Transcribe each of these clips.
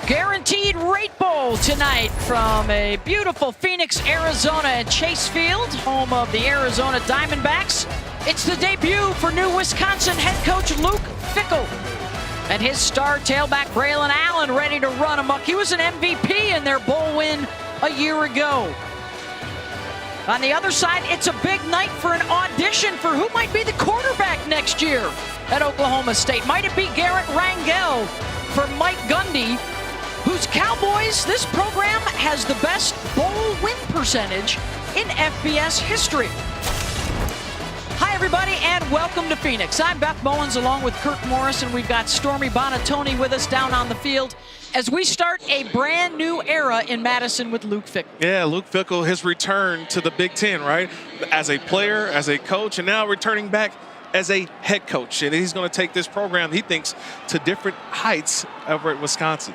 Guaranteed Rate Bowl tonight from a beautiful Phoenix, Arizona at Chase Field, home of the Arizona Diamondbacks. It's the debut for new Wisconsin head coach Luke Fickell and his star tailback Braylon Allen ready to run amok. He was an MVP in their bowl win a year ago. On the other side, it's a big night for an audition for who might be the quarterback next year at Oklahoma State. Might it be Garrett Rangel for Mike Gundy, whose Cowboys, this program has the best bowl win percentage in FBS history. Hi everybody and welcome to Phoenix. I'm Beth Bowens along with Kirk Morris, and we've got Stormy Bonatoni with us down on the field as we start a brand new era in Madison with Luke Fickell. Yeah, Luke Fickell, his return to the Big Ten, right? As a player, as a coach, and now returning back as a head coach. And he's going to take this program, he thinks, to different heights over at Wisconsin.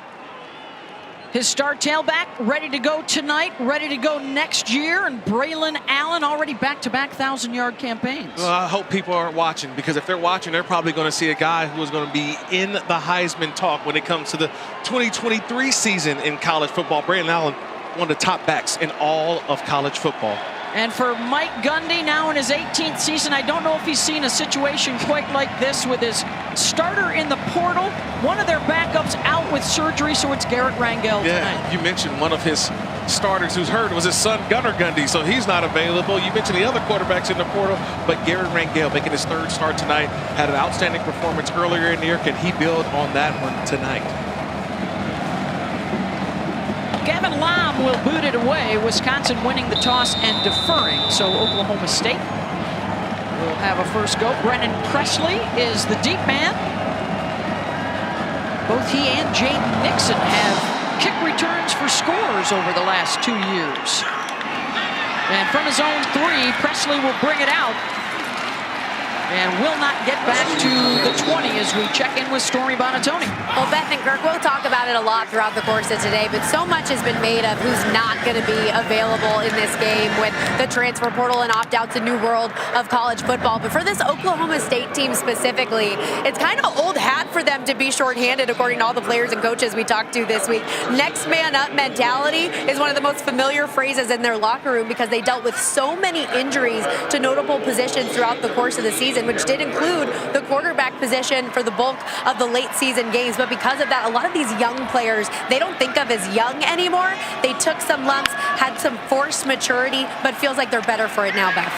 His star tailback ready to go tonight, ready to go next year, and Braylon Allen already back-to-back 1,000-yard campaigns. Well, I hope people are watching, because if they're watching, they're probably going to see a guy who is going to be in the Heisman talk when it comes to the 2023 season in college football. Braylon Allen, one of the top backs in all of college football. And for Mike Gundy, now in his 18th season, I don't know if he's seen a situation quite like this with his starter in the portal. One of their backups out with surgery, so it's Garrett Rangel tonight. You mentioned one of his starters who's hurt was his son, Gunnar Gundy, so he's not available. You mentioned the other quarterbacks in the portal, but Garrett Rangel making his third start tonight, had an outstanding performance earlier in the year. Can he build on that one tonight? Gavin Lom will boot it away. Wisconsin winning the toss and deferring. So Oklahoma State will have a first go. Brennan Presley is the deep man. Both he and Jaden Nixon have kick returns for scores over the last 2 years. And from his own three, Presley will bring it out and will not get back to the 20 as we check in with Stormy Bonatoni. Well, Beth and Kirk, we'll talk about it a lot throughout the course of today, but so much has been made of who's not going to be available in this game with the transfer portal and opt-outs, a new world of college football. But for this Oklahoma State team specifically, it's kind of old hat for them to be shorthanded, according to all the players and coaches we talked to this week. Next man up mentality is one of the most familiar phrases in their locker room because they dealt with so many injuries to notable positions throughout the course of the season, which did include the quarterback position for the bulk of the late season games. But because of that, a lot of these young players, they don't think of as young anymore. They took some lumps, had some forced maturity, but feels like they're better for it now, Beth.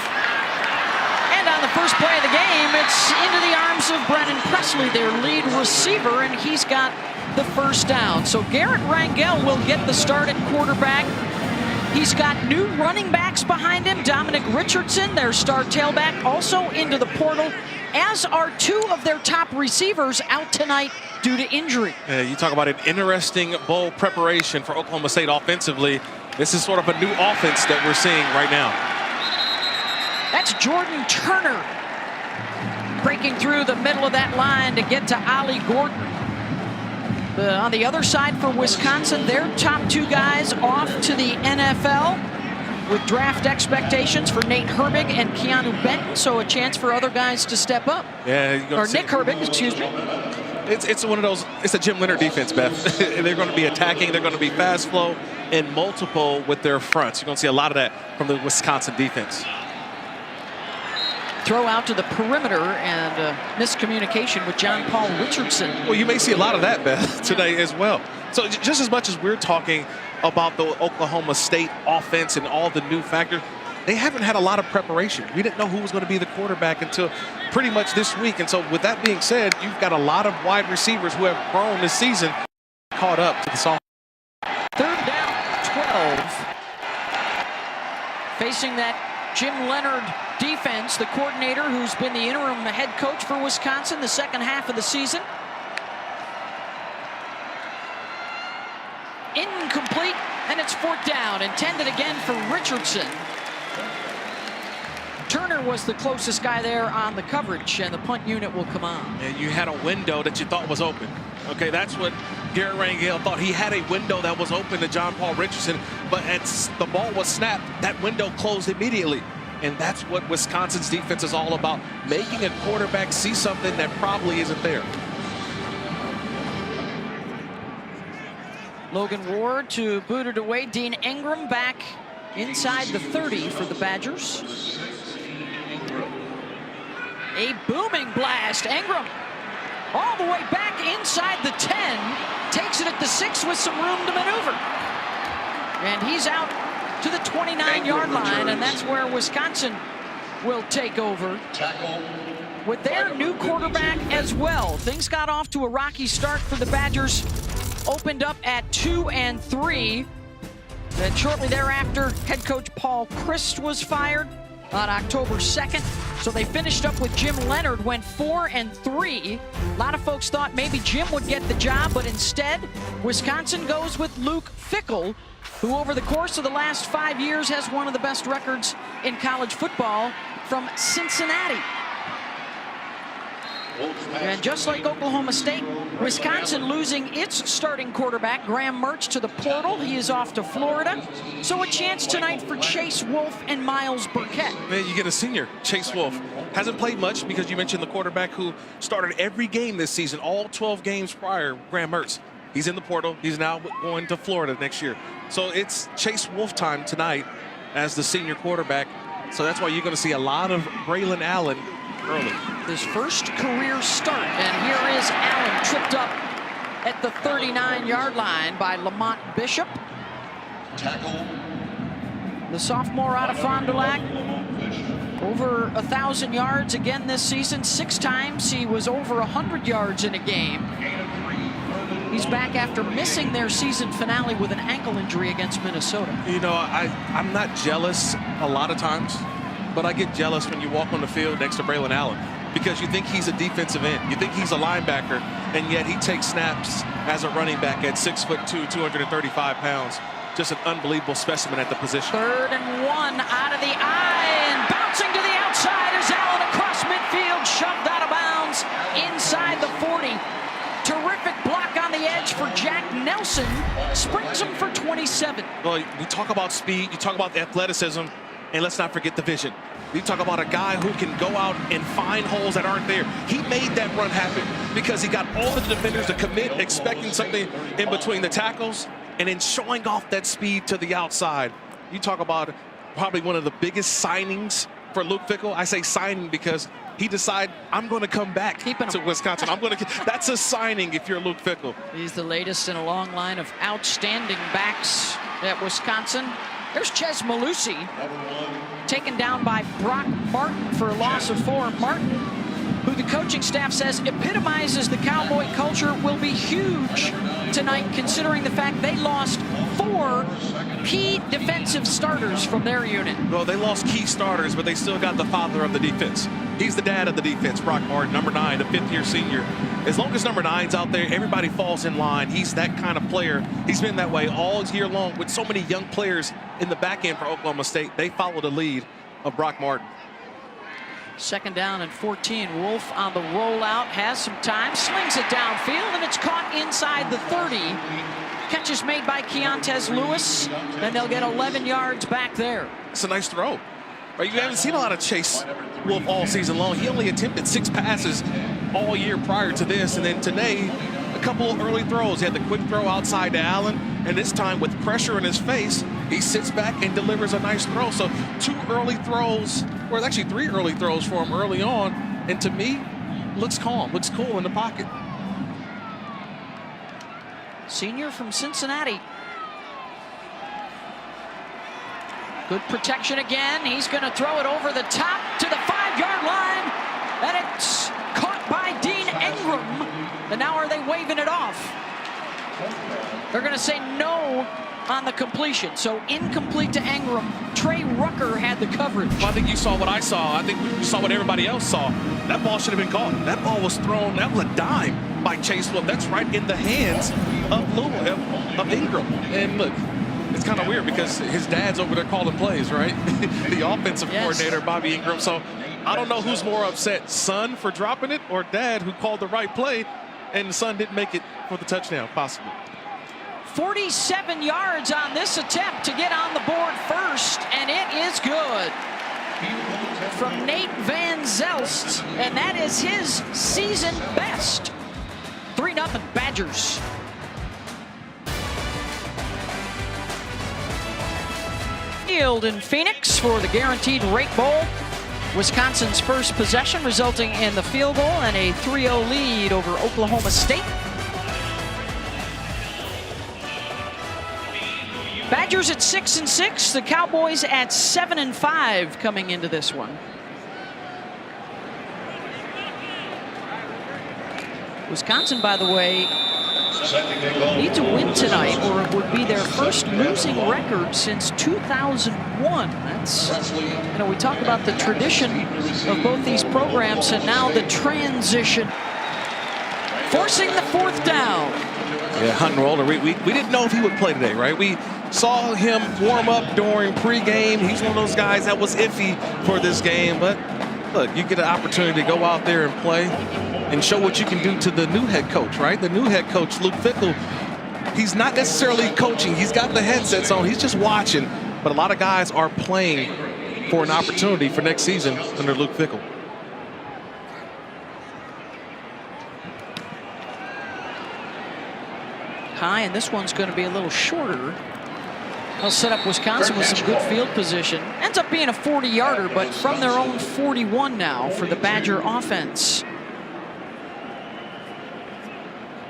And on the first play of the game, it's into the arms of Brennan Presley, their lead receiver, and he's got the first down. So Garrett Rangel will get the start at quarterback. He's got new running backs behind him. Dominic Richardson, their star tailback, also into the portal, as are two of their top receivers out tonight due to injury. You talk about an interesting bowl preparation for Oklahoma State offensively. This is sort of a new offense that we're seeing right now. That's Jordan Turner breaking through the middle of that line to get to Ollie Gordon. On the other side for Wisconsin, their top two guys off to the NFL with draft expectations for Nate Herbig and Keanu Benton, so a chance for other guys to step up. Yeah, or Nick Herbig, excuse me. It's one of those, it's a Jim Leonard defense, Beth. They're going to be attacking, they're going to be fast flow and multiple with their fronts. You're going to see a lot of that from the Wisconsin defense. Throw out to the perimeter and miscommunication with John Paul Richardson. Well, you may see a lot of that, Beth, today as well. So just as much as we're talking about the Oklahoma State offense and all the new factors, they haven't had a lot of preparation. We didn't know who was going to be the quarterback until pretty much this week. And so with that being said, you've got a lot of wide receivers who have grown this season caught up to the sophomore. Third down, 12. Facing that Jim Leonard defense, the coordinator who's been the interim head coach for Wisconsin the second half of the season. Incomplete, and it's fourth down, intended again for Richardson. Turner was the closest guy there on the coverage, and the punt unit will come on. And you had a window that you thought was open. Okay, that's what Garrett Rangel thought. He had a window that was open to John Paul Richardson, but as the ball was snapped, that window closed immediately. And that's what Wisconsin's defense is all about, making a quarterback see something that probably isn't there. Logan Ward to boot it away. Dean Ingram back inside the 30 for the Badgers. A booming blast. Ingram all the way back inside the 10. Takes it at the 6 with some room to maneuver. And he's out to the 29-yard line, and that's where Wisconsin will take over with their new quarterback as well. Things got off to a rocky start for the Badgers. Opened up at 2-3. Then shortly thereafter, head coach Paul Christ was fired on October 2nd. So they finished up with Jim Leonard, went 4-3. A lot of folks thought maybe Jim would get the job, but instead, Wisconsin goes with Luke Fickell, who over the course of the last 5 years has one of the best records in college football from Cincinnati. And just like Oklahoma State, Wisconsin losing its starting quarterback, Graham Mertz, to the portal. He is off to Florida. So a chance tonight for Chase Wolf and Miles Burkett. Man, you get a senior, Chase Wolf. Hasn't played much because you mentioned the quarterback who started every game this season, all 12 games prior, Graham Mertz. He's in the portal. He's now going to Florida next year. So it's Chase Wolf time tonight as the senior quarterback. So that's why you're going to see a lot of Braylon Allen early. His first career start, and here is Allen tripped up at the 39-yard line by Lamont Bishop. Tackle. The sophomore out of Fond du Lac, over 1,000 yards again this season. 6 times he was over 100 yards in a game. He's back after missing their season finale with an ankle injury against Minnesota. You know, I'm not jealous a lot of times, but I get jealous when you walk on the field next to Braylon Allen because you think he's a defensive end. You think he's a linebacker, and yet he takes snaps as a running back at 6'2", 235 pounds. Just an unbelievable specimen at the position. 3rd and 1 out of the eye, and bouncing to the outside is Allen across midfield, shoved out of bounds inside the 40. Terrific block on the edge for Jack Nelson. Springs him for 27. Well, we talk about speed, you talk about athleticism, and let's not forget the vision. We talk about a guy who can go out and find holes that aren't there. He made that run happen because he got all the defenders to commit, expecting something in between the tackles, and then showing off that speed to the outside. You talk about probably one of the biggest signings for Luke Fickell. I say signing because he decided, I'm going to come back to Wisconsin. That's a signing if you're Luke Fickell. He's the latest in a long line of outstanding backs at Wisconsin. There's Ches Malusi, taken down by Brock Martin for a loss of 4. Martin, who the coaching staff says epitomizes the Cowboy culture, will be huge tonight, considering the fact they lost 4 key defensive starters from their unit. Well, they lost key starters, but they still got the father of the defense. He's the dad of the defense, Brock Martin, number 9, a 5th-year senior. As long as number 9's out there, everybody falls in line. He's that kind of player. He's been that way all year long with so many young players in the back end for Oklahoma State. They follow the lead of Brock Martin. 2nd down and 14. Wolf on the rollout, has some time, slings it downfield, and it's caught inside the 30. Catch is made by Keontez Lewis, and they'll get 11 yards back there. It's a nice throw. Right, you haven't seen a lot of Chase Wolf all season long. He only attempted 6 passes all year prior to this, and then today, a couple of early throws. He had the quick throw outside to Allen, and this time with pressure in his face, he sits back and delivers a nice throw. So 2 early throws, or actually 3 early throws for him early on, and to me, looks calm, looks cool in the pocket. Senior from Cincinnati. Good protection again. He's going to throw it over the top to the 5-yard line, and it's caught by Dean Ingram. And now are they waving it off? They're going to say no on the completion. So incomplete to Ingram. Trey Rucker had the coverage. Well, I think you saw what I saw. I think you saw what everybody else saw. That ball should have been caught. That ball was thrown. That was a dime by Chase Wolf. That's right in the hands of Ingram. And look, it's kind of weird because his dad's over there calling plays, right? The offensive coordinator, Bobby Ingram. So I don't know who's more upset, son for dropping it or dad who called the right play and the son didn't make it for the touchdown, possibly. 47 yards on this attempt to get on the board first, and it is good. From Nate Van Zelst, and that is his season best. 3-0 Badgers. Field in Phoenix for the Guaranteed Rate Bowl. Wisconsin's first possession resulting in the field goal and a 3-0 lead over Oklahoma State. Badgers at 6-6, the Cowboys at 7-5 coming into this one. Wisconsin, by the way, needs a win tonight or it would be their first losing record since 2001. That's, you know, we talk about the tradition of both these programs and now the transition. Forcing the 4th down. Yeah, Hunt and Roller, we didn't know if he would play today, right? We saw him warm up during pregame. He's one of those guys that was iffy for this game, but look, you get an opportunity to go out there and play and show what you can do to the new head coach, right? The new head coach, Luke Fickell, he's not necessarily coaching. He's got the headsets on. He's just watching. But a lot of guys are playing for an opportunity for next season under Luke Fickell. High, and this one's going to be a little shorter. They'll set up Wisconsin with some good field position. Ends up being a 40-yarder, but from their own 41 now for the Badger offense.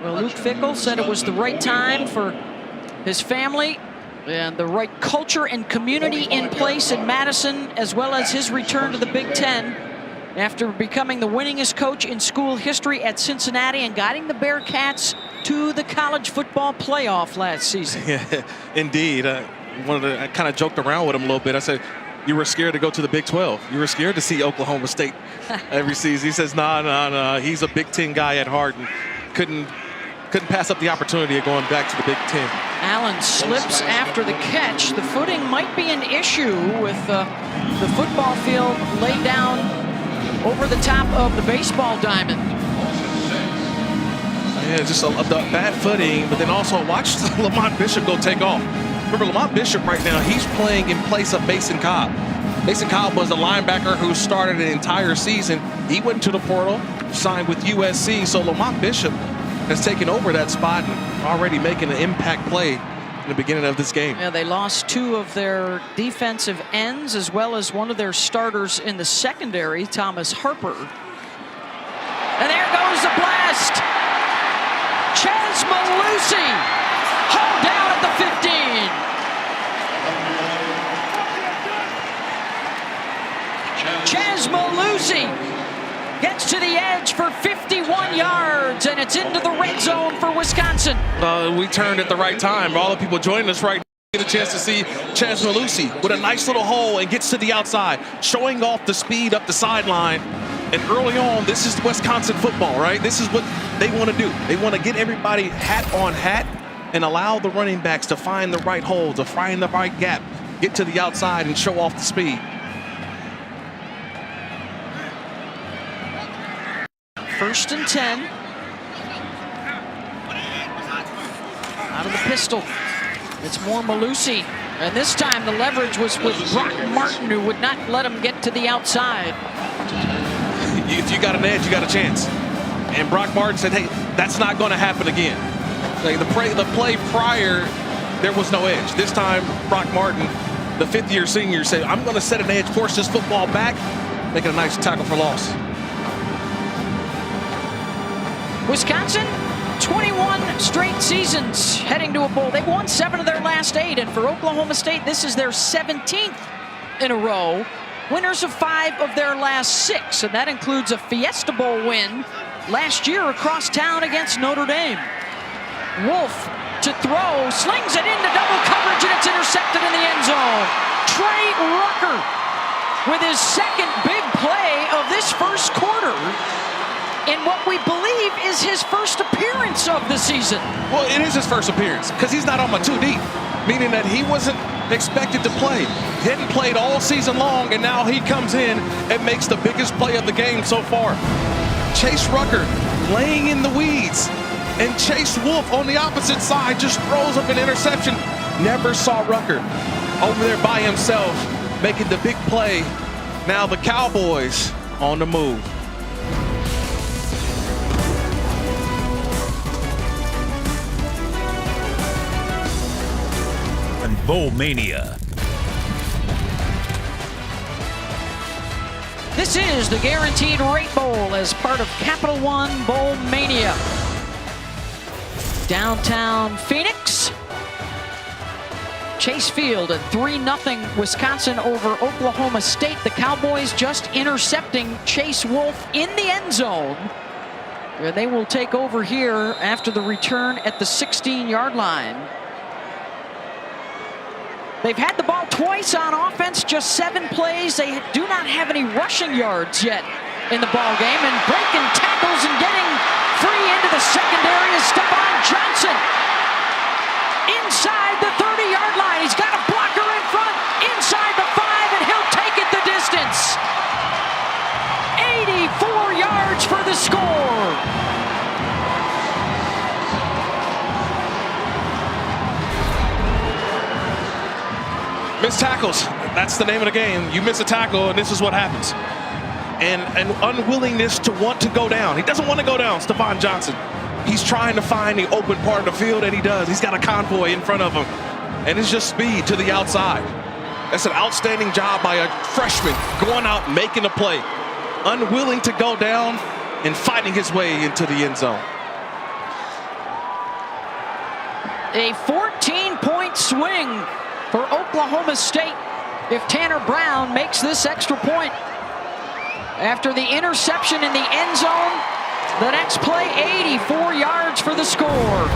Well, Luke Fickell said it was the right time for his family and the right culture and community in place in Madison, as well as his return to the Big Ten after becoming the winningest coach in school history at Cincinnati and guiding the Bearcats to the college football playoff last season. Yeah, indeed. I kind of joked around with him a little bit. I said, you were scared to go to the Big 12. You were scared to see Oklahoma State every season. He says, nah. He's a Big Ten guy at heart and couldn't pass up the opportunity of going back to the Big Ten. Allen slips after the catch. The footing might be an issue with the football field laid down over the top of the baseball diamond. Yeah, just the bad footing, but then also watch Lamont Bishop go take off. Remember, Lamont Bishop right now, he's playing in place of Mason Cobb. Mason Cobb was a linebacker who started an entire season. He went to the portal, signed with USC, so Lamont Bishop has taken over that spot and already making an impact play in the beginning of this game. Yeah, they lost 2 of their defensive ends as well as one of their starters in the secondary, Thomas Harper. And there goes the blast. Chaz Malusi hauled down at the 15. Chaz Malusi gets to the edge for 51 yards, and it's into the red zone for Wisconsin. We turned at the right time. All the people joining us right now get a chance to see Chaz Malusi with a nice little hole and gets to the outside, showing off the speed up the sideline. And early on, this is Wisconsin football, right? This is what they want to do. They want to get everybody hat on hat and allow the running backs to find the right hole, to find the right gap, get to the outside and show off the speed. First and 10. Out of the pistol. It's more Malusi. And this time the leverage was with Brock Martin, who would not let him get to the outside. If you got an edge, you got a chance. And Brock Martin said, hey, that's not going to happen again. Like the play prior, there was no edge. This time, Brock Martin, the 5th-year senior, said, I'm going to set an edge, force this football back, making a nice tackle for loss. Wisconsin, 21 straight seasons heading to a bowl. They've won 7 of their last 8, and for Oklahoma State, this is their 17th in a row. Winners of 5 of their last 6, and that includes a Fiesta Bowl win last year across town against Notre Dame. Wolf to throw, slings it into double coverage, and it's intercepted in the end zone. Trey Rucker with his second big play of this first quarter in what we believe is his first appearance of the season. Well, it is his first appearance because he's not on my 2 deep, meaning that he wasn't expected to play. He hadn't played all season long, and now he comes in and makes the biggest play of the game so far. Chase Rucker laying in the weeds, and Chase Wolf on the opposite side just throws up an interception. Never saw Rucker over there by himself making the big play. Now the Cowboys on the move. Bowl Mania. This is the Guaranteed Rate Bowl as part of Capital One Bowl Mania. Downtown Phoenix. Chase Field at 3-0 Wisconsin over Oklahoma State. The Cowboys just intercepting Chase Wolf in the end zone. Where they will take over here after the return at the 16-yard line. They've had the ball twice on offense, just 7 plays. They do not have any rushing yards yet in the ball game. And breaking tackles and getting free into the secondary is Stephon Johnson. Inside the 30-yard line. He's got a blocker in front, inside the 5, and he'll take it the distance. 84 yards for the score. Missed tackles. That's the name of the game. You miss a tackle, and this is what happens. And an unwillingness to want to go down. He doesn't want to go down, Stephon Johnson. He's trying to find the open part of the field, and he does. He's got a convoy in front of him, and it's just speed to the outside. That's an outstanding job by a freshman going out, making a play. Unwilling to go down and fighting his way into the end zone. A 14-point swing for Oklahoma State if Tanner Brown makes this extra point. After the interception in the end zone, the next play, 84 yards for the score.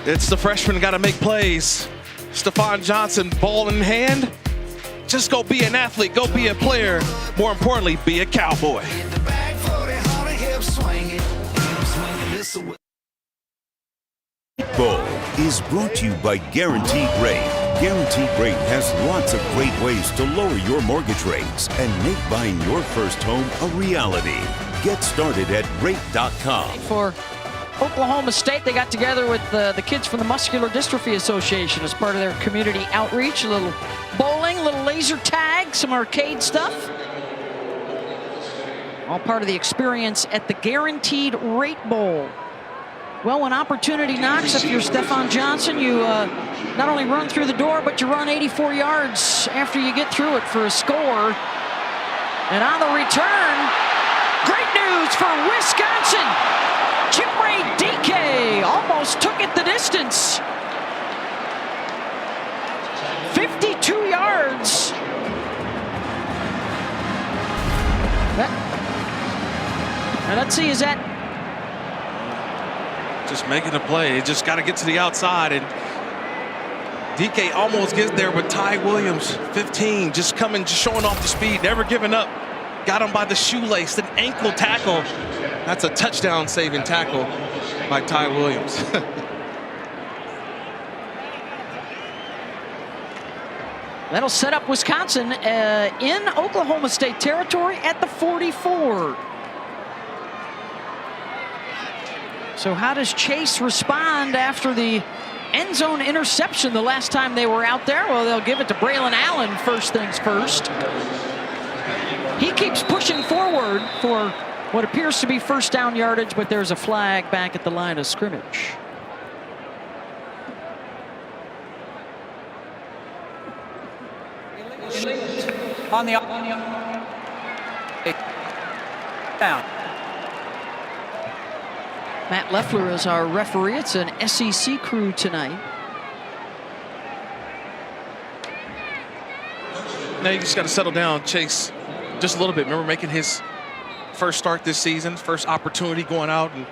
It's the freshman got to make plays. Stephon Johnson, ball in hand. Just go be an athlete, go be a player. More importantly, be a Cowboy. Bowl is brought to you by Guaranteed Rate. Guaranteed Rate has lots of great ways to lower your mortgage rates and make buying your first home a reality. Get started at rate.com. For Oklahoma State, they got together with the kids from the Muscular Dystrophy Association as part of their community outreach. A little bowling, a little laser tag, some arcade stuff. All part of the experience at the Guaranteed Rate Bowl. Well, when opportunity knocks, if you're Stephon Johnson, you not only run through the door, but you run 84 yards after you get through it for a score. And on the return, great news for Wisconsin. Chimray DK almost took it the distance. 52 yards. Now let's see, is that... Just making a play. Just got to get to the outside, and DK almost gets there, but Ty Williams, 15, just coming, just showing off the speed, never giving up. Got him by the shoelace, an ankle tackle. That's a touchdown saving tackle by Ty Williams. That'll set up Wisconsin in Oklahoma State territory at the 44. So how does Chase respond after the end zone interception the last time they were out there? Well, they'll give it to Braylon Allen first things first. He keeps pushing forward for what appears to be first down yardage, but there's a flag back at the line of scrimmage. On the down. Matt Leffler is our referee. It's an SEC crew tonight. Now you just got to settle down, Chase, just a little bit. Remember making his first start this season, first opportunity going out, and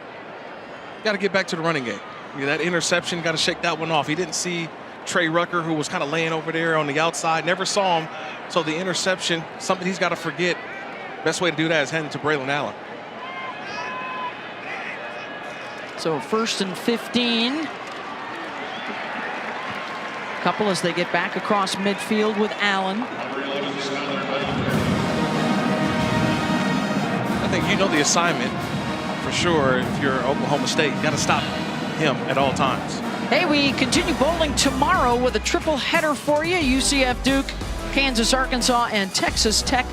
got to get back to the running game. That interception, got to shake that one off. He didn't see Trey Rucker, who was kind of laying over there on the outside, never saw him. So the interception, something he's got to forget. Best way to do that is hand it to Braylon Allen. So 1st and 15. Couple as they get back across midfield with Allen. I think you know the assignment for sure. If you're Oklahoma State, you got to stop him at all times. Hey, we continue bowling tomorrow with a triple header for you. UCF Duke, Kansas, Arkansas, and Texas Tech,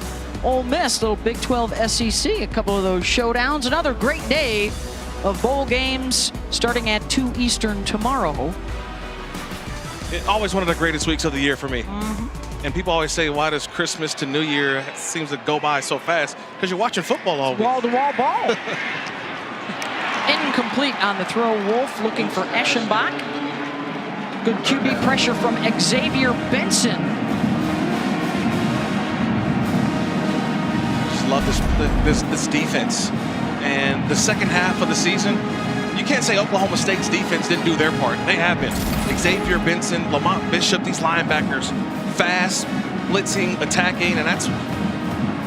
Ole Miss. Little Big 12 SEC, a couple of those showdowns. Another great day of bowl games starting at 2 Eastern tomorrow. Always one of the greatest weeks of the year for me. And people always say, why does Christmas to New Year seems to go by so fast? Because you're watching football all week. Wall-to-wall ball. Incomplete on the throw. Wolf looking for Eschenbach. Good QB pressure from Xavier Benson. Just love this defense. And the second half of the season, you can't say Oklahoma State's defense didn't do their part. They have been. Xavier Benson, Lamont Bishop, these linebackers, fast, blitzing, attacking, and that's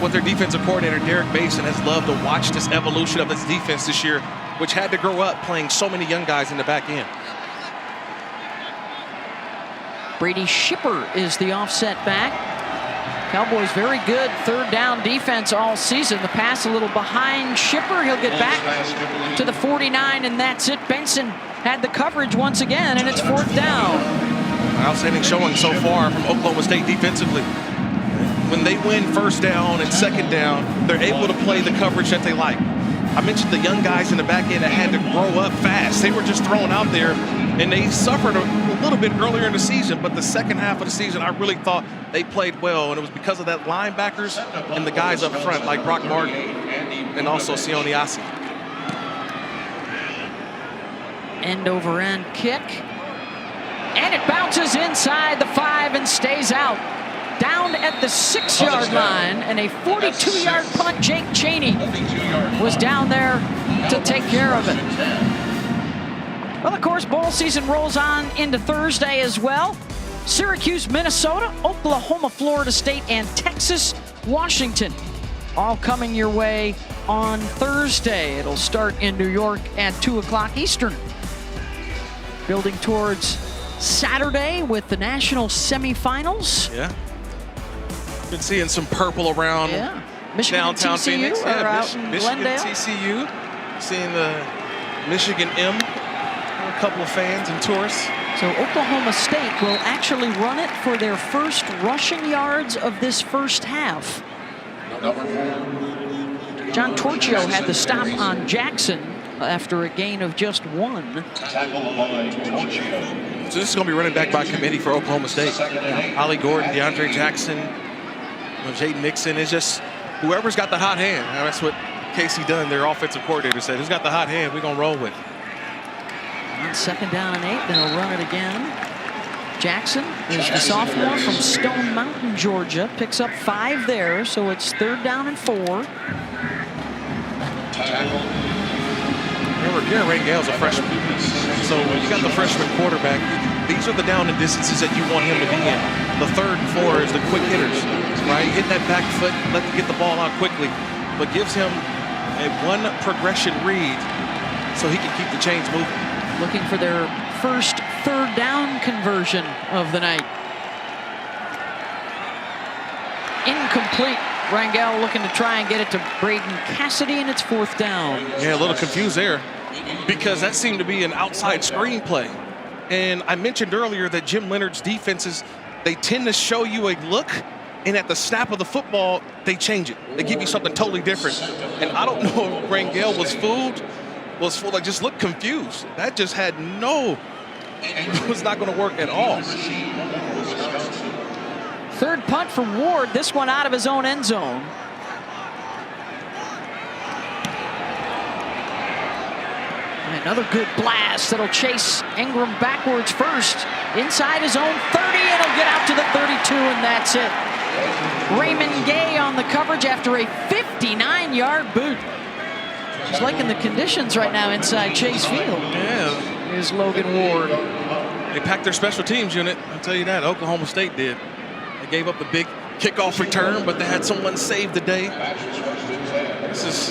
what their defensive coordinator, Derek Mason, has loved to watch this evolution of this defense this year, which had to grow up playing so many young guys in the back end. Brady Shipper is the offset back. Cowboys very good third down defense all season. The pass a little behind Shipper. He'll get back to the 49, and that's it. Benson had the coverage once again, and it's fourth down. Outstanding showing so far from Oklahoma State defensively. When they win first down and second down, they're able to play the coverage that they like. I mentioned the young guys in the back end that had to grow up fast. They were just thrown out there, and they suffered a little bit earlier in the season, but the second half of the season, I really thought they played well, and it was because of that linebackers and the guys up front like Brock Martin and also Sione Asi. End over end kick. And it bounces inside the 5 and stays out. Down at the 6-yard line, and a 42-yard punt. Jake Chaney was down there to take care of it. Well, of course, bowl season rolls on into Thursday as well. Syracuse, Minnesota, Oklahoma, Florida State, and Texas, Washington, all coming your way on Thursday. It'll start in New York at 2 o'clock Eastern. Building towards Saturday with the national semifinals. Yeah. Been seeing some purple around Michigan downtown TCU Phoenix. are out in Michigan Glendale. TCU. Seeing the Michigan M. A couple of fans and tourists. So Oklahoma State will actually run it for their first rushing yards of this first half. John Torchio had the stop on Jackson after a gain of just 1. So this is going to be running back by committee for Oklahoma State. Ollie Gordon, DeAndre Jackson, Jaden Nixon. It's just whoever's got the hot hand. Now, that's what Casey Dunn, their offensive coordinator, said. Who's got the hot hand, we're going to roll with. On second down and 8, they'll run it again. Jackson is the sophomore from Stone Mountain, Georgia. Picks up 5 there, so it's third down and 4. Remember, Garrett Rangale's a freshman. So when you got the freshman quarterback, these are the down and distances that you want him to be in. The 3rd and 4 is the quick hitters, right? Hit that back foot, let him get the ball out quickly, but gives him a 1 progression read so he can keep the chains moving. Looking for their first third down conversion of the night. Incomplete. Rangel looking to try and get it to Braden Cassidy, and it's 4th down. Yeah, a little confused there because that seemed to be an outside screen play. And I mentioned earlier that Jim Leonard's defenses, they tend to show you a look, and at the snap of the football, they change it. They give you something totally different. And I don't know if Rangel was fooled, like just looked confused. That just had it was not going to work at all. Third punt for Ward, this one out of his own end zone. Another good blast that'll chase Ingram backwards first. Inside his own 30, and he'll get out to the 32, and that's it. Raymond Gay on the coverage after a 59-yard boot. Just liking the conditions right now inside Chase Field. Yeah. Is Logan Ward. They packed their special teams unit, I'll tell you that. Oklahoma State did. They gave up the big kickoff return, but they had someone save the day. This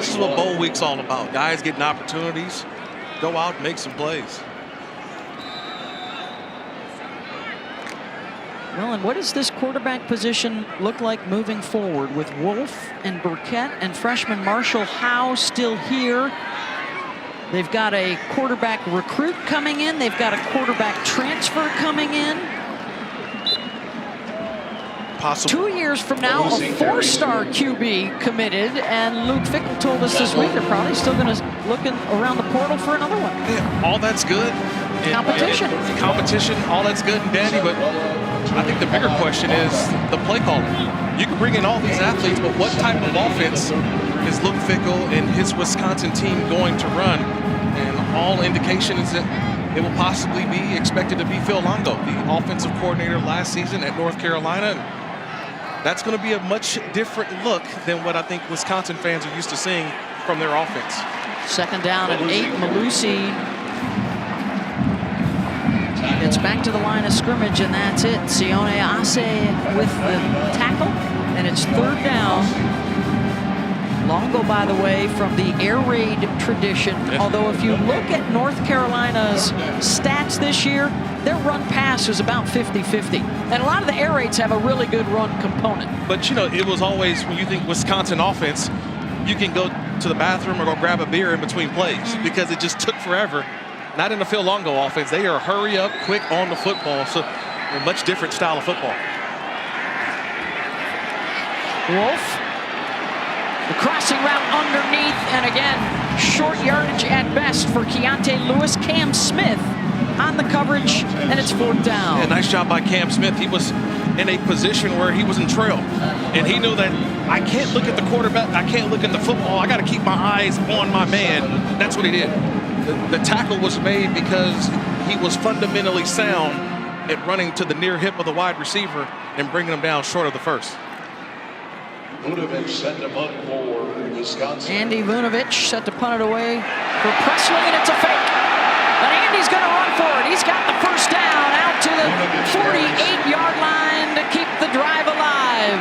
is what bowl week's all about. Guys getting opportunities, go out and make some plays. Well, and what does this quarterback position look like moving forward with Wolf and Burkett and freshman Marshall Howe still here? They've got a quarterback recruit coming in. They've got a quarterback transfer coming in. Possible. 2 years from now, a 4-star QB committed, and Luke Fickle told us this week they're probably still going to looking around the portal for another one. Yeah, all that's good. Competition. Competition, all that's good and dandy, but I think the bigger question is the play calling. You can bring in all these athletes, but what type of offense is Luke Fickell and his Wisconsin team going to run? And all indication is that it will possibly be expected to be Phil Longo, the offensive coordinator last season at North Carolina. That's going to be a much different look than what I think Wisconsin fans are used to seeing from their offense. Second down and 8. Malusi gets back to the line of scrimmage, and that's it. Sione Ase with the tackle, and it's third down. Longo, by the way, from the air raid tradition. Although if you look at North Carolina's stats this year, their run pass is about 50-50. And a lot of the air raids have a really good run component. But, you know, it was always, when you think Wisconsin offense, you can go to the bathroom or go grab a beer in between plays because it just took forever. Not in the Phil Longo offense. They are hurry up, quick on the football. So a much different style of football. Wolf. The crossing route underneath, and again, short yardage at best for Keontae Lewis. Cam Smith on the coverage, and it's fourth down. Yeah, nice job by Cam Smith. He was in a position where he was in trail, and he knew that I can't look at the quarterback, I can't look at the football, I got to keep my eyes on my man. That's what he did. The tackle was made because he was fundamentally sound at running to the near hip of the wide receiver and bringing him down short of the first. Vunovich set to punt for Wisconsin. Andy Vunovich set to punt it away for Presley, and it's a fake. But Andy's going to run for it. He's got the first down out to the 48-yard line to keep the drive alive.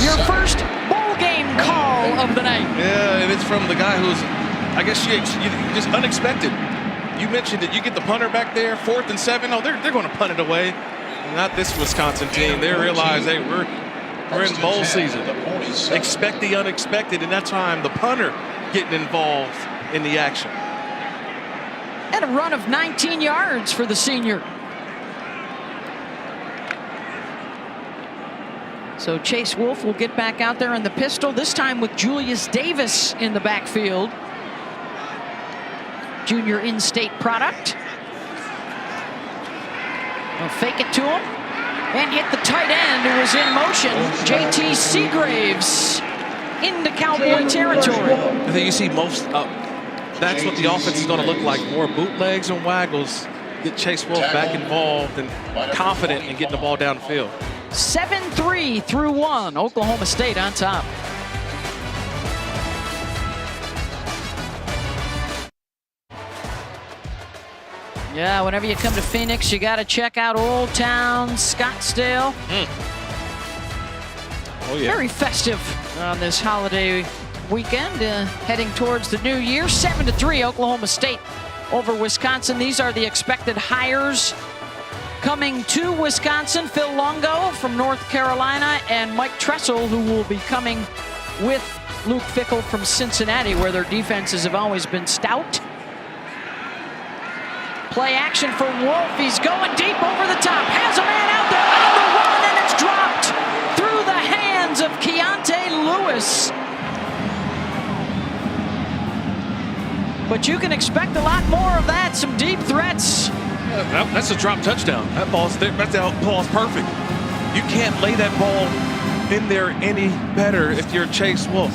Your first bowl game call of the night. Yeah, and it's from the guy who's, I guess, you just unexpected. You mentioned it. You get the punter back there, 4th and 7. Oh, they're going to punt it away. Not this Wisconsin team. They realize, hey, we're in bowl season. Expect the unexpected, and that time the punter getting involved in the action. And a run of 19 yards for the senior. So Chase Wolf will get back out there in the pistol, this time with Julius Davis in the backfield. Junior in-state product. They'll fake it to him and hit the tight end who was in motion. JT Seagraves into Cowboy territory. I think you see most, that's what the offense is going to look like. More bootlegs and waggles. Get Chase Wolf back involved and confident in getting the ball downfield. 7-3 through 1. Oklahoma State on top. Yeah, whenever you come to Phoenix, you got to check out Old Town Scottsdale. Oh, yeah. Very festive on this holiday weekend, heading towards the new year. 7-3, Oklahoma State over Wisconsin. These are the expected hires coming to Wisconsin. Phil Longo from North Carolina and Mike Tressel, who will be coming with Luke Fickell from Cincinnati, where their defenses have always been stout. Play action for Wolf. He's going deep over the top. Has a man out there on the run, and it's dropped through the hands of Keontae Lewis. But you can expect a lot more of that. Some deep threats. That's a drop touchdown. That ball's perfect. You can't lay that ball in there any better if you're Chase Wolf.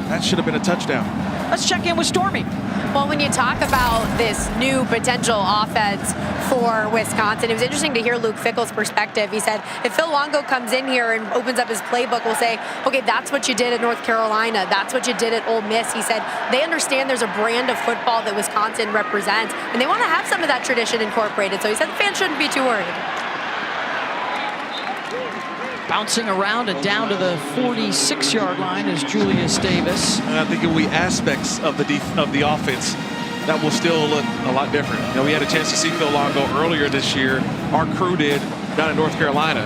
That should have been a touchdown. Let's check in with Stormy. Well, when you talk about this new potential offense for Wisconsin, it was interesting to hear Luke Fickell's perspective. He said, if Phil Longo comes in here and opens up his playbook, we'll say, okay, that's what you did at North Carolina. That's what you did at Ole Miss. He said, they understand there's a brand of football that Wisconsin represents, and they want to have some of that tradition incorporated. So he said the fans shouldn't be too worried. Bouncing around and down to the 46-yard line is Julius Davis. And I think if we aspects of the offense, that will still look a lot different. You know, we had a chance to see Phil Longo earlier this year. Our crew did down in North Carolina.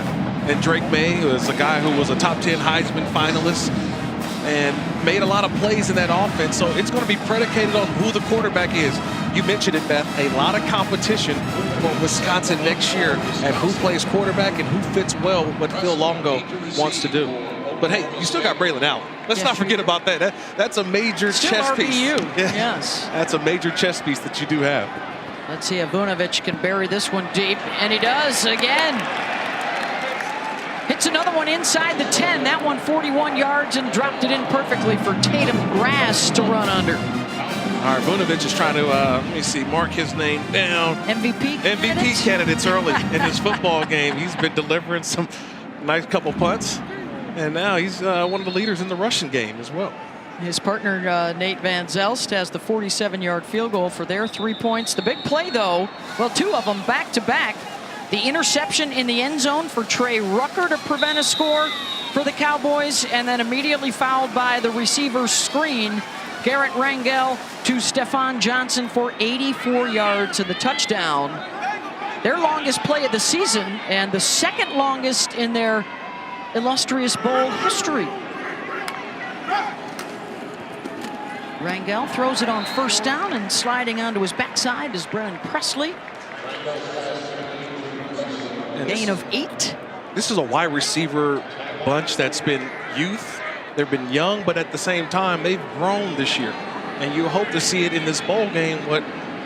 And Drake May was a guy who was a top 10 Heisman finalist and made a lot of plays in that offense. So it's going to be predicated on who the quarterback is. You mentioned it, Beth, a lot of competition for Wisconsin next year and who plays quarterback and who fits well with what Phil Longo wants to do. But hey, you still got Braylon Allen. Let's not forget about that. That's a major chess piece. Yeah. Yes. That's a major chess piece that you do have. Let's see if Vunovic can bury this one deep, and he does again. Hits another one inside the 10. That one 41 yards and dropped it in perfectly for Tatum Grass to run under. All right, Vunovic is trying to, let me see, mark his name down. MVP candidates early in this football game. He's been delivering some nice couple punts, and now he's one of the leaders in the rushing game as well. His partner, Nate Van Zelst, has the 47-yard field goal for their 3 points. The big play, though, well, two of them back-to-back. The interception in the end zone for Trey Rucker to prevent a score for the Cowboys, and then immediately fouled by the receiver's screen. Garrett Rangel to Stephon Johnson for 84 yards and the touchdown. Their longest play of the season, and the second longest in their illustrious bowl history. Rangel throws it on first down, and sliding onto his backside is Brennan Presley. Gain of 8. This is a wide receiver bunch that's been youth. They've been young, but at the same time, they've grown this year. And you hope to see it in this bowl game, what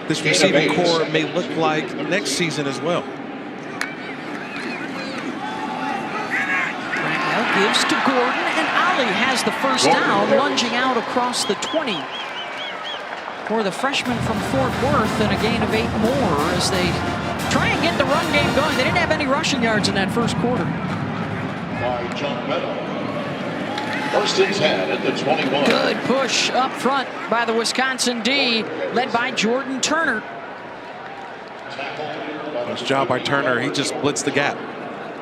this receiving core may look like next season as well. Rangel gives to Gordon, and Ali has the first down, lunging out across the 20 for the freshman from Fort Worth, and a gain of 8 more as they try and get the run game going. They didn't have any rushing yards in that first quarter. By John Meadow. First and 10 at the 21. Good push up front by the Wisconsin D, led by Jordan Turner. Nice job by Turner. He just blitzed the gap.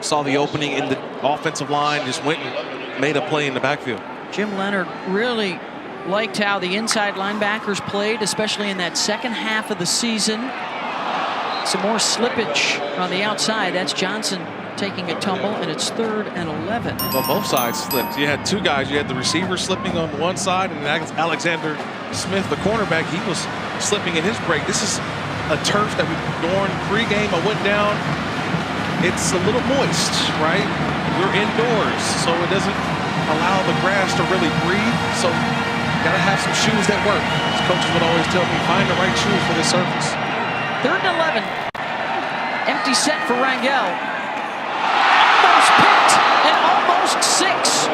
Saw the opening in the offensive line, just went and made a play in the backfield. Jim Leonard really liked how the inside linebackers played, especially in that second half of the season. Some more slippage on the outside. That's Johnson taking a tumble, and it's 3rd and 11. Well, both sides slipped. You had two guys. You had the receiver slipping on one side, and Alexander Smith, the cornerback, he was slipping in his break. This is a turf that during pregame I went down. It's a little moist, right? We're indoors, so it doesn't allow the grass to really breathe. So you gotta have some shoes that work. As coaches would always tell me, find the right shoes for this surface. 3rd and 11. Empty set for Rangel. Almost picked and almost 6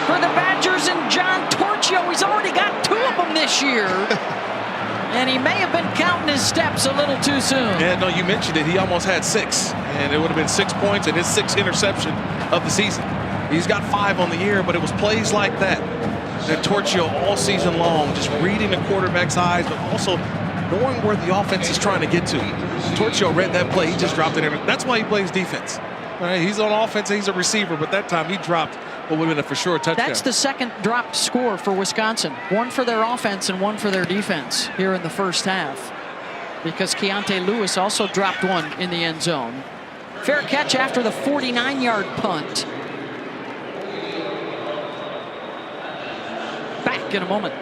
for the Badgers and John Torchio. He's already got 2 of them this year. And he may have been counting his steps a little too soon. Yeah, no, you mentioned it. He almost had 6, and it would have been 6 points and his 6th interception of the season. He's got 5 on the year, but it was plays like that Torchio all season long, just reading the quarterback's eyes, but also knowing where the offense is trying to get to. Torchio read that play. He just dropped it in. That's why he plays defense. All right, he's on offense. He's a receiver, but that time he dropped what would have been a for sure touchdown. That's the second dropped score for Wisconsin. 1 for their offense and 1 for their defense here in the first half, because Keontae Lewis also dropped 1 in the end zone. Fair catch after the 49-yard punt. Back in a moment.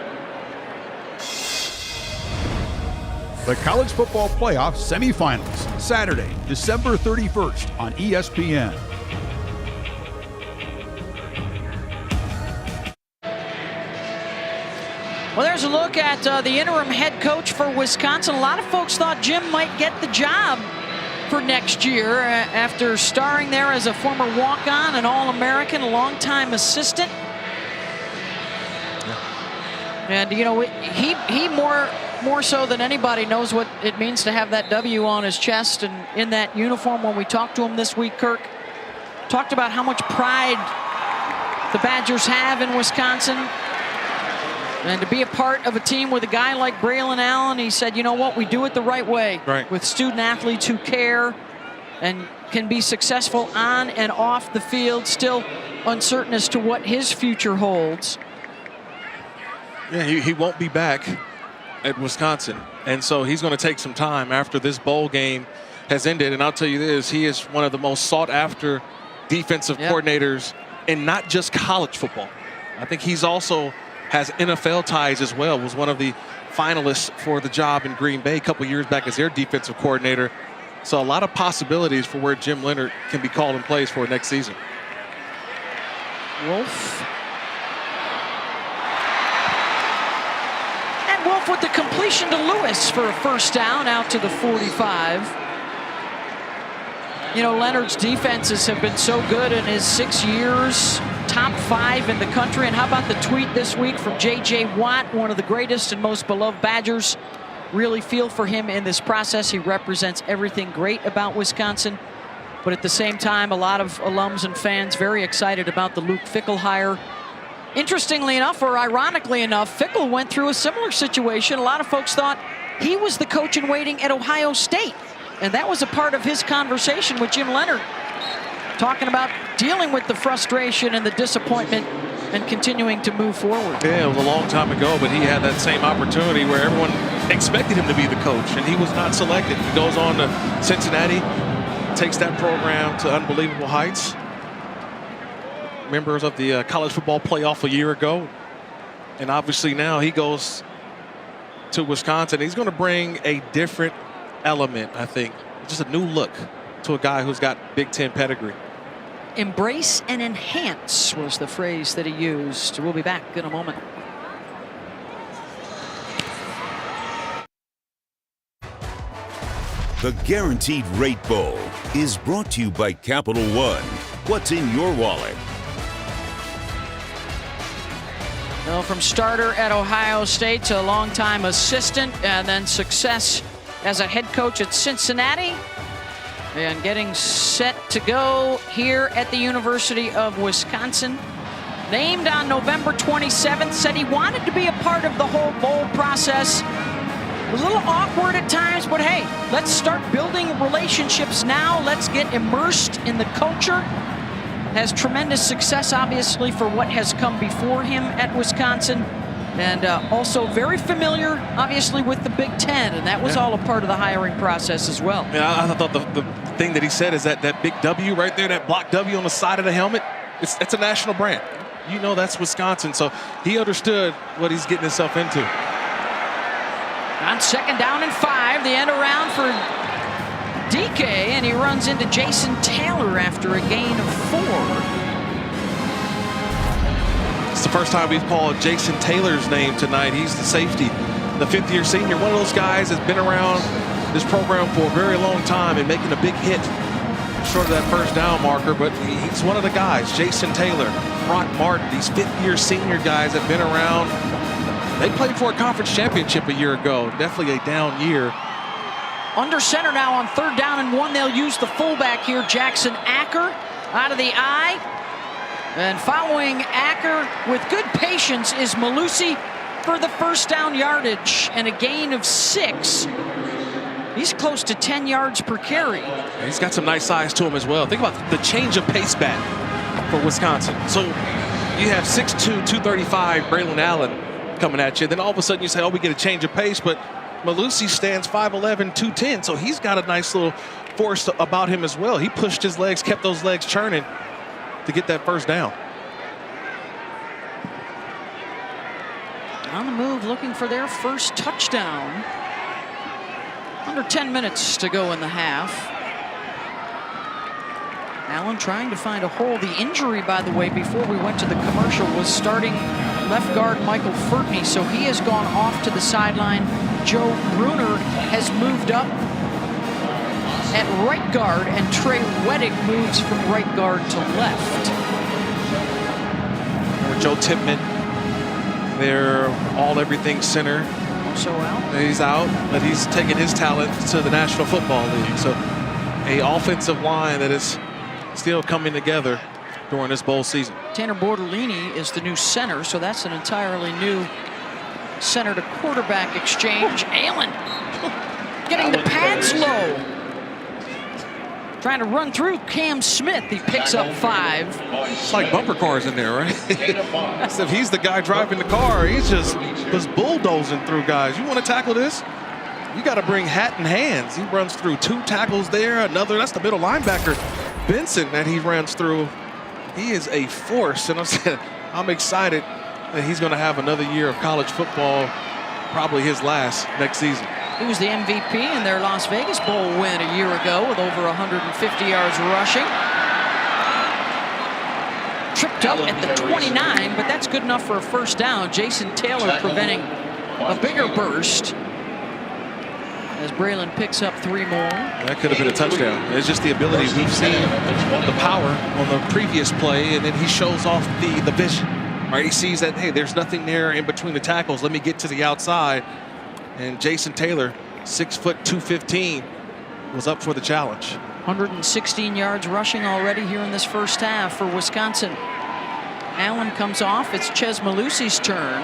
The College Football Playoff Semifinals, Saturday, December 31st on ESPN. Well, there's a look at the interim head coach for Wisconsin. A lot of folks thought Jim might get the job for next year after starring there as a former walk-on, an All-American, a longtime assistant. And, you know, he more so than anybody knows what it means to have that W on his chest and in that uniform. When we talked to him this week, Kirk talked about how much pride the Badgers have in Wisconsin. And to be a part of a team with a guy like Braylon Allen, he said, you know what, we do it the right way. Right. With student athletes who care and can be successful on and off the field, still uncertain as to what his future holds. Yeah, he won't be back at Wisconsin. And so he's going to take some time after this bowl game has ended. And I'll tell you this, he is one of the most sought after defensive coordinators in not just college football. I think he's also has NFL ties as well, was one of the finalists for the job in Green Bay a couple years back as their defensive coordinator. So a lot of possibilities for where Jim Leonard can be called in place for next season. Wolf. And Wolf with the completion to Lewis for a first down out to the 45. You know, Leonard's defenses have been so good in his 6 years, top 5 in the country. And how about the tweet this week from J.J. Watt, one of the greatest and most beloved Badgers? Really feel for him in this process. He represents everything great about Wisconsin. But at the same time, a lot of alums and fans very excited about the Luke Fickell hire. Interestingly enough, or ironically enough, Fickell went through a similar situation. A lot of folks thought he was the coach in waiting at Ohio State. And that was a part of his conversation with Jim Leonard, talking about dealing with the frustration and the disappointment and continuing to move forward. Yeah, it was a long time ago, but he had that same opportunity where everyone expected him to be the coach, and he was not selected. He goes on to Cincinnati, takes that program to unbelievable heights. Members of the college football playoff a year ago. And obviously now he goes to Wisconsin. He's going to bring a different element, I think. Just a new look to a guy who's got Big Ten pedigree. Embrace and enhance was the phrase that he used. We'll be back in a moment. The Guaranteed Rate Bowl is brought to you by Capital One. What's in your wallet? Well, from starter at Ohio State to a longtime assistant and then success as a head coach at Cincinnati and getting set to go here at the University of Wisconsin. Named on November 27th, said he wanted to be a part of the whole bowl process. A little awkward at times, but hey, let's start building relationships now. Let's get immersed in the culture. Has tremendous success, obviously, for what has come before him at Wisconsin. And also very familiar, obviously, with the Big Ten. And that was all a part of the hiring process as well. Yeah, I thought the thing that he said is that big W right there, that block W on the side of the helmet, it's a national brand. You know that's Wisconsin. So he understood what he's getting himself into. On 2nd down and 5, the end around for DK, and he runs into Jason Taylor after a gain of 4. It's the first time we've called Jason Taylor's name tonight. He's the safety, the 5th-year senior, one of those guys that's been around this program for a very long time and making a big hit short of that first down marker, but he's one of the guys. Jason Taylor, Brock Martin, these 5th-year senior guys have been around. They played for a conference championship a year ago. Definitely a down year. Under center now on 3rd down and 1. They'll use the fullback here, Jackson Acker, out of the eye. And following Acker with good patience is Malusi for the first down yardage and a gain of 6. He's close to 10 yards per carry. He's got some nice size to him as well. Think about the change of pace back for Wisconsin. So you have 6'2", 235 Braylon Allen coming at you. Then all of a sudden you say, oh, we get a change of pace, but Malusi stands 5'11", 210, so he's got a nice little force about him as well. He pushed his legs, kept those legs churning to get that first down. On the move, looking for their first touchdown. Under 10 minutes to go in the half. Allen trying to find a hole. The injury, by the way, before we went to the commercial, was starting left guard Michael Furtney, so he has gone off to the sideline. Joe Bruner has moved up at right guard, and Trey Weddick moves from right guard to left. Joe Tipman, their all-everything center. Also out. He's out, but he's taking his talent to the National Football League. So a offensive line that is still coming together during this bowl season. Tanner Bortolini is the new center, so that's an entirely new center to quarterback exchange. Allen getting the pads low. Trying to run through Cam Smith. He picks up 5. It's like bumper cars in there, right? As if he's the guy driving the car. He's just bulldozing through guys. You want to tackle this? You got to bring hat and hands. He runs through 2 tackles there. Another, that's the middle linebacker, Benson, that he runs through. He is a force, and I'm excited that he's going to have another year of college football, probably his last next season. He was the MVP in their Las Vegas Bowl win a year ago with over 150 yards rushing. Tripped up at the 29, but that's good enough for a first down. Jason Taylor preventing a bigger burst as Braylon picks up 3 more. That could have been a touchdown. It's just the ability. We've seen the power on the previous play, and then he shows off the vision. Right? He sees that, hey, there's nothing there in between the tackles. Let me get to the outside. And Jason Taylor, 6 foot 215, was up for the challenge. 116 yards rushing already here in this first half for Wisconsin. Allen comes off. It's Ches Malusi's turn.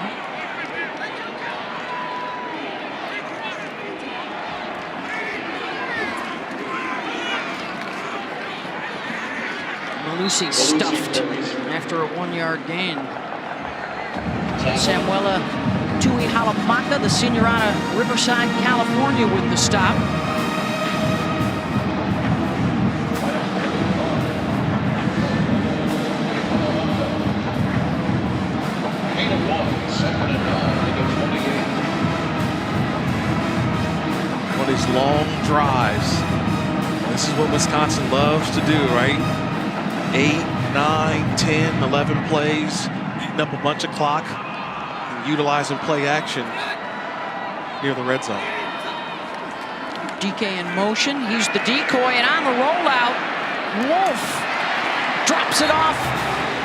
Malusi stuffed after a 1-yard gain. Samuela Tuihalamaka, the senior out of Riverside, California, with the stop. On these long drives, this is what Wisconsin loves to do, right? 8, 9, 10, 11 plays, eating up a bunch of clock, and utilizing play action near the red zone. DK in motion. He's the decoy, and on the rollout, Wolf drops it off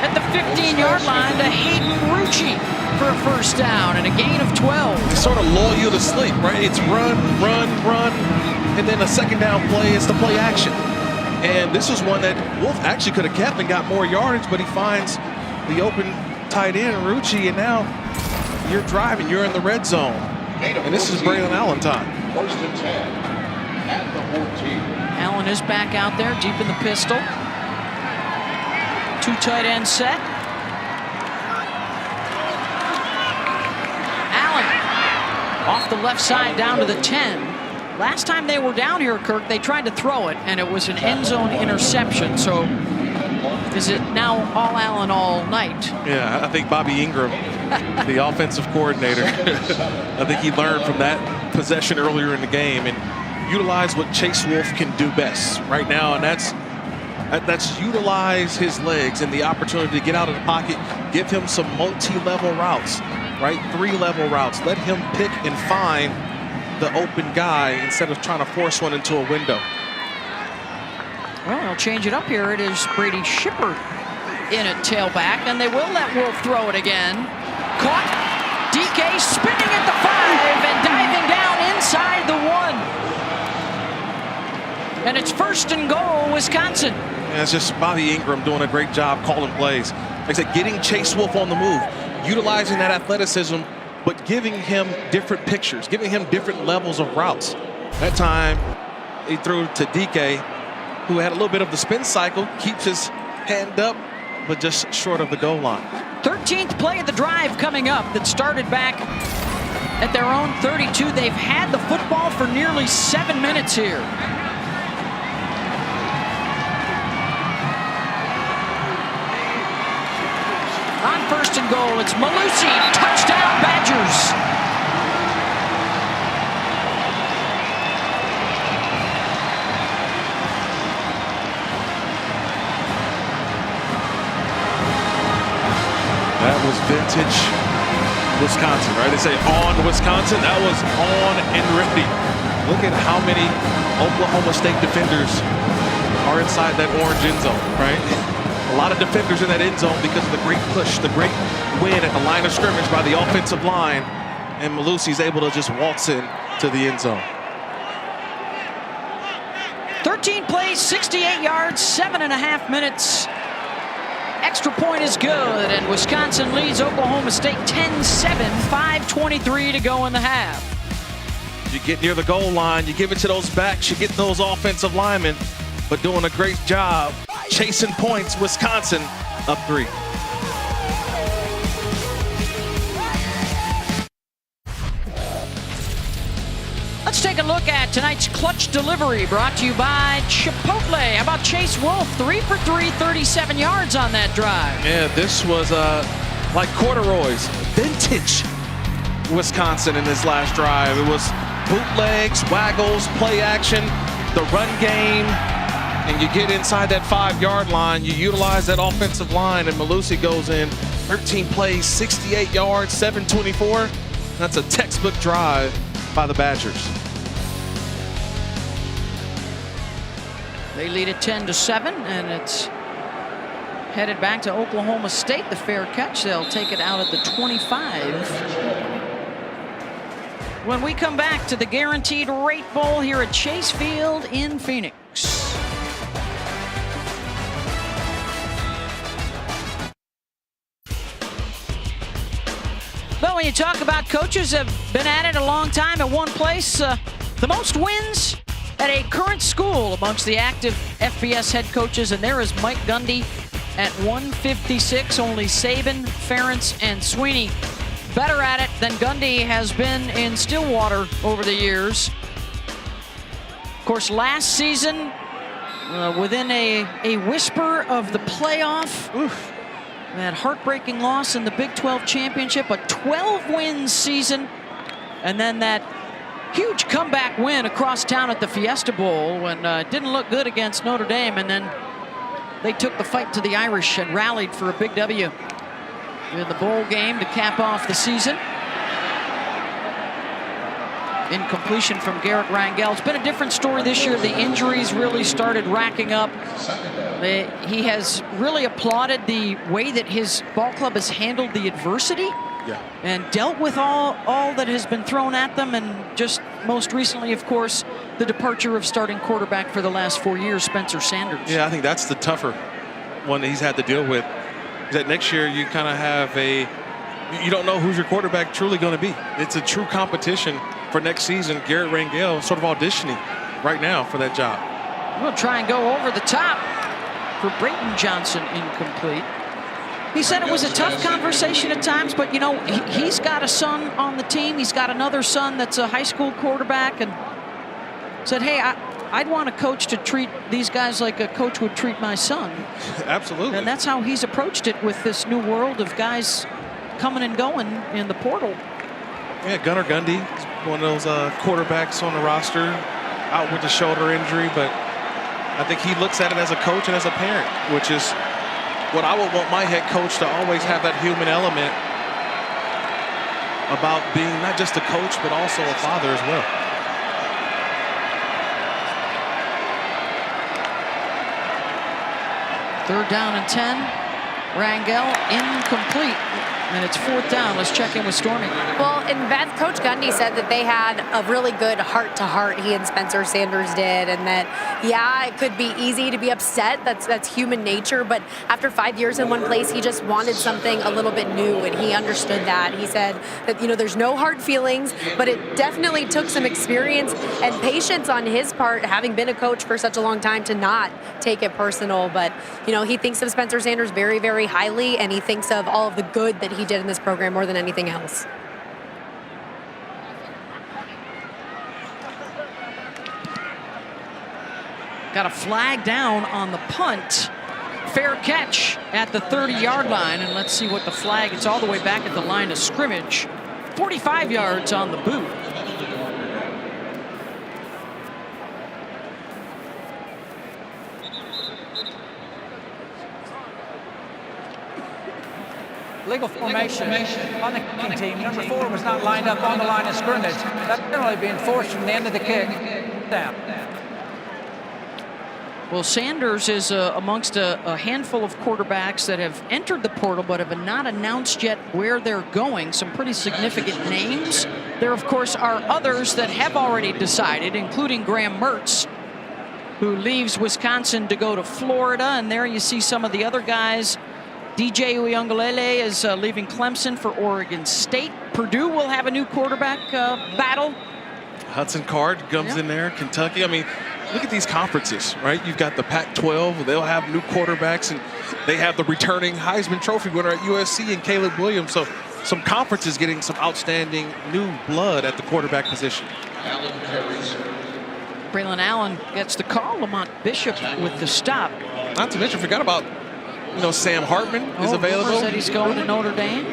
at the 15-yard line to Hayden Rucci for a first down and a gain of 12. They sort of lull you to sleep, right? It's run, run, run, and then a second down play is the play action. And this is one that Wolf actually could have kept and got more yardage, but he finds the open tight end, Rucci, and now you're driving, you're in the red zone. And this is Braylon Allen time. 1st and 10 at the 14. Allen is back out there, deep in the pistol. 2 tight end set. Allen off the left side down to the 10. Last time they were down here, Kirk, they tried to throw it, and it was an end zone interception. So is it now all Allen all night? Yeah, I think Bobby Ingram, the offensive coordinator, I think he learned from that possession earlier in the game and utilized what Chase Wolf can do best right now, and that's utilize his legs and the opportunity to get out of the pocket, give him some multi-level routes, right? 3-level routes. Let him pick and find the open guy instead of trying to force one into a window. Well, they'll change it up here. It is Brady Shipper in at tailback, and they will let Wolf throw it again. Caught. DK spinning at the 5 and diving down inside the 1. And it's 1st and goal, Wisconsin. Yeah, it's just Bobby Ingram doing a great job calling plays. Like I said, getting Chase Wolf on the move, utilizing that athleticism, but giving him different pictures, giving him different levels of routes. That time, he threw to DK, who had a little bit of the spin cycle, keeps his hand up, but just short of the goal line. 13th play of the drive coming up that started back at their own 32. They've had the football for nearly 7 minutes here. On 1st and goal, it's Malusi. Touchdown, Badgers. That was vintage Wisconsin, right? They say on Wisconsin. That was on and ready. Look at how many Oklahoma State defenders are inside that orange end zone, right? A lot of defenders in that end zone because of the great push, the great win at the line of scrimmage by the offensive line. And Malusi's able to just waltz in to the end zone. 13 plays, 68 yards, 7.5 minutes. Extra point is good, and Wisconsin leads Oklahoma State 10-7, 5:23 to go in the half. You get near the goal line, you give it to those backs, you get those offensive linemen, but doing a great job chasing points. Wisconsin up 3. Let's take a look at tonight's clutch delivery, brought to you by Chipotle. How about Chase Wolf? 3 for 3, 37 yards on that drive. Yeah, this was like corduroys, vintage Wisconsin in this last drive. It was bootlegs, waggles, play action, the run game, and you get inside that 5-yard line, you utilize that offensive line, and Malusi goes in 13 plays, 68 yards, 724. That's a textbook drive by the Badgers. They lead it 10-7, and it's headed back to Oklahoma State. The fair catch. They'll take it out at the 25. When we come back to the Guaranteed Rate Bowl here at Chase Field in Phoenix. But when you talk about coaches that have been at it a long time at one place, the most wins at a current school amongst the active FBS head coaches, and there is Mike Gundy at 156. Only Saban, Ferentz, and Sweeney better at it than Gundy has been in Stillwater over the years. Of course, last season, within a whisper of the playoff, that heartbreaking loss in the Big 12 championship, a 12-win season, and then that huge comeback win across town at the Fiesta Bowl when it didn't look good against Notre Dame, and then they took the fight to the Irish and rallied for a big W in the bowl game to cap off the season. Incompletion from Garrett Rangel. It's been a different story this year. The injuries really started racking up. He has really applauded the way that his ball club has handled the adversity and dealt with all that has been thrown at them, and just most recently, of course, the departure of starting quarterback for the last 4 years, Spencer Sanders. Yeah, I think that's the tougher one that he's had to deal with. That next year you kind of have you don't know who's your quarterback truly going to be. It's a true competition for next season. Garrett Rangel sort of auditioning right now for that job. We'll try and go over the top for Brayton Johnson, incomplete. He said it was a tough conversation at times, but you know, he's got a son on the team. He's got another son that's a high school quarterback, and said, hey, I'd want a coach to treat these guys like a coach would treat my son. Absolutely. And that's how he's approached it with this new world of guys coming and going in the portal. Yeah, Gunnar Gundy is one of those quarterbacks on the roster, out with a shoulder injury, but I think he looks at it as a coach and as a parent, which is what I would want my head coach to always have, that human element about being not just a coach, but also a father as well. Third down and 10. Rangel incomplete. And it's fourth down. Let's check in with Stormy. Well, and Beth, Coach Gundy said that they had a really good heart-to-heart, he and Spencer Sanders did, and that, yeah, it could be easy to be upset. That's human nature. But after 5 years in one place, he just wanted something a little bit new, and he understood that. He said that, you know, there's no hard feelings, but it definitely took some experience and patience on his part, having been a coach for such a long time, to not take it personal. But, you know, he thinks of Spencer Sanders very, very highly, and he thinks of all of the good that he did in this program more than anything else. Got a flag down on the punt. Fair catch at the 30-yard line, and let's see what the flag, it's all the way back at the line of scrimmage. 45 yards on the boot. Legal formation on the kicking team. Number 4 was not lined up on the line of scrimmage. That's generally being forced from the end of the kick down. Well, Sanders is amongst a handful of quarterbacks that have entered the portal but have not announced yet where they're going. Some pretty significant names. There, of course, are others that have already decided, including Graham Mertz, who leaves Wisconsin to go to Florida. And there you see some of the other guys. DJ Uiagalelei is leaving Clemson for Oregon State. Purdue will have a new quarterback battle. Hudson Card comes in there. Kentucky. I mean, look at these conferences, right? You've got the Pac-12. They'll have new quarterbacks, and they have the returning Heisman Trophy winner at USC and Caleb Williams. So some conferences getting some outstanding new blood at the quarterback position. Braylon Allen gets the call. Lamont Bishop with the stop. Not to mention, forgot about, you know, Sam Hartman is available. Said he's going to Notre Dame.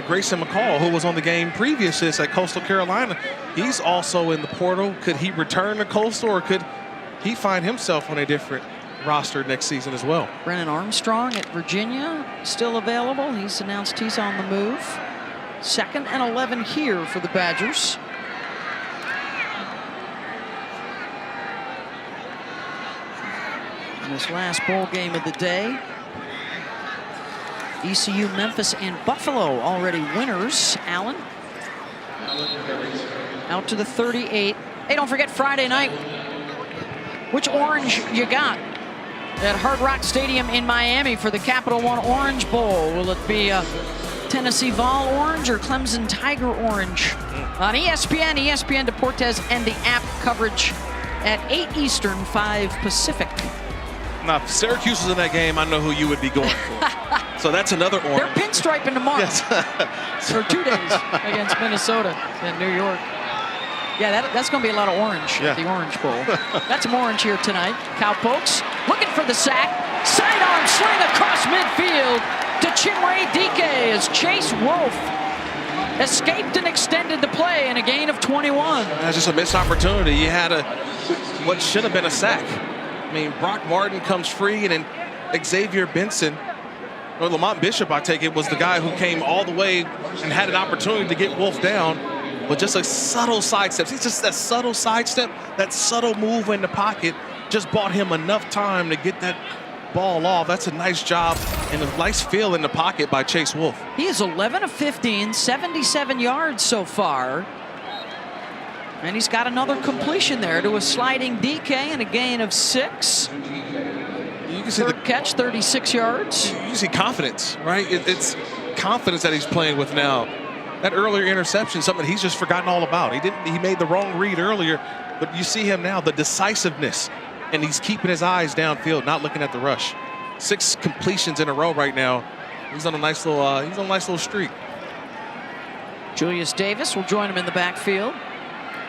Grayson McCall, who was on the game previous to this at Coastal Carolina, he's also in the portal. Could he return to Coastal, or could he find himself on a different roster next season as well? Brennan Armstrong at Virginia still available. He's announced he's on the move. 2nd and 11 here for the Badgers. In this last bowl game of the day, ECU, Memphis, and Buffalo already winners. Allen out to the 38. Hey, don't forget Friday night. Which orange you got at Hard Rock Stadium in Miami for the Capital One Orange Bowl? Will it be a Tennessee Vol orange or Clemson Tiger orange? On ESPN, ESPN Deportes, and the app coverage at 8 Eastern, 5 Pacific. Now, if Syracuse was in that game, I know who you would be going for. So that's another orange. They're pinstriping tomorrow. Yes. For 2 days against Minnesota and New York. Yeah, that's going to be a lot of orange at the Orange Bowl. Got some orange here tonight. Cowpokes looking for the sack. Sidearm sling across midfield to Chinwe Dike as Chase Wolf escaped and extended the play in a gain of 21. That's just a missed opportunity. You had what should have been a sack. I mean, Brock Martin comes free, and then Xavier Benson, or Lamont Bishop, I take it, was the guy who came all the way and had an opportunity to get Wolf down, but just a subtle sidestep. It's just that subtle sidestep, that subtle move in the pocket just bought him enough time to get that ball off. That's a nice job and a nice feel in the pocket by Chase Wolf. He is 11 of 15, 77 yards so far. And he's got another completion there to a sliding DK and a gain of 6. You can see Third catch, 36 yards. You see confidence, right? It's confidence that he's playing with now. That earlier interception, something he's just forgotten all about. He made the wrong read earlier, but you see him now, the decisiveness, and he's keeping his eyes downfield, not looking at the rush. 6 completions in a row right now. He's on a nice little streak. Julius Davis will join him in the backfield.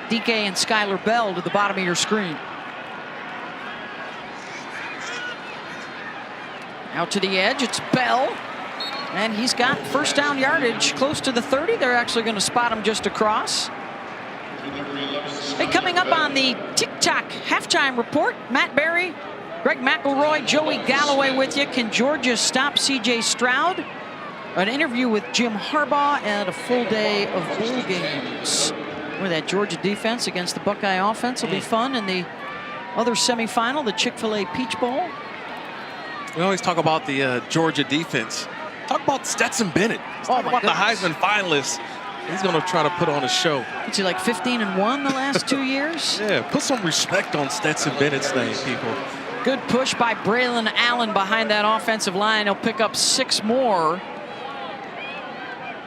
DK and Skylar Bell to the bottom of your screen. Out to the edge, it's Bell. And he's got first down yardage close to the 30. They're actually going to spot him just across. Hey, coming up on the TikTok halftime report, Matt Berry, Greg McElroy, Joey Galloway with you. Can Georgia stop C.J. Stroud? An interview with Jim Harbaugh and a full day of bowl games. Boy, that Georgia defense against the Buckeye offense will be fun. And the other semifinal, the Chick-fil-A Peach Bowl. We always talk about the Georgia defense. Talk about Stetson Bennett. Talk about the Heisman finalists. He's going to try to put on a show. Is he like 15-1 the last 2 years? Yeah, put some respect on Stetson Bennett's name, people. Good push by Braylon Allen behind that offensive line. He'll pick up 6 more.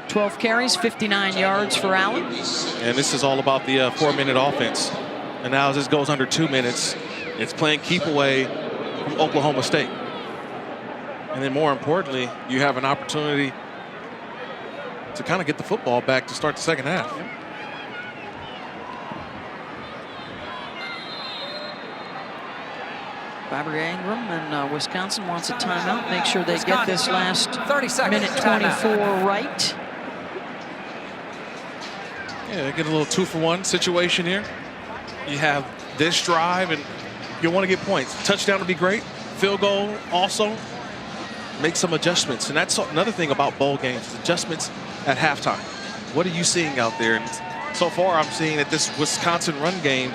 12 carries, 59 yards for Allen. And this is all about the 4-minute offense. And now as this goes under 2 minutes, it's playing keep away from Oklahoma State. And then more importantly, you have an opportunity to kind of get the football back to start the second half. Bobby Ingram and Wisconsin wants a timeout. Make sure they get this last 30 seconds. minute 24 right. Yeah, they get a little 2-for-1 situation here. You have this drive, and you want to get points. Touchdown would be great. Field goal also. Make some adjustments. And that's another thing about bowl games, adjustments at halftime. What are you seeing out there? And so far, I'm seeing that this Wisconsin run game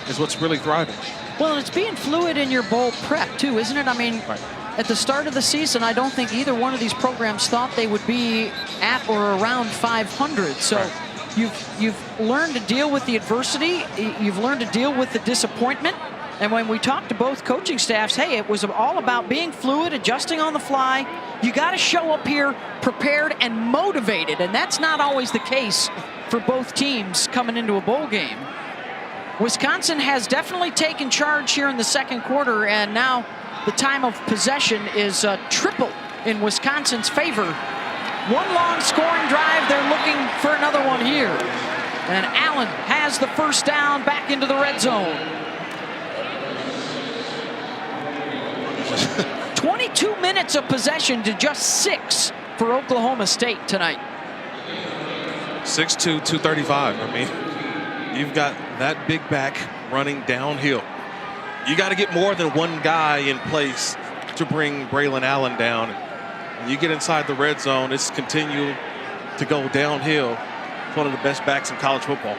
is what's really thriving. Well, it's being fluid in your bowl prep, too, isn't it? I mean, at the start of the season, I don't think either one of these programs thought they would be at or around 500. So you've learned to deal with the adversity. You've learned to deal with the disappointment. And when we talked to both coaching staffs, hey, it was all about being fluid, adjusting on the fly. You got to show up here prepared and motivated, and that's not always the case for both teams coming into a bowl game. Wisconsin has definitely taken charge here in the second quarter, and now the time of possession is triple in Wisconsin's favor. One long scoring drive. They're looking for another one here. And Allen has the first down back into the red zone. 22 minutes of possession to just 6 for Oklahoma State tonight. 6'2", 235. I mean, you've got that big back running downhill. You got to get more than one guy in place to bring Braylon Allen down. When you get inside the red zone, it's continual to go downhill. It's one of the best backs in college football.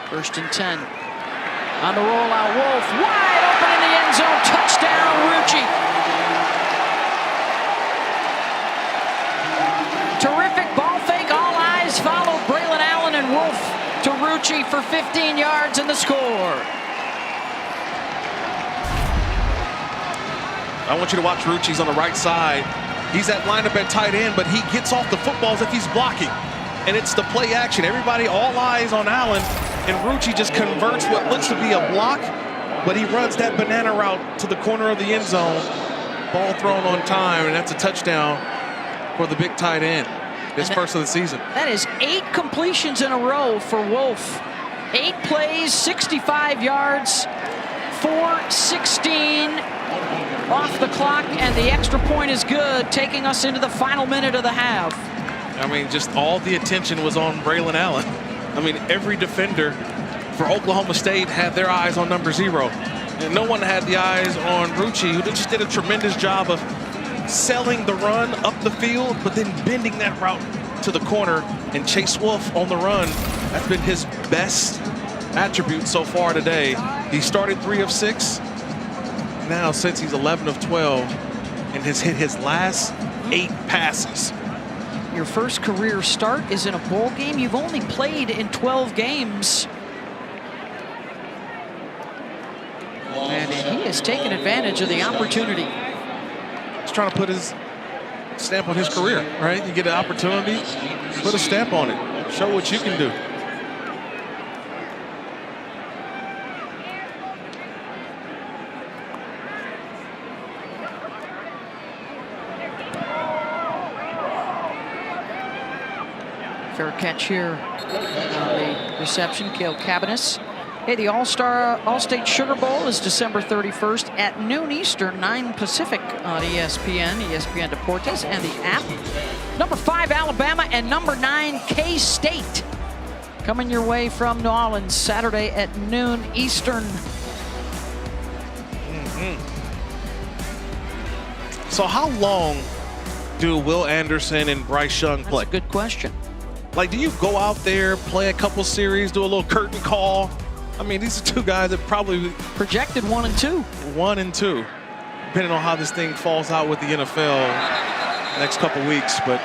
First and 10. On the rollout, Wolf wide open in the end zone. Touchdown, Rucci. Terrific ball fake. All eyes followed Braylon Allen and Wolf to Rucci for 15 yards and the score. I want you to watch Rucci's on the right side. He's at lineup at tight end, but he gets off the football as if he's blocking. And it's the play action. Everybody, all eyes on Allen. And Rucci just converts what looks to be a block, but he runs that banana route to the corner of the end zone. Ball thrown on time, and that's a touchdown for the big tight end. His first of the season. That is 8 completions in a row for Wolf. 8 plays, 65 yards, 4:16 off the clock, and the extra point is good, taking us into the final minute of the half. I mean, just all the attention was on Braylon Allen. I mean, every defender for Oklahoma State had their eyes on number 0. And no one had the eyes on Rucci, who just did a tremendous job of selling the run up the field, but then bending that route to the corner. And Chase Wolf on the run, that's been his best attribute so far today. He started 3 of 6. Now, since he's 11 of 12, and has hit his last 8 passes. Your first career start is in a bowl game. You've only played in 12 games. And he has taken advantage of the opportunity. He's trying to put his stamp on his career, right? You get an opportunity, put a stamp on it. Show what you can do. Fair catch here on the reception, Cale Cabanis. Hey, the All-State Sugar Bowl is December 31st at noon Eastern, 9 Pacific on ESPN, ESPN Deportes, and the app. Number 5, Alabama, and number 9, K-State. Coming your way from New Orleans Saturday at noon Eastern. So how long do Will Anderson and Bryce Young play? That's a good question. Like, do you go out there, play a couple series, do a little curtain call? I mean, these are 2 guys that probably projected 1 and 2. 1 and 2, depending on how this thing falls out with the NFL next couple weeks. But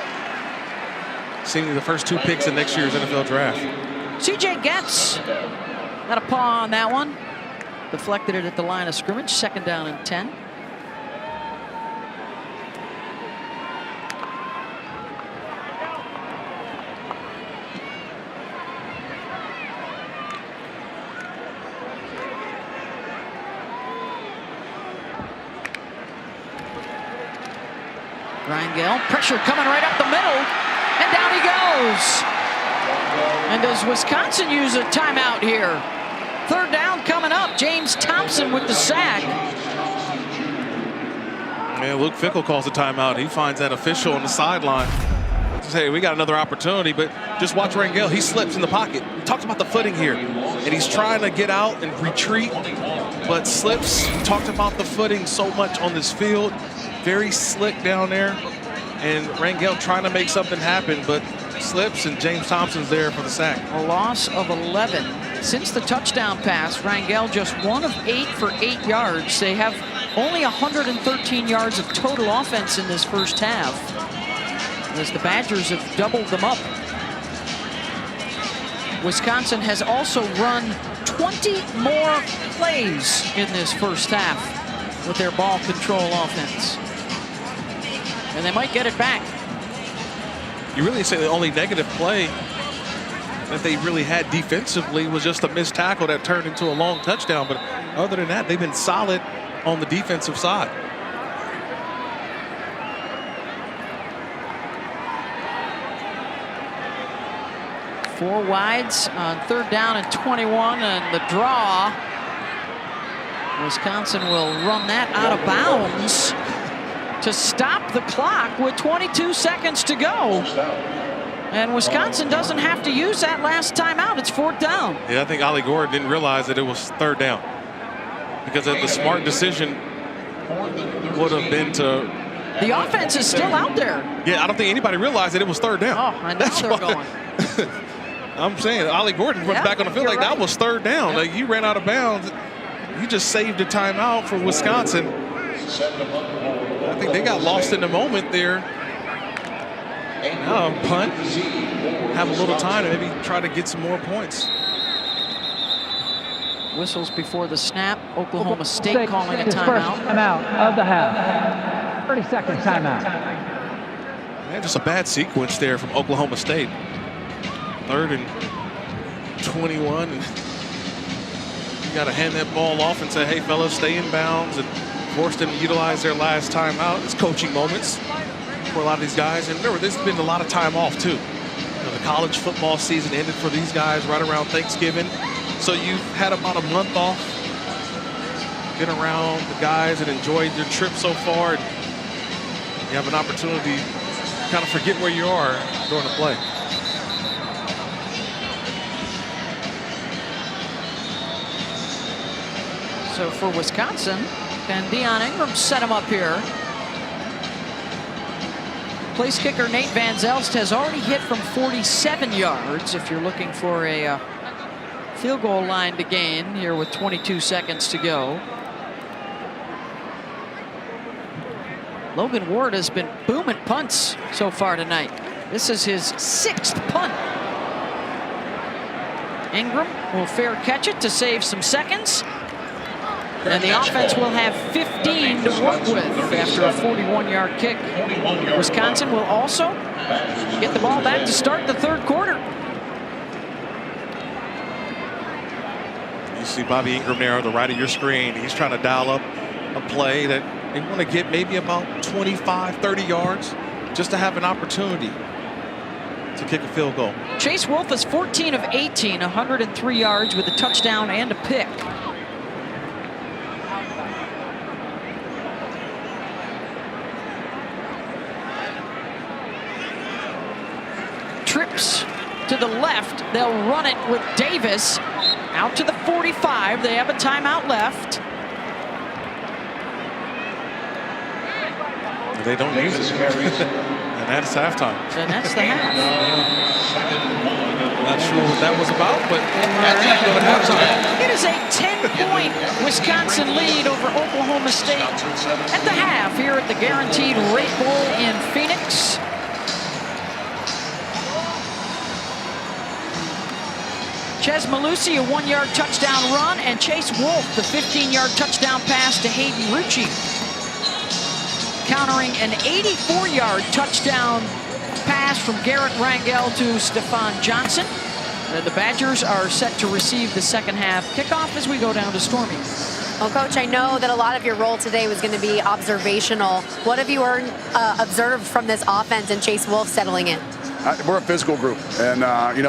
seemingly the first 2 picks in next year's NFL draft. CJ Getz got a paw on that one. Deflected it at the line of scrimmage. 2nd down and 10. Rangel, pressure coming right up the middle, and down he goes. And does Wisconsin use a timeout here? 3rd down coming up. James Thompson with the sack. Man, Luke Fickell calls a timeout. He finds that official on the sideline. Says, hey, we got another opportunity, but just watch Rangel. He slips in the pocket. He talks about the footing here, and he's trying to get out and retreat, but slips. We talked about the footing so much on this field. Very slick down there, and Rangel trying to make something happen, but slips, and James Thompson's there for the sack. A loss of 11. Since the touchdown pass, Rangel just 1 of 8 for 8 yards. They have only 113 yards of total offense in this first half, as the Badgers have doubled them up. Wisconsin has also run 20 more plays in this first half with their ball control offense. And they might get it back. You really say the only negative play that they really had defensively was just a missed tackle that turned into a long touchdown. But other than that, they've been solid on the defensive side. Four wides on 3rd down and 21, and the draw. Wisconsin will run that out of bounds to stop the clock with 22 seconds to go. And Wisconsin doesn't have to use that last timeout. It's 4th down. Yeah, I think Ollie Gordon didn't realize that it was 3rd down, because of the smart decision would have been to. The offense is still out there. Yeah, I don't think anybody realized that it was third down. Oh, I know they're going. I'm saying Ollie Gordon runs back on the field like that was third down. Yeah. Like you ran out of bounds. You just saved a timeout for Wisconsin. I think they got lost in the moment there. Now punt, have a little time to maybe try to get some more points. Whistles before the snap. Oklahoma State calling a timeout. Timeout of the half. 30-second timeout. Man, just a bad sequence there from Oklahoma State. 3rd and 21. And you got to hand that ball off and say, hey, fellas, stay in bounds, and force them to utilize their last timeout. It's coaching moments for a lot of these guys. And remember, there's been a lot of time off, too. The college football season ended for these guys right around Thanksgiving. So you've had about a month off, been around the guys and enjoyed your trip so far. And you have an opportunity to kind of forget where you are during the play. So for Wisconsin, can Deion Ingram set him up here? Place kicker Nate Van Zelst has already hit from 47 yards. If you're looking for a field goal line to gain here with 22 seconds to go. Logan Ward has been booming punts so far tonight. This is his 6th punt. Ingram will fair catch it to save some seconds. And the offense will have 15 to work with after a 41-yard kick. Wisconsin will also get the ball back to start the 3rd quarter. You see Bobby Ingram there on the right of your screen. He's trying to dial up a play that they want to get maybe about 25, 30 yards just to have an opportunity to kick a field goal. Chase Wolf is 14 of 18, 103 yards with a touchdown and a pick. Trips to the left. They'll run it with Davis out to the 45. They have a timeout left. They don't use it. And that's halftime. And that's the half. Not sure what that was about, but halftime. It is a 10-point Wisconsin lead over Oklahoma State at the half here at the Guaranteed Rate Bowl in Phoenix. Ches Malusi, a 1-yard touchdown run, and Chase Wolf, the 15-yard touchdown pass to Hayden Rucci, countering an 84-yard touchdown pass from Garrett Rangel to Stephon Johnson. The Badgers are set to receive the second half kickoff as we go down to Stormy. Well, Coach, I know that a lot of your role today was going to be observational. What have you observed from this offense and Chase Wolf settling in? We're a physical group, and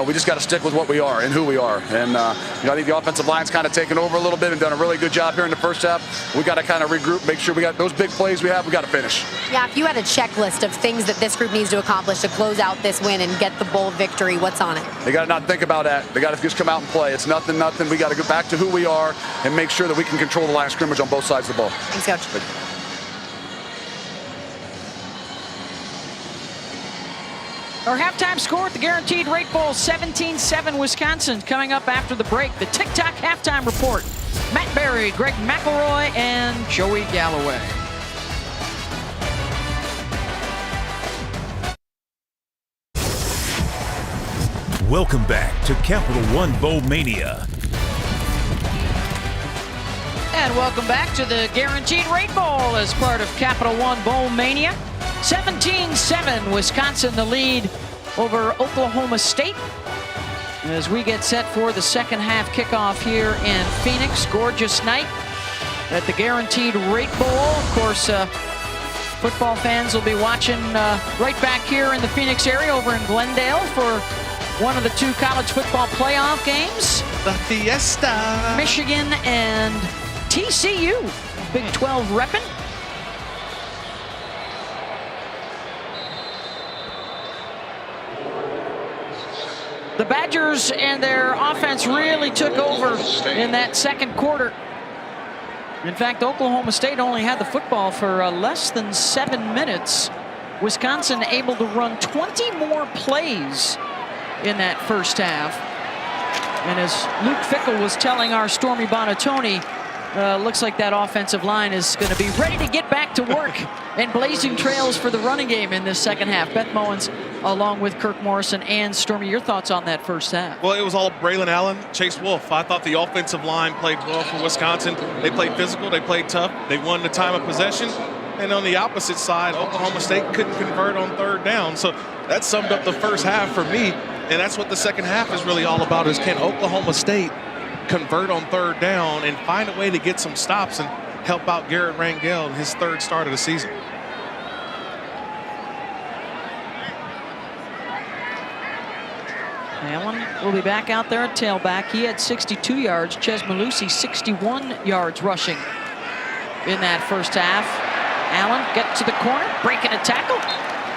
we just got to stick with what we are and who we are. And I think the offensive line's kind of taken over a little bit and done a really good job here in the first half. We got to kind of regroup, make sure we got those big plays we got to finish. Yeah, if you had a checklist of things that this group needs to accomplish to close out this win and get the bowl victory, what's on it? They got to not think about that. They got to just come out and play. It's nothing. We got to go back to who we are and make sure that we can control the line of scrimmage on both sides of the ball. Thanks, Coach. Our halftime score at the Guaranteed Rate Bowl, 17-7 Wisconsin. Coming up after the break, the TikTok halftime report. Matt Berry, Greg McElroy, and Joey Galloway. Welcome back to Capital One Bowl Mania. And welcome back to the Guaranteed Rate Bowl as part of Capital One Bowl Mania. 17-7, Wisconsin the lead over Oklahoma State as we get set for the second half kickoff here in Phoenix. Gorgeous night at the Guaranteed Rate Bowl. Of course, football fans will be watching right back here in the Phoenix area over in Glendale for one of the 2 college football playoff games. The Fiesta. Michigan and TCU, Big 12 repping. The Badgers and their offense really took over in that second quarter. In fact, Oklahoma State only had the football for less than 7 minutes. Wisconsin able to run 20 more plays in that first half. And as Luke Fickell was telling our Stormy Bonatoni, looks like that offensive line is going to be ready to get back to work and blazing trails for the running game in this second half. Beth Mowins along with Kirk Morrison and Stormy, your thoughts on that first half? Well, it was all Braylon Allen, Chase Wolf. I thought the offensive line played well for Wisconsin. They played physical, they played tough, they won the time of possession. And on the opposite side, Oklahoma State couldn't convert on third down. So that summed up the first half for me. And that's what the second half is really all about, is can Oklahoma State convert on third down and find a way to get some stops and help out Garrett Rangel in his third start of the season. Allen will be back out there at tailback. He had 62 yards. Ches Malusi 61 yards rushing in that first half. Allen gets to the corner, breaking a tackle,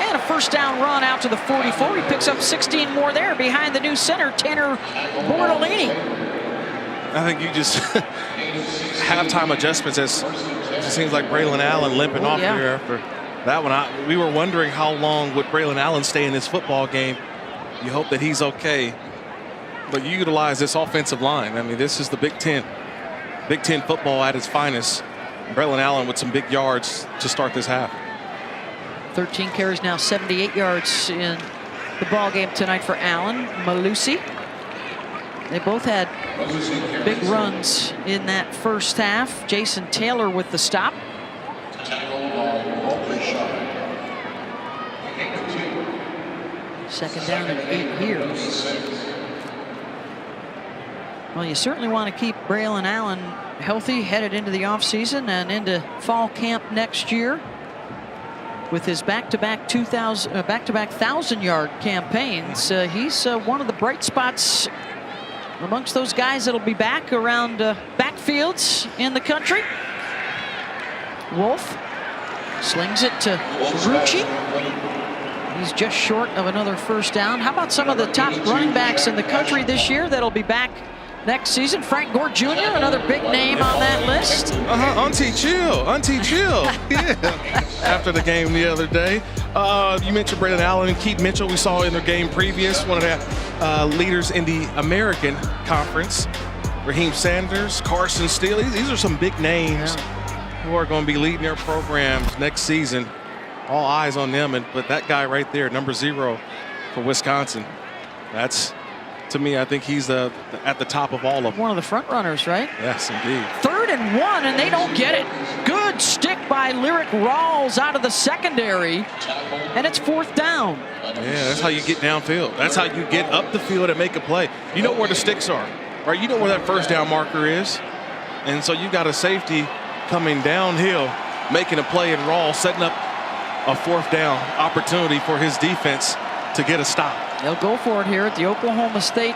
and a first down run out to the 44. He picks up 16 more there behind the new center, Tanner Bortolini. I think you just halftime adjustments, as it seems like Braylon Allen limping off here after that one. We were wondering how long would Braylon Allen stay in this football game. You hope that he's okay, but you utilize this offensive line. I mean, this is the Big Ten football at its finest. Braylon Allen with some big yards to start this half. 13 carries now, 78 yards in the ball game tonight for Allen. Malusi. They both had big runs in that first half. Jason Taylor with the stop. Second down and 8 here. Well, you certainly want to keep Braylon Allen healthy headed into the offseason and into fall camp next year. With his back-to-back 1,000-yard campaigns, he's one of the bright spots amongst those guys that'll be back around backfields in the country. Wolf slings it to Rucci. He's just short of another first down. How about some of the top running backs in the country this year that'll be back next season? Frank Gore Jr., another big name on that list. Auntie Chill. Yeah. After the game the other day. You mentioned Braylon Allen and Keith Mitchell. We saw in their game previous, one of the leaders in the American Conference. Raheem Sanders, Carson Steele. These are some big names who are going to be leading their programs next season. All eyes on them. But that guy right there, number 0 for Wisconsin, that's, to me, I think he's at the top of all of them. One of the front runners, right? Yes, indeed. 3rd and 1, and they don't get it. Good stick by Lyric Rawls out of the secondary, and it's 4th down. Yeah, that's how you get downfield. That's how you get up the field and make a play. You know where the sticks are, right? You know where that first down marker is. And so you got a safety coming downhill, making a play, and Rawls setting up a 4th down opportunity for his defense to get a stop. They'll go for it here at the Oklahoma State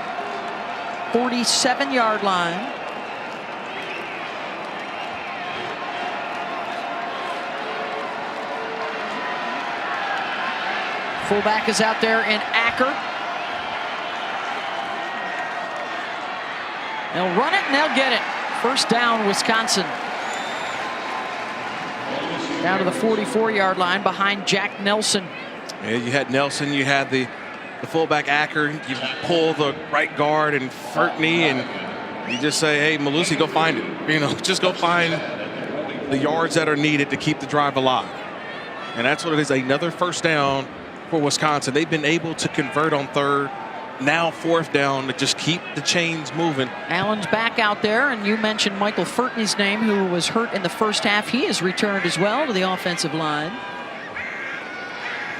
47-yard line. Fullback is out there in Acker. They'll run it and they'll get it. First down, Wisconsin. Down to the 44-yard line behind Jack Nelson. Yeah, you had Nelson, you had the fullback Acker. You pull the right guard and Fertney, and you just say, hey, Malusi, go find it. You know, just go find the yards that are needed to keep the drive alive. And that's what it is, another first down for Wisconsin. They've been able to convert on 3rd, now 4th down, to just keep the chains moving. Allen's back out there, and you mentioned Michael Fertney's name, who was hurt in the first half. He has returned as well to the offensive line.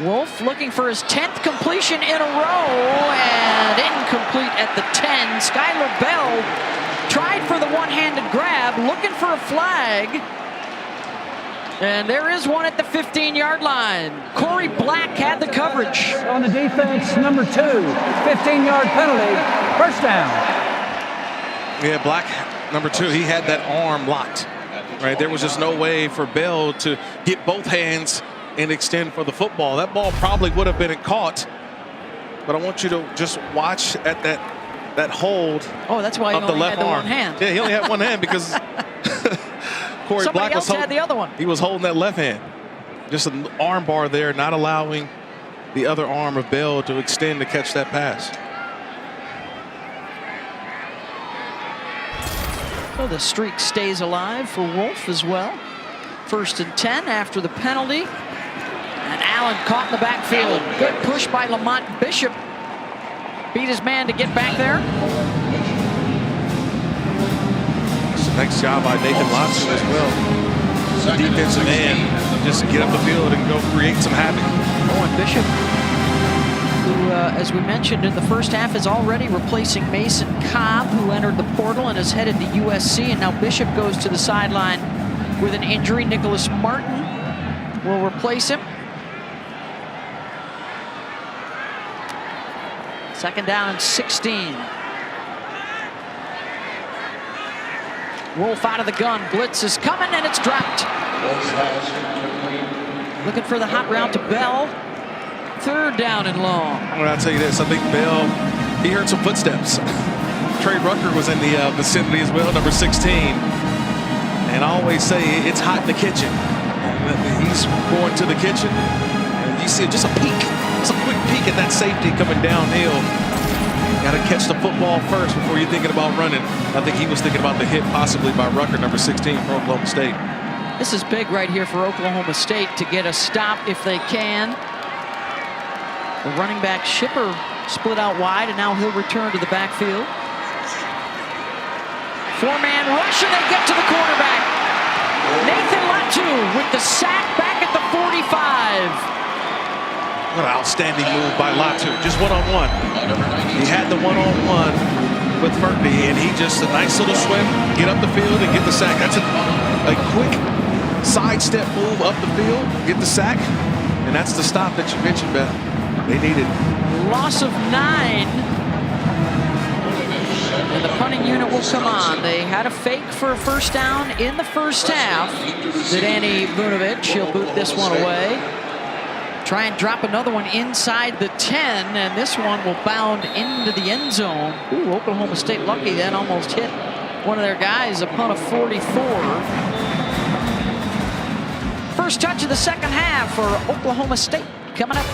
Wolf looking for his 10th completion in a row, and incomplete at the 10. Skylar Bell tried for the one-handed grab, looking for a flag. And there is one at the 15-yard line. Corey Black had the coverage. On the defense, number 2, 15-yard penalty, first down. Yeah, Black, number 2, he had that arm locked. Right, there was just no way for Bell to get both hands and extend for the football. That ball probably would have been caught, but I want you to just watch at that hold. Oh, that's why he of the only left had the arm. one hand. Yeah, he only had one hand because Corey Somebody Black else had the other one. He was holding that left hand. Just an arm bar there, not allowing the other arm of Bell to extend to catch that pass. So the streak stays alive for Wolf as well. 1st and 10 after the penalty. And Allen caught in the backfield. Good push by Lamont Bishop. Beat his man to get back there. It's a nice job by Nathan Lotson as well. The defensive end, just get up the field and go create some havoc. Owen Bishop, who, as we mentioned in the first half, is already replacing Mason Cobb, who entered the portal and is headed to USC. And now Bishop goes to the sideline with an injury. Nicholas Martin will replace him. 2nd down and 16. Wolf out of the gun. Blitz is coming and it's dropped. Looking for the hot route to Bell. 3rd down and long. I'll tell you this, I think Bell, he heard some footsteps. Trey Rucker was in the vicinity as well, number 16. And I always say it's hot in the kitchen. And he's going to the kitchen, and you see just a peek. It's a quick peek at that safety coming downhill. Got to catch the football first before you're thinking about running. I think he was thinking about the hit possibly by Rucker, number 16 for Oklahoma State. This is big right here for Oklahoma State to get a stop if they can. The running back Shipper split out wide, and now he'll return to the backfield. 4-man rush, and they get to the quarterback. Nathan Latu with the sack back at the 45. What an outstanding move by Latu, just one-on-one. He had the one-on-one with Furtney, and he just a nice little swim, get up the field and get the sack. That's a quick sidestep move up the field, get the sack, and that's the stop that you mentioned, Beth. They needed. Loss of 9. And the punting unit will come on. They had a fake for a 1st down in the 1st half. Zdeni Vunovic, he'll boot this one away. Try and drop another one inside the 10, and this one will bound into the end zone. Ooh, Oklahoma State lucky that almost hit one of their guys, a punt of 44. First touch of the 2nd half for Oklahoma State coming up.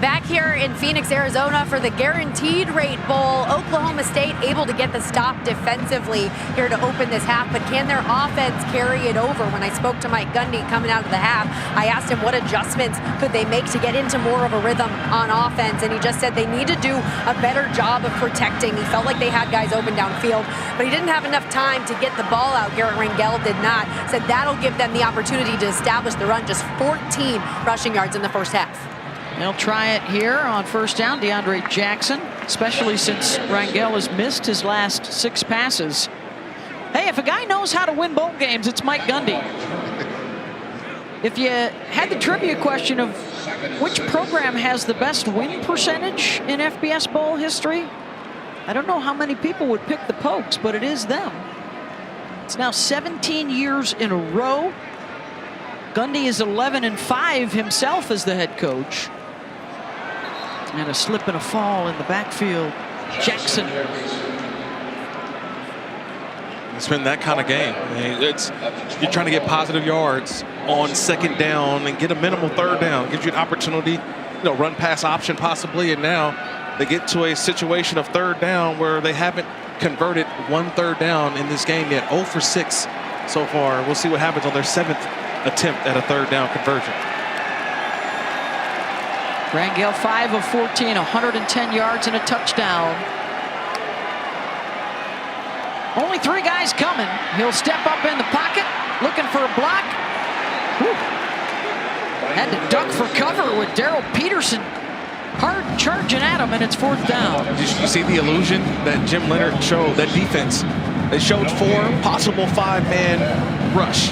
Back here in Phoenix, Arizona for the Guaranteed Rate Bowl. Oklahoma State able to get the stop defensively here to open this half, but can their offense carry it over? When I spoke to Mike Gundy coming out of the half, I asked him what adjustments could they make to get into more of a rhythm on offense, and he just said they need to do a better job of protecting. He felt like they had guys open downfield, but he didn't have enough time to get the ball out. Garrett Rangel did not. Said that'll give them the opportunity to establish the run. Just 14 rushing yards in the 1st half. They'll try it here on 1st down. DeAndre Jackson, especially since Rangel has missed his last 6 passes. Hey, if a guy knows how to win bowl games, it's Mike Gundy. If you had the trivia question of which program has the best win percentage in FBS Bowl history, I don't know how many people would pick the Pokes, but it is them. It's now 17 years in a row. Gundy is 11-5 himself as the head coach. And a slip and a fall in the backfield. Jackson. It's been that kind of game. I mean, you're trying to get positive yards on 2nd down and get a minimal 3rd down. Gives you an opportunity, run pass option possibly, and now they get to a situation of 3rd down where they haven't converted 1 3rd down in this game yet. 0 for 6 so far. We'll see what happens on their 7th attempt at a 3rd down conversion. Rangel 5 of 14, 110 yards and a touchdown. Only 3 guys coming. He'll step up in the pocket, looking for a block. Whew. Had to duck for cover with Darrell Peterson hard charging at him, and it's 4th down. You see the illusion that Jim Leonard showed, that defense. They showed 4 possible 5-man rush.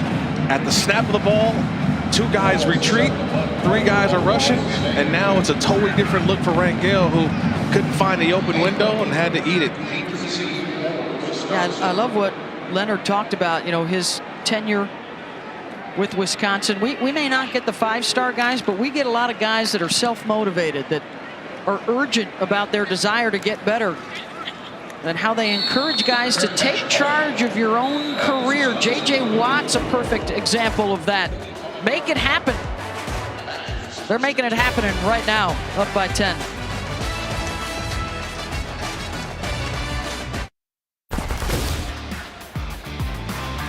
At the snap of the ball, 2 guys retreat, 3 guys are rushing, and now it's a totally different look for Rangel, who couldn't find the open window and had to eat it. Yeah, I love what Leonard talked about, his tenure with Wisconsin. We may not get the 5-star guys, but we get a lot of guys that are self-motivated, that are urgent about their desire to get better and how they encourage guys to take charge of your own career. J.J. Watt's a perfect example of that. Make it happen. They're making it happen right now, up by 10.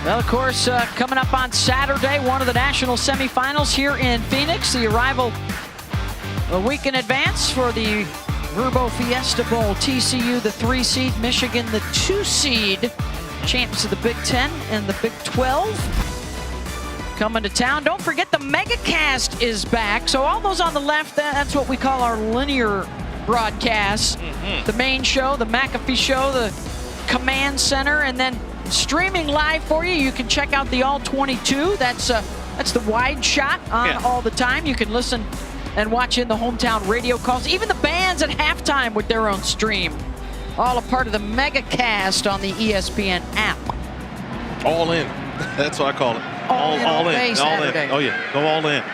Well, of course, coming up on Saturday, one of the national semifinals here in Phoenix. The arrival a week in advance for the Verbo Fiesta Bowl. TCU, the 3 seed, Michigan, the 2 seed. Champs of the Big Ten and the Big 12 coming to town. Don't forget the MegaCast is back. So all those on the left, that's what we call our linear broadcasts. The main show, the McAfee show, the Command Center, and then streaming live for you. You can check out the All 22. That's the wide shot on all the time. You can listen and watch in the hometown radio calls. Even the bands at halftime with their own stream. All a part of the MegaCast on the ESPN app. All in. That's what I call it. All in. All in. Oh, yeah. Go all in.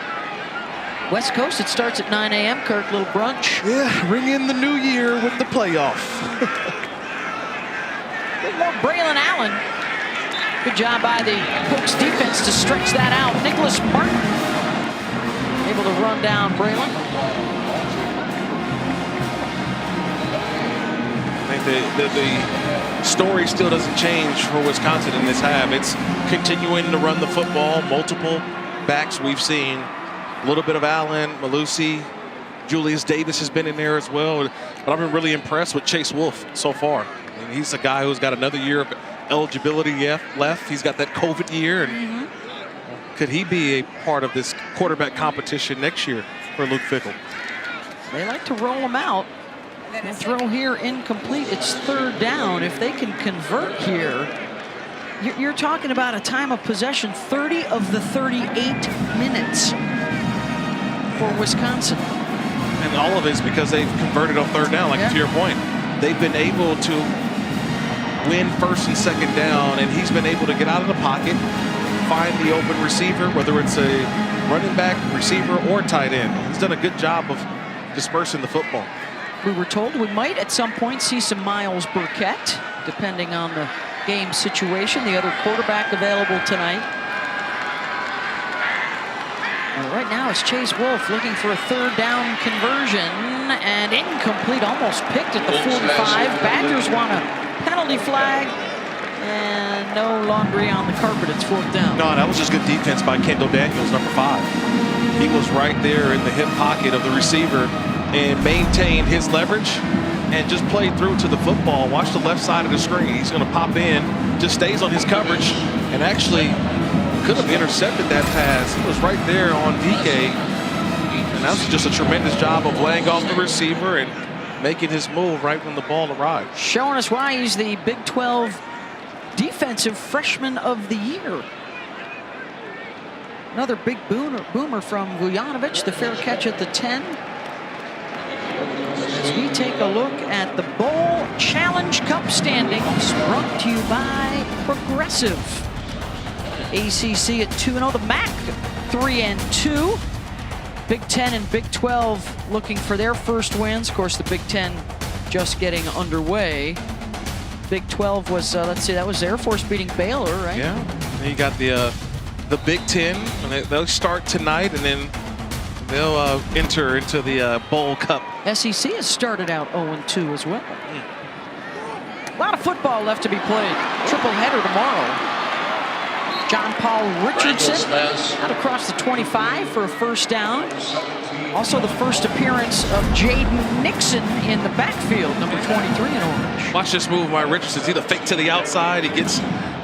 West Coast, it starts at 9 a.m. Kirk, little brunch. Yeah, ring in the new year with the playoff. More Braylon Allen. Good job by the Hooks defense to stretch that out. Nicholas Martin able to run down Braylon. I think the story still doesn't change for Wisconsin in this half. It's continuing to run the football. Multiple backs we've seen. A little bit of Allen, Malusi, Julius Davis has been in there as well. But I've been really impressed with Chase Wolf so far. And he's a guy who's got another year of eligibility left. He's got that COVID year. And could he be a part of this quarterback competition next year for Luke Fickell? They like to roll him out. And throw here incomplete. It's 3rd down. If they can convert here, you're talking about a time of possession 30 of the 38 minutes for Wisconsin. And all of it is because they've converted on 3rd down, like to your point. They've been able to win 1st and 2nd down, and he's been able to get out of the pocket, find the open receiver, whether it's a running back, receiver, or tight end. He's done a good job of dispersing the football. We were told we might at some point see some Miles Burkett, depending on the game situation. The other quarterback available tonight. Well, right now it's Chase Wolf looking for a 3rd down conversion, and incomplete, almost picked at the 45. Badgers want a penalty flag, and no laundry on the carpet. It's 4th down. No, that was just good defense by Kendall Daniels, number 5. He was right there in the hip pocket of the receiver and maintained his leverage and just played through to the football. Watch the left side of the screen. He's going to pop in, just stays on his coverage, and actually could have intercepted that pass. He was right there on DK, and that was just a tremendous job of laying off the receiver and making his move right when the ball arrived. Showing us why he's the Big 12 Defensive Freshman of the Year. Another big boomer from Vujanovic, the fair catch at the 10. As we take a look at the Bowl Challenge Cup standings, brought to you by Progressive. ACC at 2-0, the MAC 3-2. Big 10 and Big 12 looking for their first wins. Of course, the Big 10 just getting underway. Big 12 was, let's see, that was Air Force beating Baylor, right? Yeah, and you got the Big 10, and they'll start tonight, and then they'll enter into the Bowl Cup. SEC has started out 0-2 as well. A lot of football left to be played. Triple header tomorrow. John Paul Richardson out across the 25 for a 1st down. Also the first appearance of Jaden Nixon in the backfield, number 23 in orange. Watch this move by Richardson. He's a fake to the outside. He gets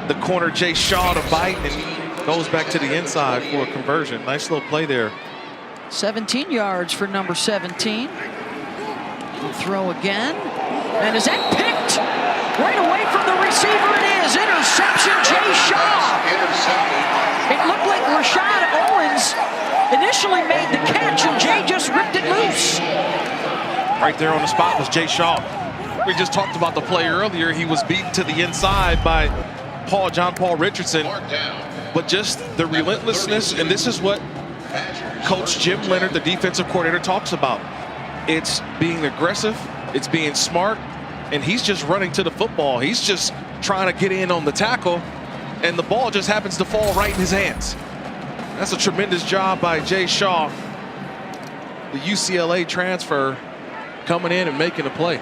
the corner Jay Shaw to bite and goes back to the inside for a conversion. Nice little play there. 17 yards for number 17. He'll throw again. And is that picked? Right away from the receiver it is. Interception, Jay Shaw. It looked like Rashad Owens initially made the catch and Jay just ripped it loose. Right there on the spot was Jay Shaw. We just talked about the play earlier. He was beaten to the inside by John Paul Richardson. But just the relentlessness, and this is what Coach Jim Leonard, the defensive coordinator, talks about. It's being aggressive. It's being smart. And he's just running to the football. He's just trying to get in on the tackle. And the ball just happens to fall right in his hands. That's a tremendous job by Jay Shaw, the UCLA transfer, coming in and making a play.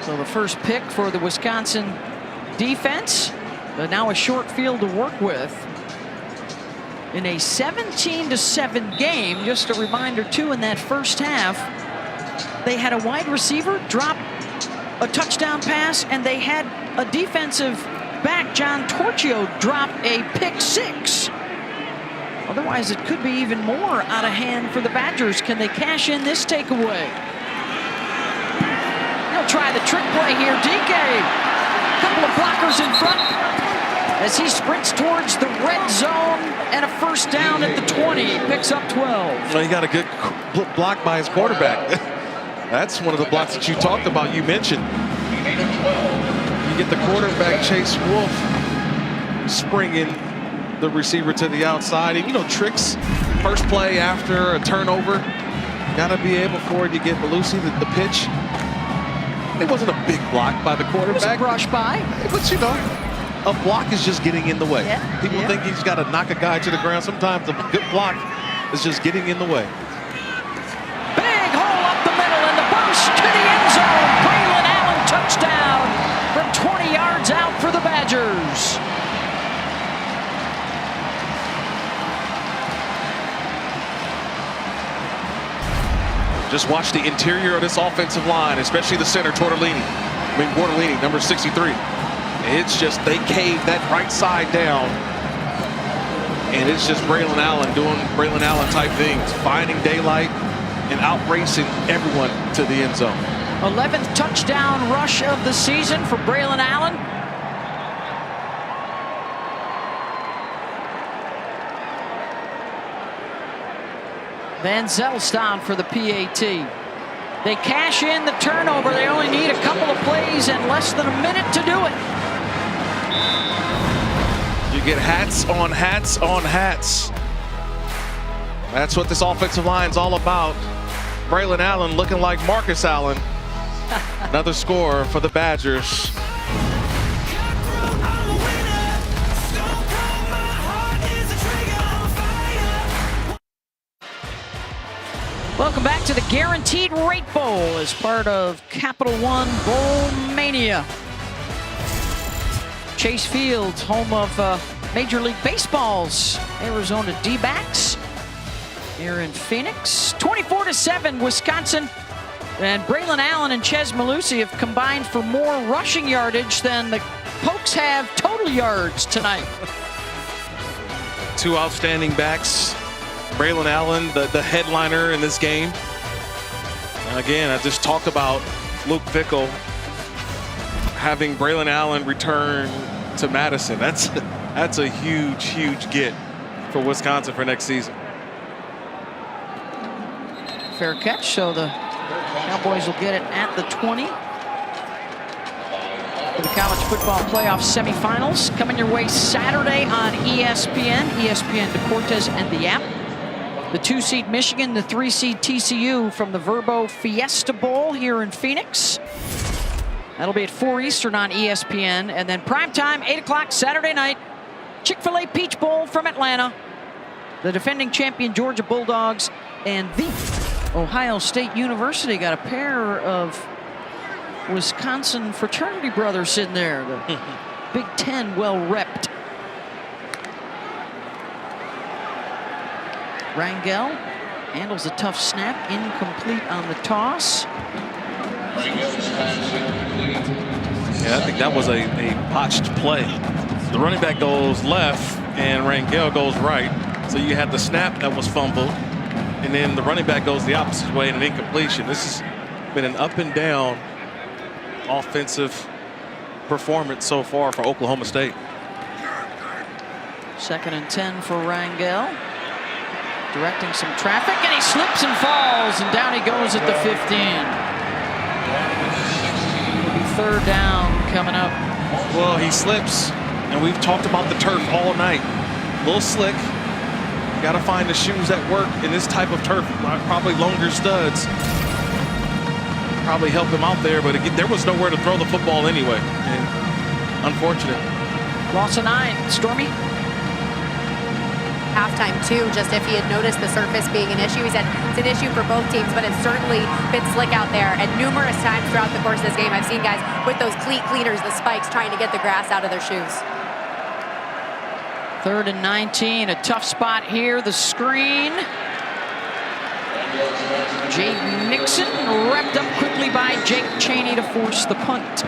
So the first pick for the Wisconsin defense, but now a short field to work with. In a 17-7 game, just a reminder too, in that first half, they had a wide receiver drop a touchdown pass, and they had a defensive back, John Torchio, drop a pick six. Otherwise, it could be even more out of hand for the Badgers. Can they cash in this takeaway? He'll try the trick play here. DK, couple of blockers in front as he sprints towards the red zone, and a first down at the 20. Picks up 12. Well, he got a good block by his quarterback. That's one of the blocks that you talked about. You mentioned. You get the quarterback, Chase Wolf, springing the receiver to the outside. And, you know, tricks, first play after a turnover. Got to be able for it to get Belusi the pitch. It wasn't a big block by the quarterback. It was a brush by. But, you know, a block is just getting in the way. Yeah, People think he's got to knock a guy to the ground. Sometimes a good block is just getting in the way. Big hole up the middle and the burst to the end zone. Braylon Allen touchdown from 20 yards out for the Badgers. Just watch the interior of this offensive line, especially the center, Bortolini, number 63. It's just, they caved that right side down. And it's just Braylon Allen doing Braylon Allen type things, finding daylight and out-racing everyone to the end zone. 11th touchdown rush of the season for Braylon Allen. Van Zettelstein for the PAT. They cash in the turnover. They only need a couple of plays and less than a minute to do it. You get hats on hats on hats. That's what this offensive line's all about. Braylon Allen looking like Marcus Allen. Another score for the Badgers. Welcome back to the Guaranteed Rate Bowl as part of Capital One Bowl Mania. Chase Field, home of Major League Baseball's Arizona D-backs here in Phoenix. 24-7, Wisconsin. And Braylon Allen and Chez Mellusi have combined for more rushing yardage than the Pokes have total yards tonight. Two outstanding backs. Braylon Allen, the headliner in this game. And again, I just talked about Luke Fickell having Braylon Allen return to Madison. That's a huge get for Wisconsin for next season. Fair catch, so the Cowboys will get it at the 20. For the college football playoff semifinals coming your way Saturday on ESPN, ESPN Deportes and the app. The 2-seed Michigan, the 3-seed TCU from the Verbo Fiesta Bowl here in Phoenix. That'll be at 4 Eastern on ESPN. And then primetime, 8 o'clock Saturday night, Chick-fil-A Peach Bowl from Atlanta. The defending champion Georgia Bulldogs and the Ohio State University got a pair of Wisconsin fraternity brothers in there. The Big Ten well-repped. Rangel handles a tough snap, incomplete on the toss. Yeah, I think that was a botched play. The running back goes left and Rangel goes right. So you had the snap that was fumbled, and then the running back goes the opposite way in an incompletion. This has been an up and down offensive performance so far for Oklahoma State. 2nd and 10 for Rangel. Directing some traffic, and he slips and falls, and down he goes at the 15. It'll be 3rd down coming up. Well, he slips, and we've talked about the turf all night. A little slick, You got to find the shoes that work in this type of turf. Probably longer studs. Probably help him out there, but again, there was nowhere to throw the football anyway. And unfortunate. Loss of 9. Stormy? Halftime too, just if he had noticed the surface being an issue. He said it's an issue for both teams, but it's certainly been slick out there. And numerous times throughout the course of this game, I've seen guys with those cleat cleaners, the spikes, trying to get the grass out of their shoes. 3rd and 19, a tough spot here. The screen. Jake Nixon wrapped up quickly by Jake Chaney to force the punt.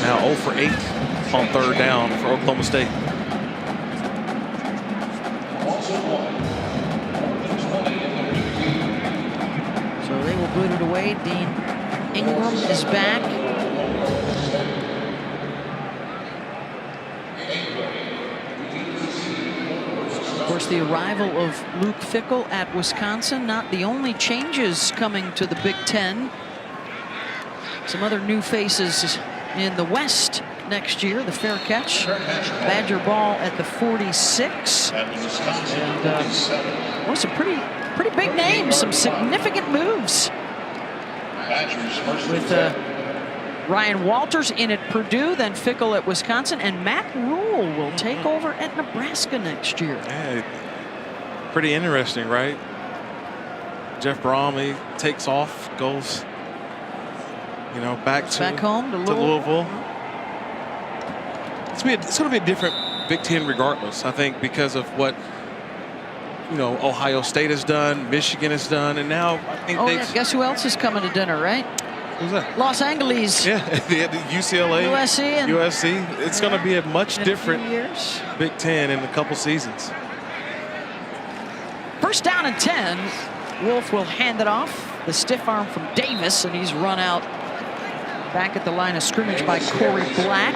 Now 0 for 8 on 3rd down for Oklahoma State. So they will boot it away. Dean Ingram is back. Of course, the arrival of Luke Fickell at Wisconsin, not the only changes coming to the Big Ten. Some other new faces in the West next year. The fair catch. Badger ball at the 46. And some pretty big names, some significant moves. With Ryan Walters in at Purdue, then Fickell at Wisconsin, and Matt Rule will take over at Nebraska next year. Yeah, pretty interesting, right? Jeff Brom, he takes off, goes, you know, back home to Louisville. It's going to be a different Big Ten regardless, I think, because of what, you know, Ohio State has done, Michigan has done, and now I think guess who else is coming to dinner, right? Who's that? Los Angeles. Yeah, the UCLA, USC. It's going to be a much different years. Big Ten in a couple seasons. 1st down and 10. Wolf will hand it off. The stiff arm from Davis, and he's run out back at the line of scrimmage by Corey Black.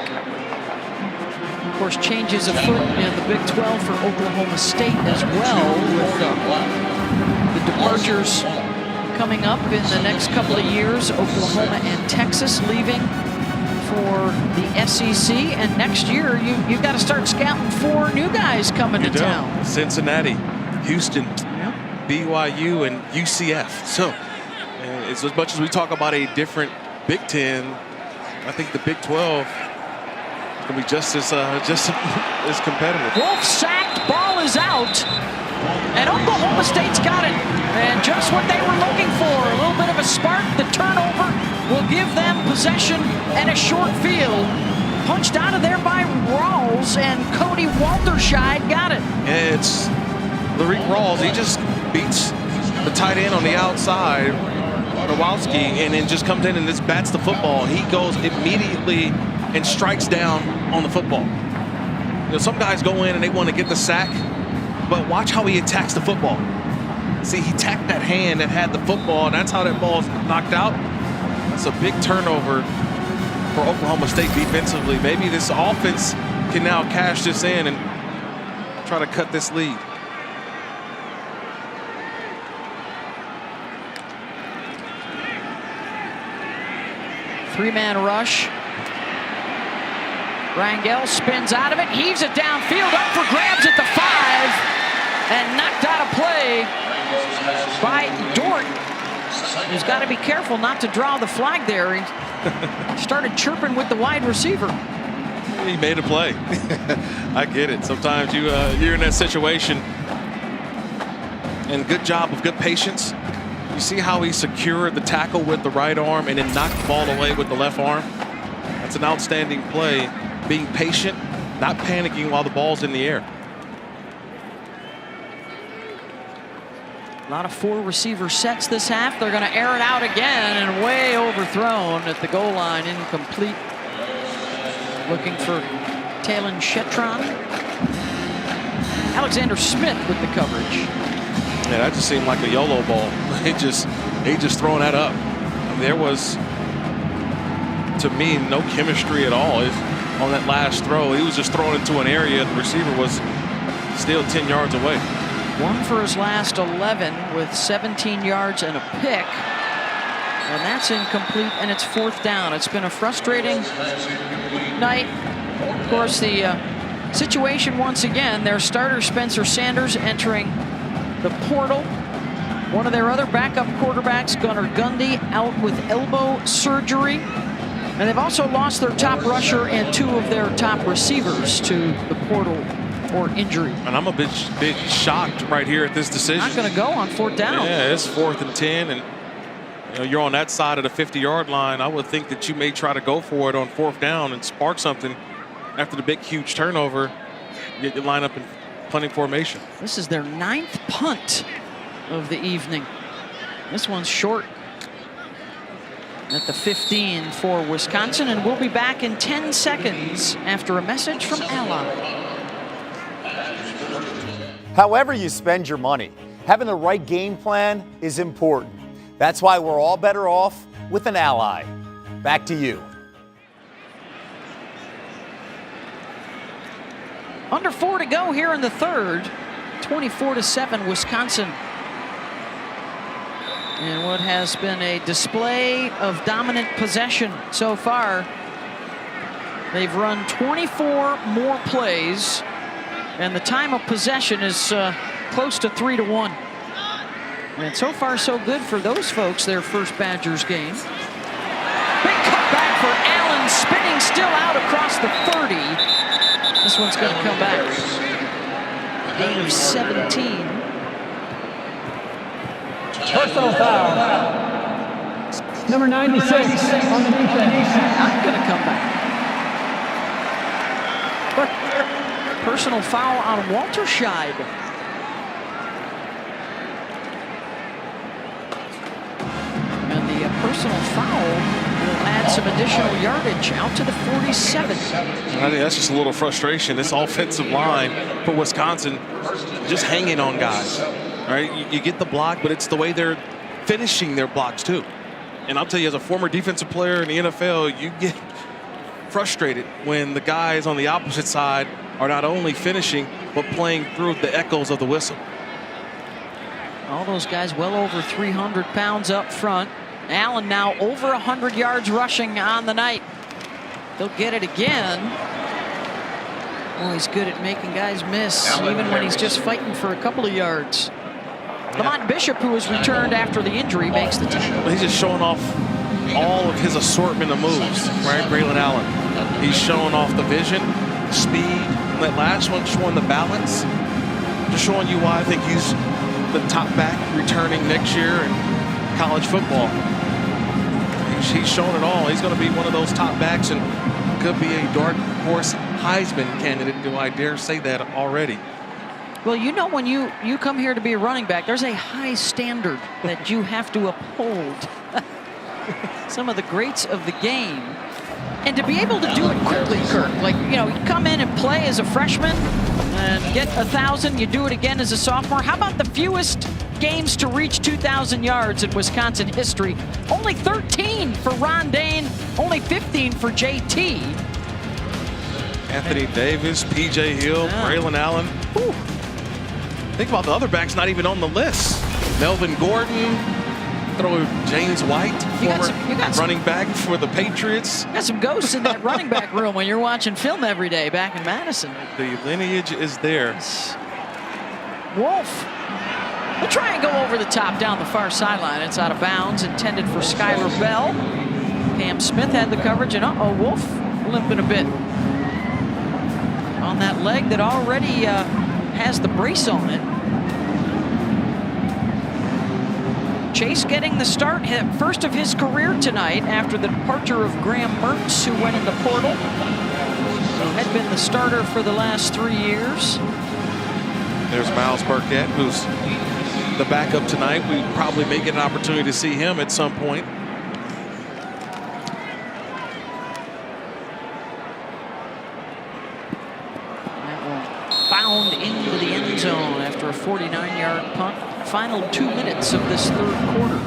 Of course, changes afoot in the Big 12 for Oklahoma State as well, with the departures coming up in the next couple of years. Oklahoma and Texas leaving for the SEC, and next year you got to start scouting for new guys coming to town. Cincinnati, Houston, BYU, and UCF. So, as much as we talk about a different Big Ten, I think the Big 12 is going to be just as competitive. Wolf sacked, ball is out, and Oklahoma State's got it. And just what they were looking for, a little bit of a spark. The turnover will give them possession and a short field. Punched out of there by Rawls, and Cody Walterscheid got it. It's Lyric Rawls. He just beats the tight end on the outside, Kowalski, and then just comes in and just bats the football. He goes immediately and strikes down on the football. You know, some guys go in and they want to get the sack, but watch how he attacks the football. See, he tapped that hand that had the football, and that's how that ball's knocked out. That's a big turnover for Oklahoma State defensively. Maybe this offense can now cash this in and try to cut this lead. Three-man rush. Rangel spins out of it, heaves it downfield, up for grabs at the 5, and knocked out of play by Dort. He's got to be careful not to draw the flag there. He started chirping with the wide receiver. He made a play. I get it. Sometimes you're in that situation, and good job of good patience. You see how he secured the tackle with the right arm and then knocked the ball away with the left arm? That's an outstanding play. Being patient, not panicking while the ball's in the air. A lot of 4 receiver sets this half. They're going to air it out again, and way overthrown at the goal line, incomplete. Looking for Talon Shetron. Alexander Smith with the coverage. Yeah, that just seemed like a YOLO ball. He just throwing that up. I mean, there was, to me, no chemistry at all on that last throw. He was just throwing into an area. The receiver was still 10 yards away. 1 for his last 11 with 17 yards and a pick. And that's incomplete, and it's 4th down. It's been a frustrating night Of course, the situation once again, their starter Spencer Sanders entering the portal. One of their other backup quarterbacks, Gunnar Gundy, out with elbow surgery. And they've also lost their top rusher and 2 of their top receivers to the portal or injury. And I'm a bit shocked right here at this decision. Not going to go on 4th down. Yeah, it's 4th and 10, and you're on that side of the 50-yard line. I would think that you may try to go for it on 4th down and spark something after the big, huge turnover. You line up in punting formation. This is their 9th punt of the evening. This one's short at the 15 for Wisconsin, and we'll be back in 10 seconds after a message from Ally. However you spend your money, having the right game plan is important. That's why we're all better off with an Ally. Back to you. Under 4 to go here in the 3rd. 24-7 Wisconsin. And what has been a display of dominant possession so far. They've run 24 more plays, and the time of possession is close to 3-1. And so far, so good for those folks, their first Badgers game. Big cutback for Allen, spinning still out across the 30. This one's going to come back. Gain of 17. Personal foul. Number 96 on the defense. Not going to come back. Personal foul on Walter Scheid. And the personal foul will add some additional yardage out to the 47. I think that's just a little frustration. This offensive line for Wisconsin just hanging on guys. All right, you get the block, but it's the way they're finishing their blocks too. And I'll tell you, as a former defensive player in the NFL, you get frustrated when the guys on the opposite side are not only finishing, but playing through the echoes of the whistle. All those guys well over 300 pounds up front. Allen now over 100 yards rushing on the night. They'll get it again. Oh, he's good at making guys miss, even when he's just fighting for a couple of yards. Lamont Bishop, who was returned after the injury, makes the tackle. He's just showing off all of his assortment of moves, right? Braylon Allen. He's showing off the vision, speed. That last one showing the balance. Just showing you why I think he's the top back returning next year in college football. He's showing it all. He's going to be one of those top backs and could be a dark horse Heisman candidate. Do I dare say that already? Well, you know, when you come here to be a running back, there's a high standard that you have to uphold. Some of the greats of the game. And to be able to do it quickly, Kirk, like, you know, you come in and play as a freshman and get 1,000, you do it again as a sophomore. How about the fewest games to reach 2,000 yards in Wisconsin history? Only 13 for Ron Dane, only 15 for JT. Anthony Davis, P.J. Hill, Braylon Allen. Whew. Think about the other backs not even on the list. Melvin Gordon, throw James White, former running back for the Patriots. Got some ghosts in that running back room when you're watching film every day back in Madison. The lineage is there. Wolf. We'll try and go over the top down the far sideline. It's out of bounds, intended for Skylar Bell. Cam Smith had the coverage, and Wolf limping a bit on that leg that already has the brace on it. Chase getting the start, first of his career tonight after the departure of Graham Mertz, who went in the portal. Who had been the starter for the last 3 years. There's Miles Burkett, who's the backup tonight. We probably may get an opportunity to see him at some point. Bound into the end zone after a 49-yard punt. Final 2 minutes of this third quarter.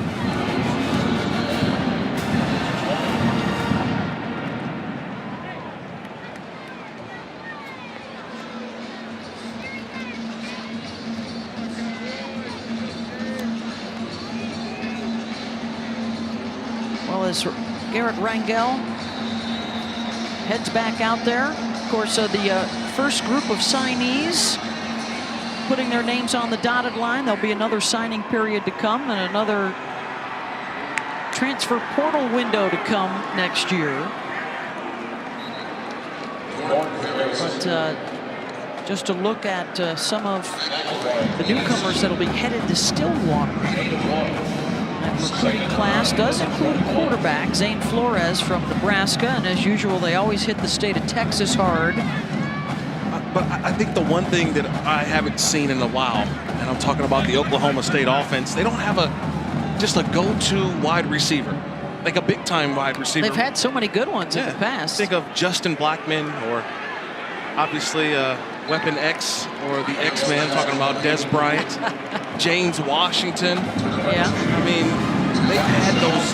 Well, as Garrett Rangel heads back out there, Of course, the first group of signees putting their names on the dotted line. There'll be another signing period to come and another transfer portal window to come next year. But just to look at some of the newcomers that'll be headed to Stillwater. That recruiting class does include a quarterback, Zane Flores from Nebraska, and as usual, they always hit the state of Texas hard. But I think the one thing that I haven't seen in a while, and I'm talking about the Oklahoma State offense, they don't have just a go-to wide receiver, like a big-time wide receiver. They've had so many good ones in the past. Think of Justin Blackman, or obviously Weapon X, or the X-Man, talking about Des Bryant, James Washington. Yeah. I mean, they've had those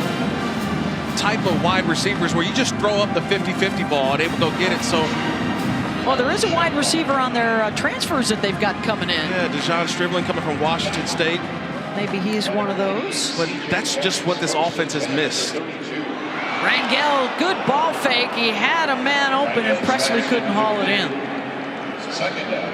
type of wide receivers where you just throw up the 50-50 ball and able to go get it. So, well, there is a wide receiver on their transfers that they've got coming in. yeah, Dejon Stribling coming from Washington State. Maybe he's one of those. But that's just what this offense has missed. Rangel, good ball fake. He had a man open and Presley couldn't haul it in. Second down.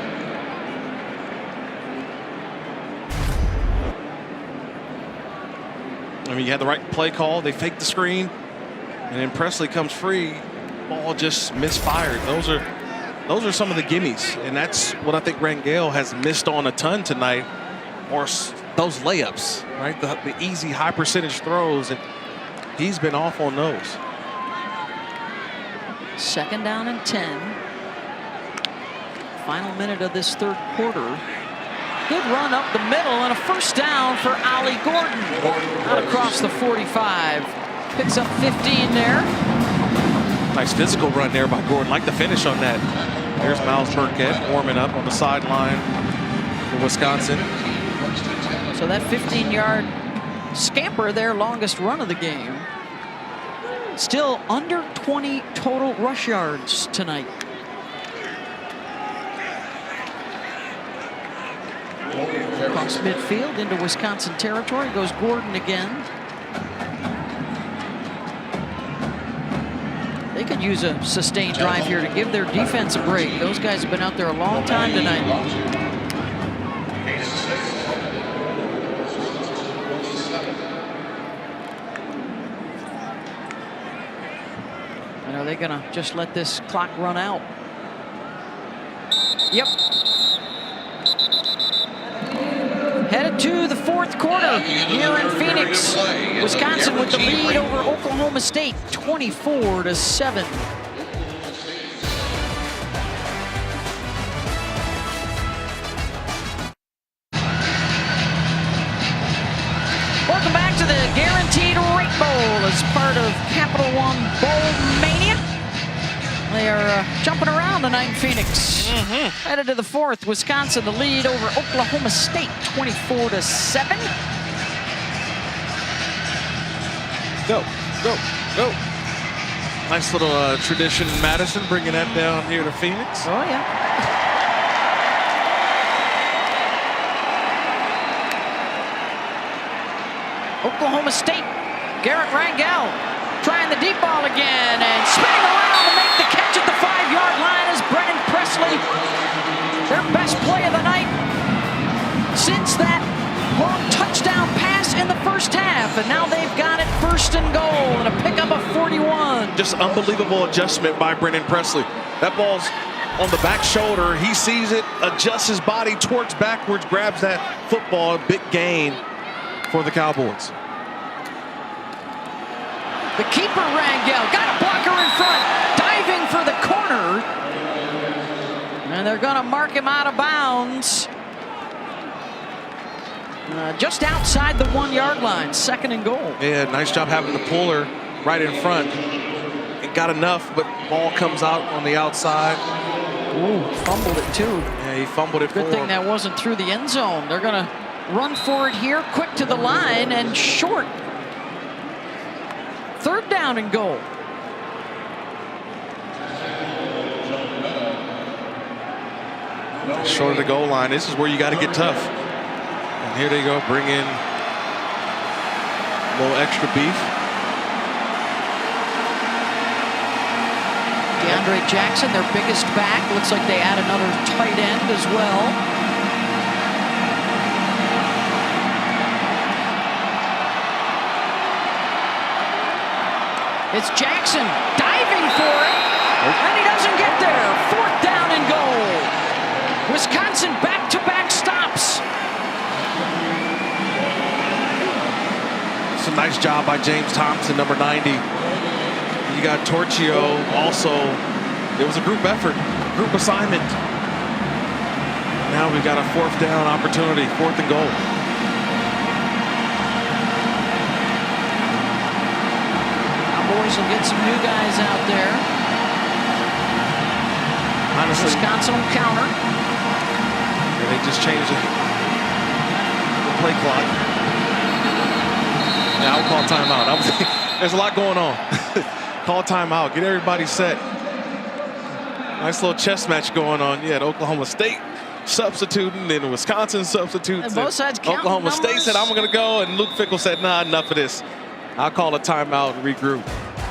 I mean, you had the right play call. They faked the screen, and then Presley comes free. Ball just misfired. Those are some of the gimmies, and that's what I think Rangel has missed on a ton tonight, or those layups, right? The easy high percentage throws, and he's been off on those. Second down and 10. Final minute of this third quarter. Good run up the middle and a first down for Ollie Gordon. Out across the 45. Picks up 15 there. Nice physical run there by Gordon. Like the finish on that. Here's Miles Burkett warming up on the sideline for Wisconsin. So that 15-yard scamper, their longest run of the game. Still under 20 total rush yards tonight. Across midfield into Wisconsin territory goes Gordon again. They could use a sustained drive here to give their defense a break. Those guys have been out there a long time tonight. And are they going to just let this clock run out? Yep. Headed to the fourth quarter here in Phoenix. Wisconsin with the lead over Oklahoma State, 24-7. Welcome back to the Guaranteed Rate Bowl as part of Capital One Bowl Mania. They are jumping around tonight in Phoenix. Headed to the fourth. Wisconsin, the lead over Oklahoma State, 24-7. Go, go, go. Nice little tradition in Madison, bringing that down here to Phoenix. Oh, yeah. Oklahoma State, Garrett Rangel trying the deep ball again and spinning around to make the catch at the 5-yard line is Brennan Presley. Their best play of the night since that long touchdown pass in the first half. And now they've got it first and goal and a pickup of 41. Just unbelievable adjustment by Brennan Presley. That ball's on the back shoulder. He sees it, adjusts his body, twerks backwards, grabs that football. Big gain for the Cowboys. The keeper, Rangel, got a blocker in front, diving for the corner. And they're going to mark him out of bounds. Just outside the 1-yard line, second and goal. Yeah, nice job having the puller right in front. It got enough, but ball comes out on the outside. Ooh, fumbled it too. Yeah, he fumbled it. Good thing that wasn't through the end zone. They're going to run for it here, quick to the line and short. Third down and goal. Short of the goal line. This is where you got to get tough. And here they go, bring in a little extra beef. DeAndre Jackson, their biggest back. Looks like they add another tight end as well. It's Jackson diving for it, and he doesn't get there. 4th down and goal. Wisconsin back-to-back stops. It's a nice job by James Thompson, number 90. You got Torchio also. It was a group effort, group assignment. Now we've got a 4th down opportunity, 4th and goal. Boys will get some new guys out there. Honestly, Wisconsin will counter. They just changed the play clock. Yeah, I'll call timeout. There's a lot going on. Call timeout. Get everybody set. Nice little chess match going on. Yeah, Oklahoma State substituting and Wisconsin substituting. And both sides counting Oklahoma State numbers. said, I'm going to go. And Luke Fickell said, nah, enough of this. I'll call a timeout and regroup.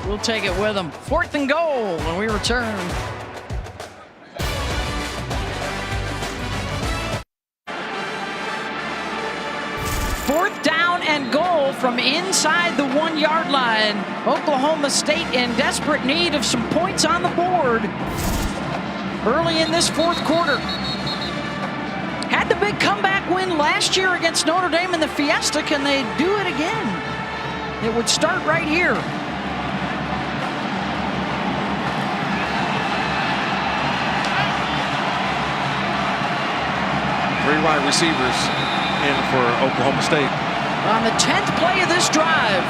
We'll take it with them. 4th and goal when we return. Fourth down and goal from inside the 1-yard line. Oklahoma State in desperate need of some points on the board early in this 4th quarter. Had the big comeback win last year against Notre Dame in the Fiesta. Can they do it again? It would start right here. 3 wide receivers in for Oklahoma State. On the 10th play of this drive,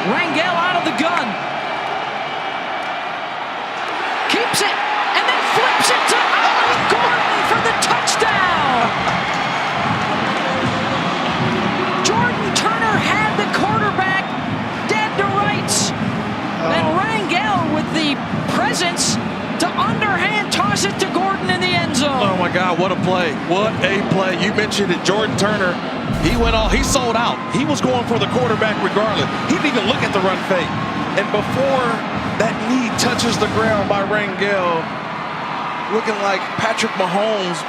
Rangel out of the gun. Keeps it, and then flips it to Ali Gordon for the touchdown. Jordan Turner had the quarterback dead to rights. And Rangel with the presence to underhand toss it to Gordon in the end zone. Oh my God, what a play. What a play. You mentioned it, Jordan Turner. He went all, he sold out. He was going for the quarterback regardless. He didn't even look at the run fake. And before that knee touches the ground by Rangel, looking like Patrick Mahomes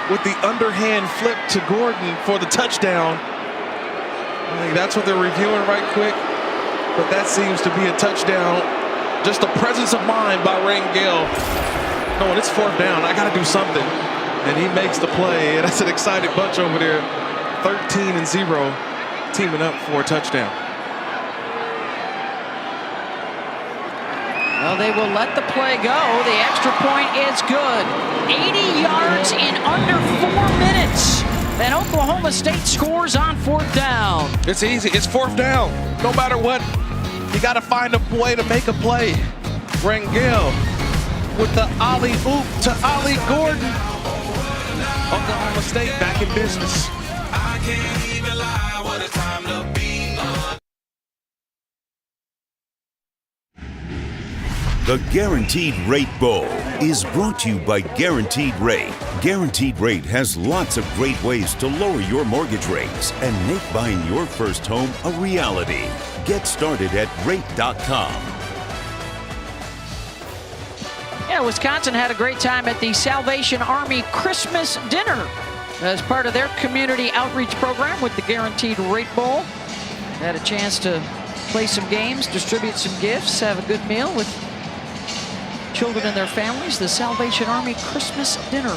with the underhand flip to Gordon for the touchdown. I think that's what they're reviewing right quick. But that seems to be a touchdown. Just the presence of mind by Rangel. No, it's 4th down. I got to do something. And he makes the play. And that's an excited bunch over there. 13-0, teaming up for a touchdown. Well, they will let the play go. The extra point is good. 80 yards in under 4 minutes. And Oklahoma State scores on 4th down. It's easy. It's 4th down. No matter what, you got to find a way to make a play. Rangel with the alley-oop to Ali Gordon. Oklahoma State back in business. I can't even lie, what a time to be on. The Guaranteed Rate Bowl is brought to you by Guaranteed Rate. Guaranteed Rate has lots of great ways to lower your mortgage rates and make buying your first home a reality. Get started at rate.com. Yeah, Wisconsin had a great time at the Salvation Army Christmas dinner as part of their community outreach program with the Guaranteed Rate Bowl. Had a chance to play some games, distribute some gifts, have a good meal with children and their families. The Salvation Army Christmas dinner.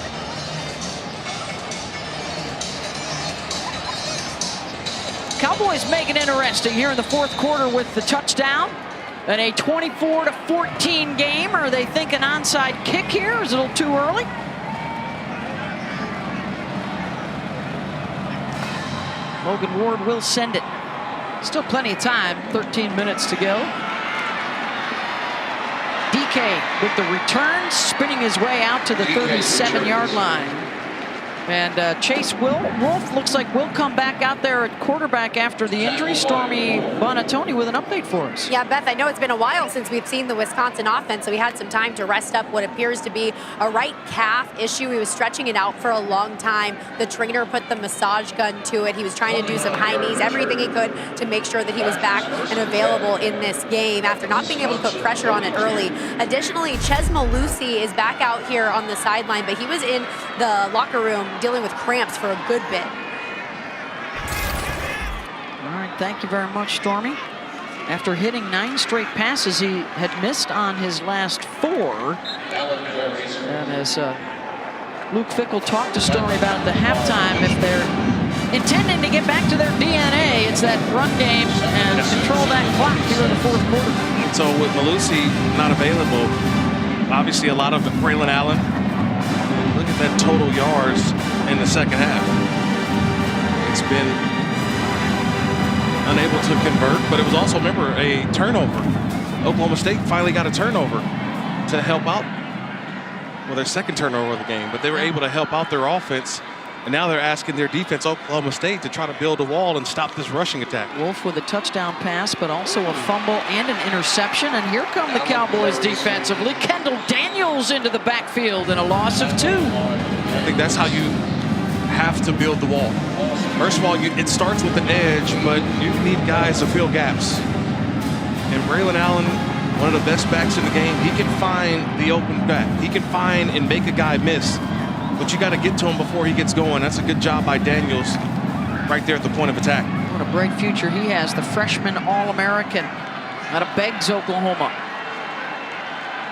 Cowboys make it interesting here in the 4th quarter with the touchdown. And a 24-14 game. Are they thinking onside kick here? Is it a little too early? Logan Ward will send it. Still plenty of time. 13 minutes to go. DK with the return, spinning his way out to the 37-yard line. And Chase Wolf looks like will come back out there at quarterback after the injury. Stormy Bonatoni with an update for us. Yeah, Beth, I know it's been a while since we've seen the Wisconsin offense, so we had some time to rest up what appears to be a right calf issue. He was stretching it out for a long time. The trainer put the massage gun to it. He was trying to do some high knees, everything he could to make sure that he was back and available in this game after not being able to put pressure on it early. Additionally, Ches Malusi is back out here on the sideline, but he was in the locker room dealing with cramps for a good bit. All right, thank you very much, Stormy. After hitting 9 straight passes, he had missed on his last 4. And as Luke Fickell talked to Stormy about at the halftime, if they're intending to get back to their DNA, it's that run game and control that clock here in the 4th quarter. So with Malusi not available, obviously a lot of Braylon Allen. Look at that total yards in the second half. It's been unable to convert, but it was also, remember, a turnover. Oklahoma State finally got a turnover to help out. Well, their second turnover of the game, but they were able to help out their offense. And now they're asking their defense, Oklahoma State, to try to build a wall and stop this rushing attack. Wolf with a touchdown pass, but also a fumble and an interception. And here come the Cowboys defensively. Kendall Daniels into the backfield and a loss of 2. I think that's how you have to build the wall. First of all, it starts with the edge, but you need guys to fill gaps. And Braylon Allen, one of the best backs in the game, he can find the open back. He can find and make a guy miss. But you got to get to him before he gets going. That's a good job by Daniels right there at the point of attack. What a bright future he has, the freshman All-American out of Beggs, Oklahoma.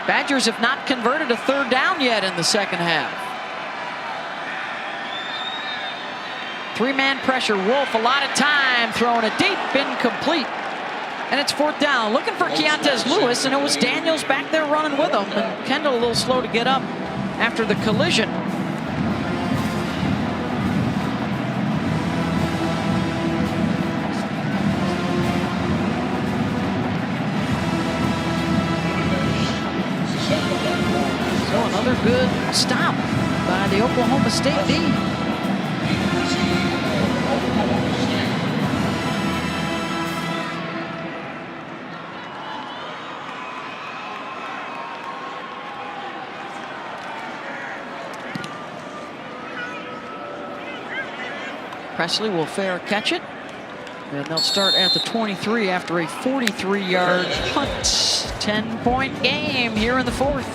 Badgers have not converted a 3rd down yet in the second half. 3-man pressure. Wolf, a lot of time, throwing it deep, incomplete. And it's 4th down. Looking for Keontez Lewis, and it was Daniels back there running with him. And Kendall a little slow to get up after the collision. So another good stop by the Oklahoma State D. Presley will fair catch it. And they'll start at the 23 after a 43-yard punt. 10-point game here in the 4th.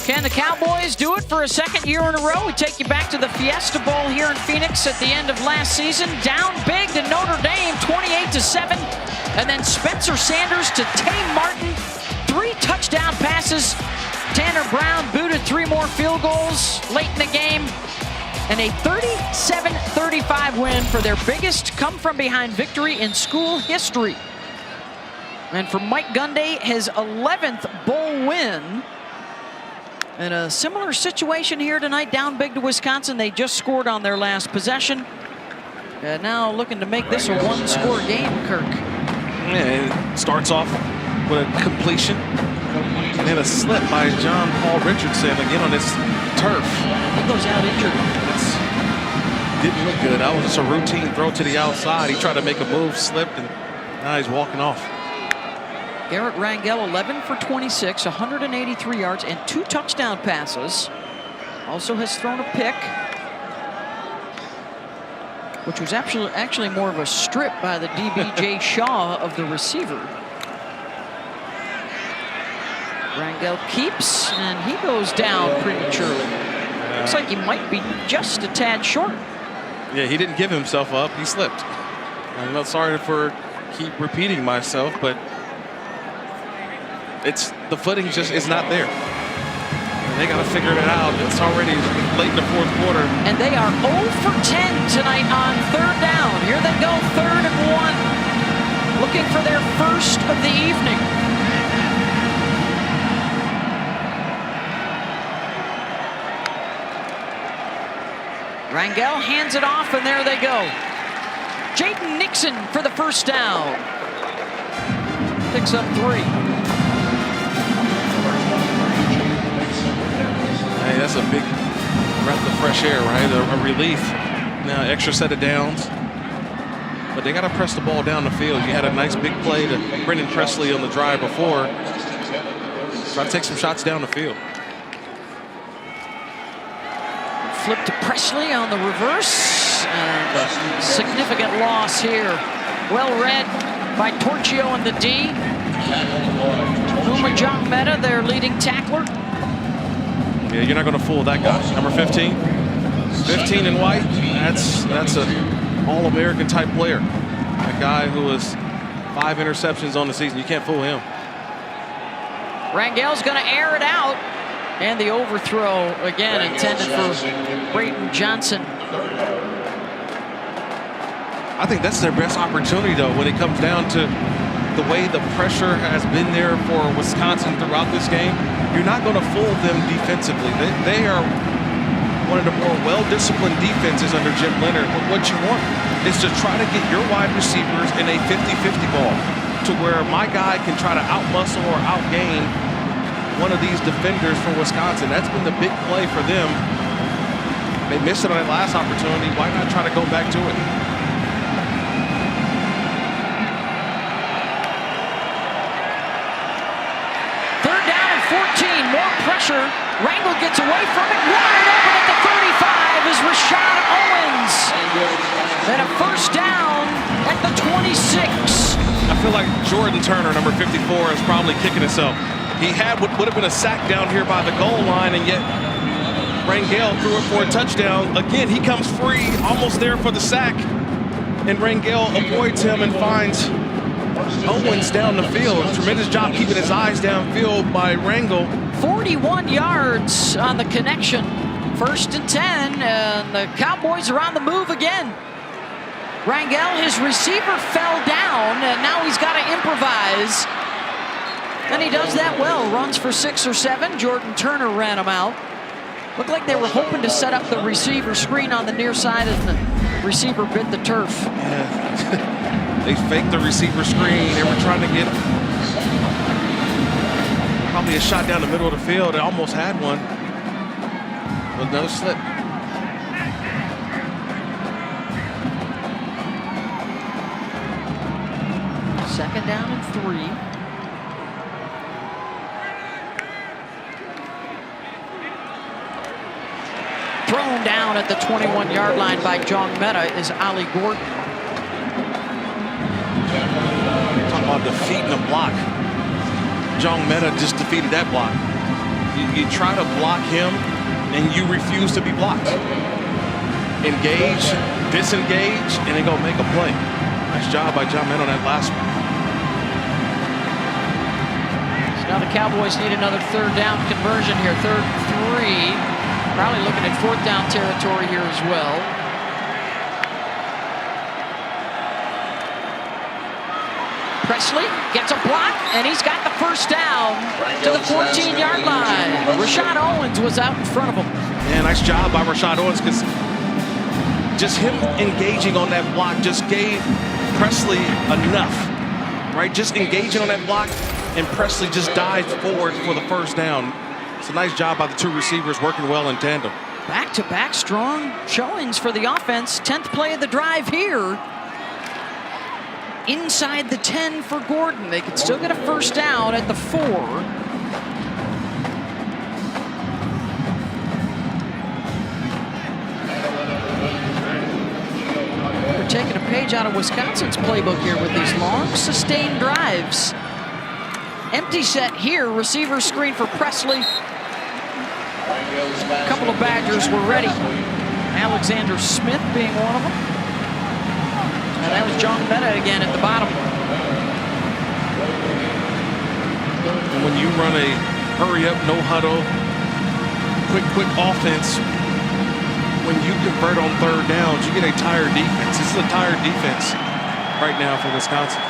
Can the Cowboys do it for a 2nd year in a row? We take you back to the Fiesta Bowl here in Phoenix at the end of last season. Down big to Notre Dame, 28-7. And then Spencer Sanders to Tay Martin. 3 touchdown passes. Tanner Brown booted 3 more field goals late in the game. And a 37-35 win for their biggest come-from-behind victory in school history. And for Mike Gunday, his 11th bowl win. And a similar situation here tonight, down big to Wisconsin. They just scored on their last possession. And now looking to make this a 1-score game, Kirk. Yeah, it starts off with a completion and then a slip by John Paul Richardson again on this turf. He goes out injured. Didn't look good. That was just a routine throw to the outside. He tried to make a move, slipped, and now he's walking off. Garrett Rangel, 11 for 26, 183 yards, and 2 touchdown passes. Also has thrown a pick, which was actually more of a strip by the DB Jay Shaw of the receiver. Rangel keeps, and he goes down prematurely. Looks like he might be just a tad short. Yeah, he didn't give himself up. He slipped. I'm not sorry for keep repeating myself, but the footing just is not there. And they got to figure it out. It's already late in the 4th quarter. And they are 0 for 10 tonight on 3rd down. Here they go, 3rd and 1. Looking for their first of the evening. Rangel hands it off, and there they go. Jaden Nixon for the first down. Picks up 3. Hey, that's a big breath of fresh air, right? A relief. Now, extra set of downs. But they got to press the ball down the field. You had a nice big play to Brendan Presley on the drive before. Try to take some shots down the field. Flip to Presley on the reverse. And a significant loss here. Well read by Torchio and the D. Uma John Meta, their leading tackler. Yeah, you're not going to fool that guy. Number 15. 15 in white. That's a All-American type player. A guy who has 5 interceptions on the season. You can't fool him. Rangel's going to air it out. And the overthrow, again, intended for Brayton Johnson. I think that's their best opportunity, though, when it comes down to the way the pressure has been there for Wisconsin throughout this game. You're not going to fool them defensively. They are one of the more well-disciplined defenses under Jim Leonard. But what you want is to try to get your wide receivers in a 50-50 ball to where my guy can try to outmuscle or outgain one of these defenders for Wisconsin. That's been the big play for them. They missed it on that last opportunity. Why not try to go back to it? More pressure. Rangel gets away from it. Wide open at the 35 is Rashad Owens. And a first down at the 26. I feel like Jordan Turner, number 54, is probably kicking himself. He had what would have been a sack down here by the goal line, and yet Rangel threw it for a touchdown. Again, he comes free, almost there for the sack. And Rangel avoids him and finds Owens down the field. Tremendous job keeping his eyes downfield by Rangel. 41 yards on the connection. 1st and 10, and the Cowboys are on the move again. Rangel, his receiver fell down, and now he's got to improvise. And he does that well. Runs for 6 or 7. Jordan Turner ran him out. Looked like they were hoping to set up the receiver screen on the near side, and the receiver bit the turf. Yeah. They faked the receiver screen. They were trying to get probably a shot down the middle of the field. They almost had one, but no slip. Second down and 3. Thrown down at the 21-yard line by John Meta is Ali Gordon. Talk about defeating a block. John Meta just defeated that block. You try to block him, and you refuse to be blocked. Engage, disengage, and then go make a play. Nice job by John Meta on that last one. So now the Cowboys need another 3rd down conversion here. 3rd and 3. Probably looking at 4th down territory here as well. Presley gets a block, and he's got the first down to the 14-yard line. Rashad Owens was out in front of him. Yeah, nice job by Rashad Owens, because just him engaging on that block just gave Presley enough, right? Just engaging on that block, and Presley just dived forward for the first down. It's a nice job by the 2 receivers working well in tandem. Back-to-back strong showings for the offense. 10th play of the drive here. Inside the 10 for Gordon. They could still get a first down at the 4. We're taking a page out of Wisconsin's playbook here with these long, sustained drives. Empty set here. Receiver screen for Presley. A couple of Badgers were ready. Alexander Smith being one of them. And that was John Meta again at the bottom. And when you run a hurry up, no huddle, quick offense, when you convert on 3rd downs, you get a tired defense. This is a tired defense right now for Wisconsin.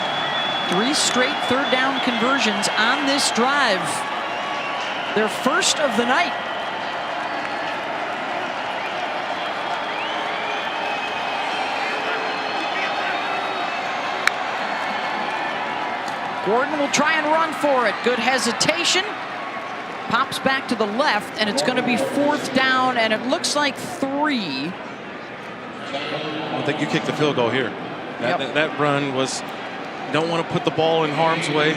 3 straight 3rd down conversions on this drive. Their first of the night. Gordon will try and run for it. Good hesitation. Pops back to the left, and it's going to be 4th down, and it looks like 3. I think you kicked the field goal here. That run was, you don't want to put the ball in harm's way.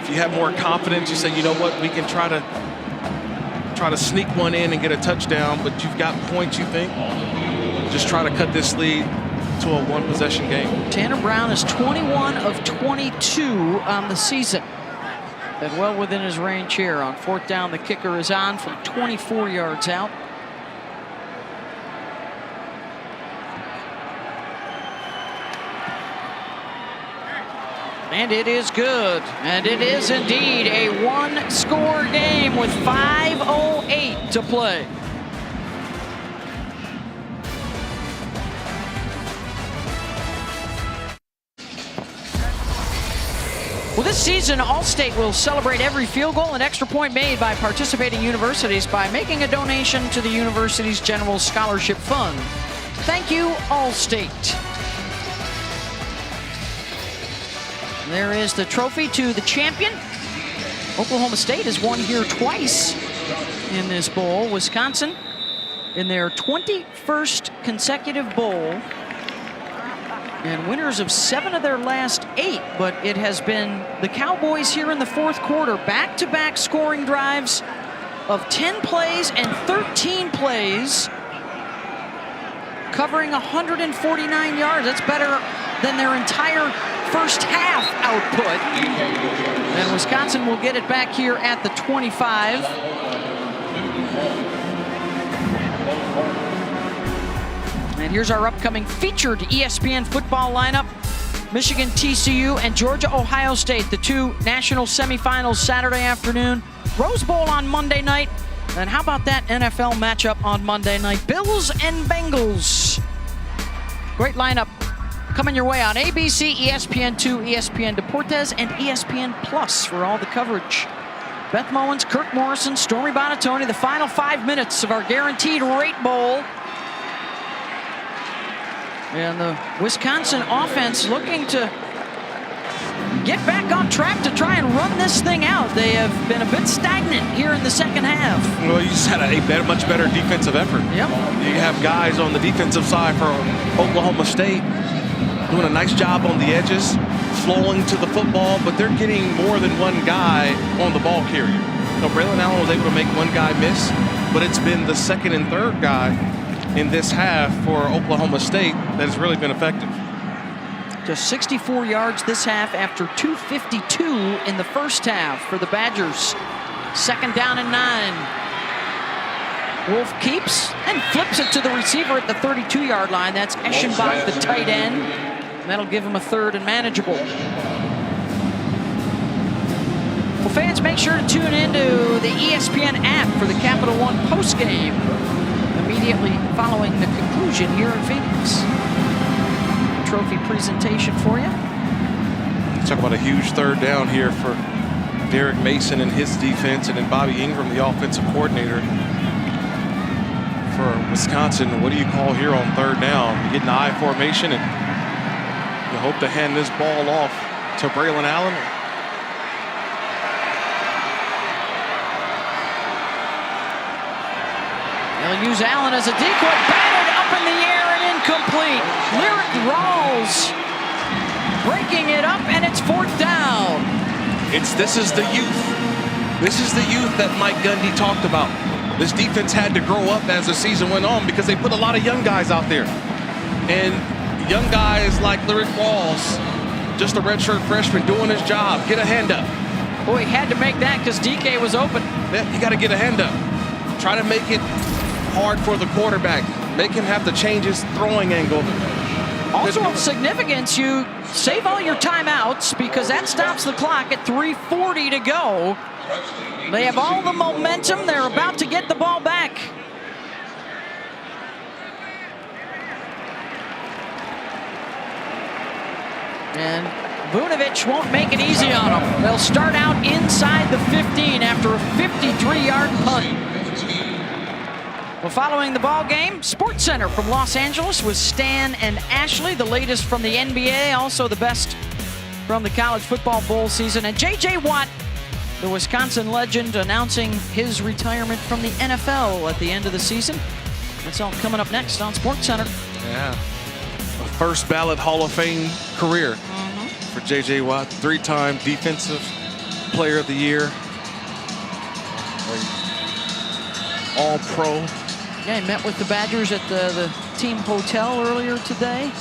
If you have more confidence, you say, you know what, we can try to sneak one in and get a touchdown, but you've got points, you think. Just try to cut this lead to a 1-possession game. Tanner Brown is 21 of 22 on the season. And well within his range here. On 4th down, the kicker is on from 24 yards out. And it is good. And it is indeed a 1-score game with 5:08 to play. Well, this season, Allstate will celebrate every field goal and extra point made by participating universities by making a donation to the university's General Scholarship Fund. Thank you, Allstate. There is the trophy to the champion. Oklahoma State has won here twice in this bowl. Wisconsin in their 21st consecutive bowl. And winners of 7 of their last 8, but it has been the Cowboys here in the 4th quarter. Back-to-back scoring drives of 10 plays and 13 plays, covering 149 yards. That's better than their entire first half output. And Wisconsin will get it back here at the 25. And here's our upcoming featured ESPN football lineup. Michigan, TCU, and Georgia, Ohio State, the 2 national semifinals Saturday afternoon. Rose Bowl on Monday night. And how about that NFL matchup on Monday night? Bills and Bengals. Great lineup coming your way on ABC, ESPN2, ESPN Deportes, and ESPN Plus for all the coverage. Beth Mowins, Kirk Morrison, Stormy Bonatoni, the final 5 minutes of our Guaranteed Rate Bowl. And the Wisconsin offense looking to get back on track to try and run this thing out. They have been a bit stagnant here in the second half. Well, you just had a much better defensive effort. Yep. You have guys on the defensive side for Oklahoma State doing a nice job on the edges, flowing to the football, but they're getting more than one guy on the ball carrier. So Braylon Allen was able to make one guy miss, but it's been the second and third guy in this half for Oklahoma State that has really been effective. Just 64 yards this half after 252 in the first half for the Badgers. 2nd down and 9. Wolf keeps and flips it to the receiver at the 32-yard line. That's Eschenbach, the tight end. And that'll give him a 3rd and manageable. Well, fans, make sure to tune into the ESPN app for the Capital One postgame immediately following the conclusion here in Phoenix. Trophy presentation for you. Talk about a huge 3rd down here for Derek Mason and his defense, and then Bobby Ingram, the offensive coordinator for Wisconsin. What do you call here on 3rd down? You get an I formation, and you hope to hand this ball off to Braylon Allen. They'll use Allen as a decoy, batted up in the air and incomplete. Lyric Rawls breaking it up, and it's 4th down. This is the youth. This is the youth that Mike Gundy talked about. This defense had to grow up as the season went on because they put a lot of young guys out there. And young guys like Lyric Rawls, just a redshirt freshman doing his job. Get a hand up. Boy, he had to make that because DK was open. Yeah, you got to get a hand up. Try to make it hard for the quarterback. Make him have to change his throwing angle. Also of significance, you save all your timeouts because that stops the clock at 3:40 to go. They have all the momentum. They're about to get the ball back. And Vunovich won't make it easy on them. They'll start out inside the 15 after a 53-yard punt. Well, following the ball game, Sports Center from Los Angeles with Stan and Ashley, the latest from the NBA, also the best from the college football bowl season. And J.J. Watt, the Wisconsin legend, announcing his retirement from the NFL at the end of the season. That's all coming up next on SportsCenter. Yeah. A first ballot Hall of Fame career for J.J. Watt, 3-time Defensive Player of the Year. All-Pro. Yeah, he met with the Badgers at the team hotel earlier today.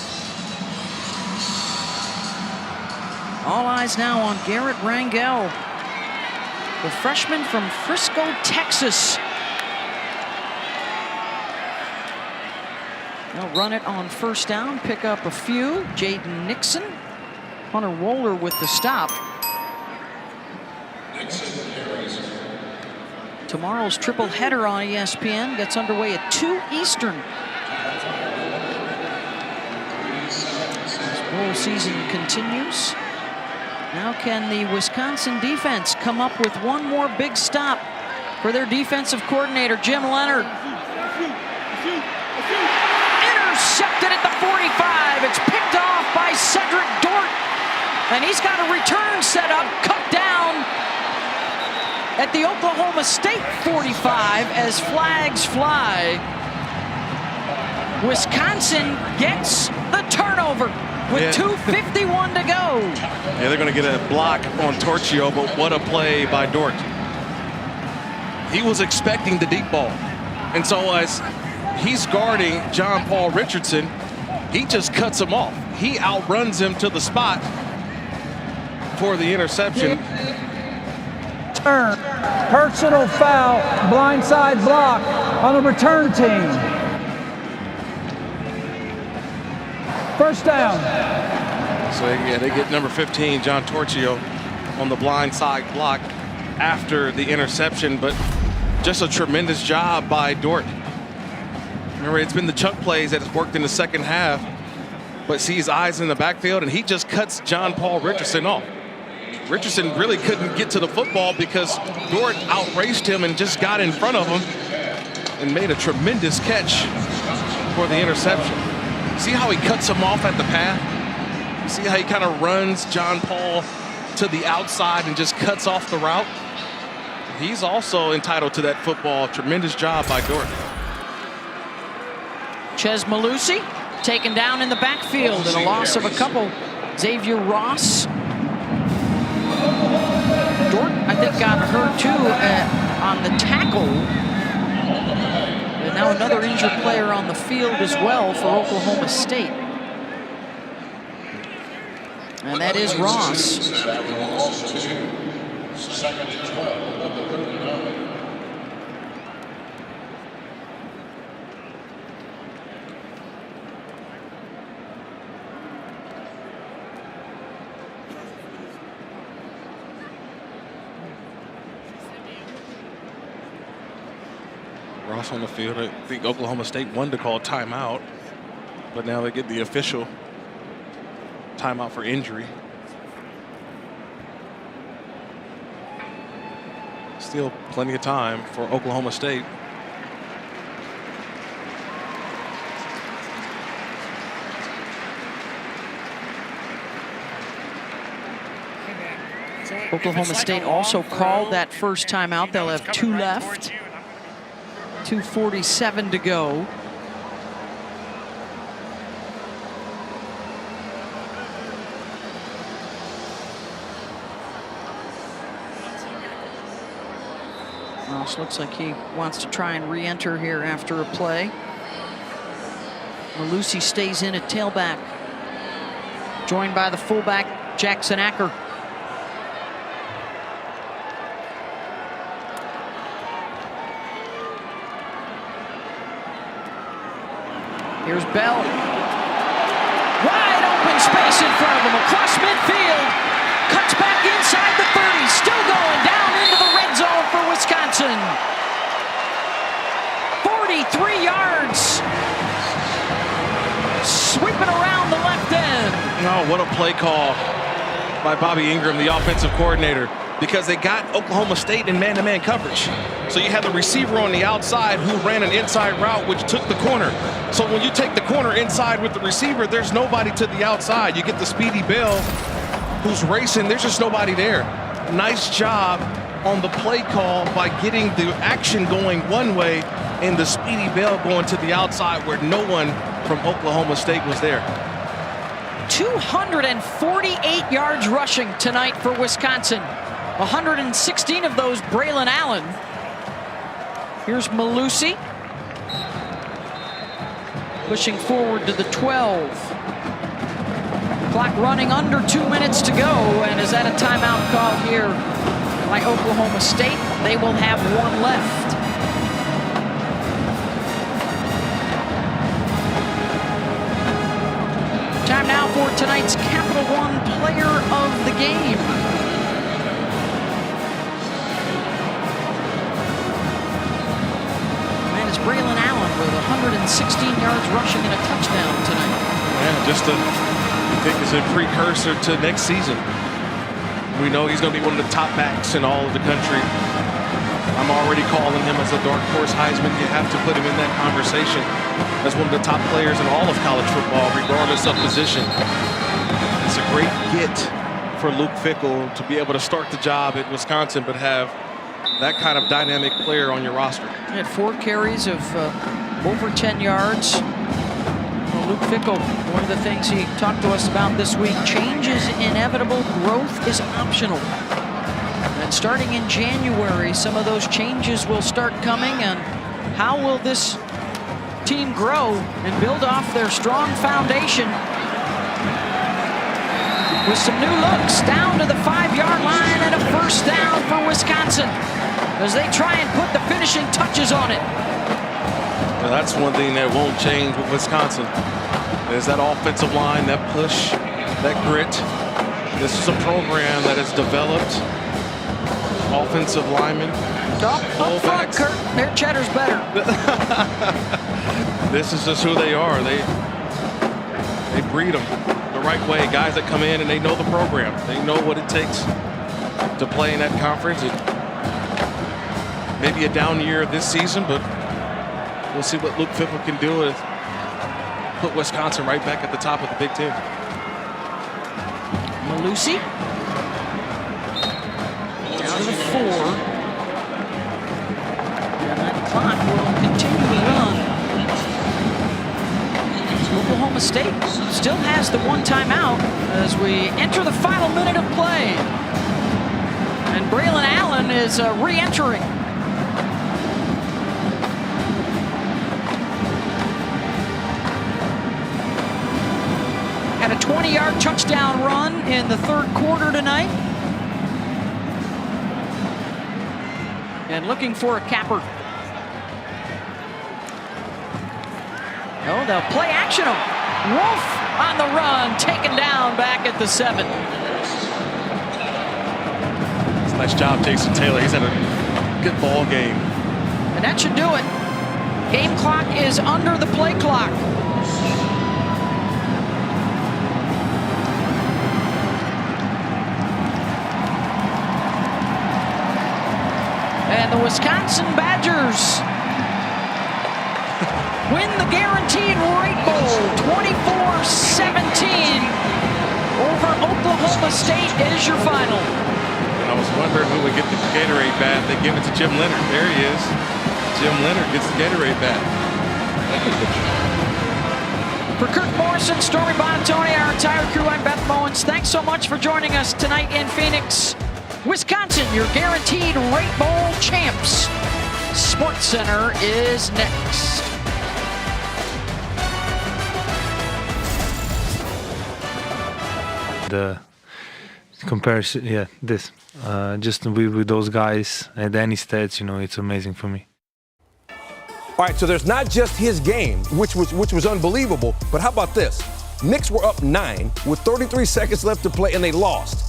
All eyes now on Garrett Rangel, the freshman from Frisco, Texas. They'll run it on first down, pick up a few. Jaden Nixon, Hunter Roller with the stop. Tomorrow's triple header on ESPN gets underway at 2 Eastern. This bowl season continues. Now can the Wisconsin defense come up with one more big stop for their defensive coordinator, Jim Leonard? Intercepted at the 45. It's picked off by Cedric Dort. And he's got a return set up, cut down at the Oklahoma State 45 as flags fly. Wisconsin gets the turnover with 2:51 to go. Yeah, they're going to get a block on Torchio, but what a play by Dort. He was expecting the deep ball. And so as he's guarding John Paul Richardson, he just cuts him off. He outruns him to the spot for the interception. Turn, personal foul, blindside block on the return team. First down. So yeah, they get number 15, John Torchio, on the blindside block after the interception, but just a tremendous job by Dort. Remember, it's been the chunk plays that has worked in the second half, but sees eyes in the backfield, and he just cuts John Paul Richardson off. Richardson really couldn't get to the football because Dort outraced him and just got in front of him and made a tremendous catch for the interception. See how he cuts him off at the path? See how he kind of runs John Paul to the outside and just cuts off the route? He's also entitled to that football. Tremendous job by Dort. Ches Malusi taken down in the backfield and a loss of a couple. Xavier Ross. Dort, I think, got hurt too on the tackle. And now another injured player on the field as well for Oklahoma State. And that is Ross. Second and 12 at the 39. Ross on the field. I think Oklahoma State wanted to call timeout, but now they get the official timeout for injury. Still plenty of time for Oklahoma State. Oklahoma State also called that first timeout. They'll have 2 left. 2:47 to go. Ross looks like he wants to try and re-enter here after a play. Malusi stays in at tailback, joined by the fullback Jackson Acker. Here's Bell. Wide open space in front of him across midfield. Cuts back inside the 30. Still going down into the red zone for Wisconsin. 43 yards. Sweeping around the left end. Oh, what a play call by Bobby Ingram, the offensive coordinator, because they got Oklahoma State in man-to-man coverage. So you had the receiver on the outside who ran an inside route, which took the corner. So when you take the corner inside with the receiver, there's nobody to the outside. You get the Speedy Bell who's racing. There's just nobody there. Nice job on the play call by getting the action going one way and the Speedy Bell going to the outside where no one from Oklahoma State was there. 248 yards rushing tonight for Wisconsin. 116 of those Braylon Allen. Here's Malusi. Pushing forward to the 12. Clock running under 2 minutes to go, and is that a timeout call here by Oklahoma State? They will have one left. Time now for tonight's Capital One Player of the Game. And it's Braylon Allen with 116 yards rushing and a touchdown tonight. Yeah, just I think it's a precursor to next season. We know he's going to be one of the top backs in all of the country. I'm already calling him as a dark horse Heisman. You have to put him in that conversation as one of the top players in all of college football, regardless of position. It's a great get for Luke Fickell to be able to start the job at Wisconsin, but have that kind of dynamic player on your roster. He had 4 carries of over 10 yards. Well, Luke Fickell, one of the things he talked to us about this week, change is inevitable, growth is optional. And starting in January, some of those changes will start coming, and how will this team grow and build off their strong foundation with some new looks down to the 5-yard line and a first down for Wisconsin as they try and put the finishing touches on it. Well, that's one thing that won't change with Wisconsin. Is that offensive line, that push, that grit. This is a program that has developed offensive linemen, Up front, Kurt. Their cheddar's better. This is just who they are. They breed them the right way. Guys that come in and they know the program. They know what it takes to play in that conference. It may be a down year this season, but we'll see what Luke Fickell can do to put Wisconsin right back at the top of the Big Ten. Malusi. Down to the 4. And that clock will continue to run. Oklahoma State still has the 1 timeout as we enter the final minute of play. And Braylon Allen is re-entering. Had a 20-yard touchdown run in the 3rd quarter tonight. And looking for a capper. No, they'll play action him. Wolf on the run, taken down back at the 7. Nice job, Jason Taylor. He's had a good ball game. And that should do it. Game clock is under the play clock. And the Wisconsin Badgers win the Guaranteed Rate Bowl 24-17 over Oklahoma State is your final. I was wondering who would get the Gatorade bat. They give it to Jim Leonard. There he is. Jim Leonard gets the Gatorade bat. For Kirk Morrison, Stormy Bonatoni, our entire crew, I'm Beth Mowens. Thanks so much for joining us tonight in Phoenix, Wisconsin, your Guaranteed Rate Bowl champs. Sports Center is next. The comparison, yeah, this. Just to be with those guys at any stage, you know, it's amazing for me. All right, so there's not just his game, which was unbelievable, but how about this? Knicks were up 9 with 33 seconds left to play, and they lost.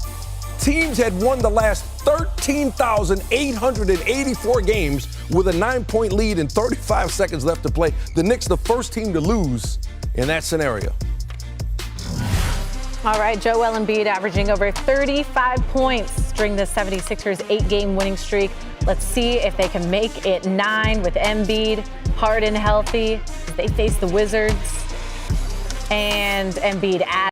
Teams had won the last 13,884 games with a 9-point lead and 35 seconds left to play. The Knicks, the first team to lose in that scenario. All right, Joel Embiid averaging over 35 points during the 76ers 8-game winning streak. Let's see if they can make it 9 with Embiid, Harden healthy. They face the Wizards, and Embiid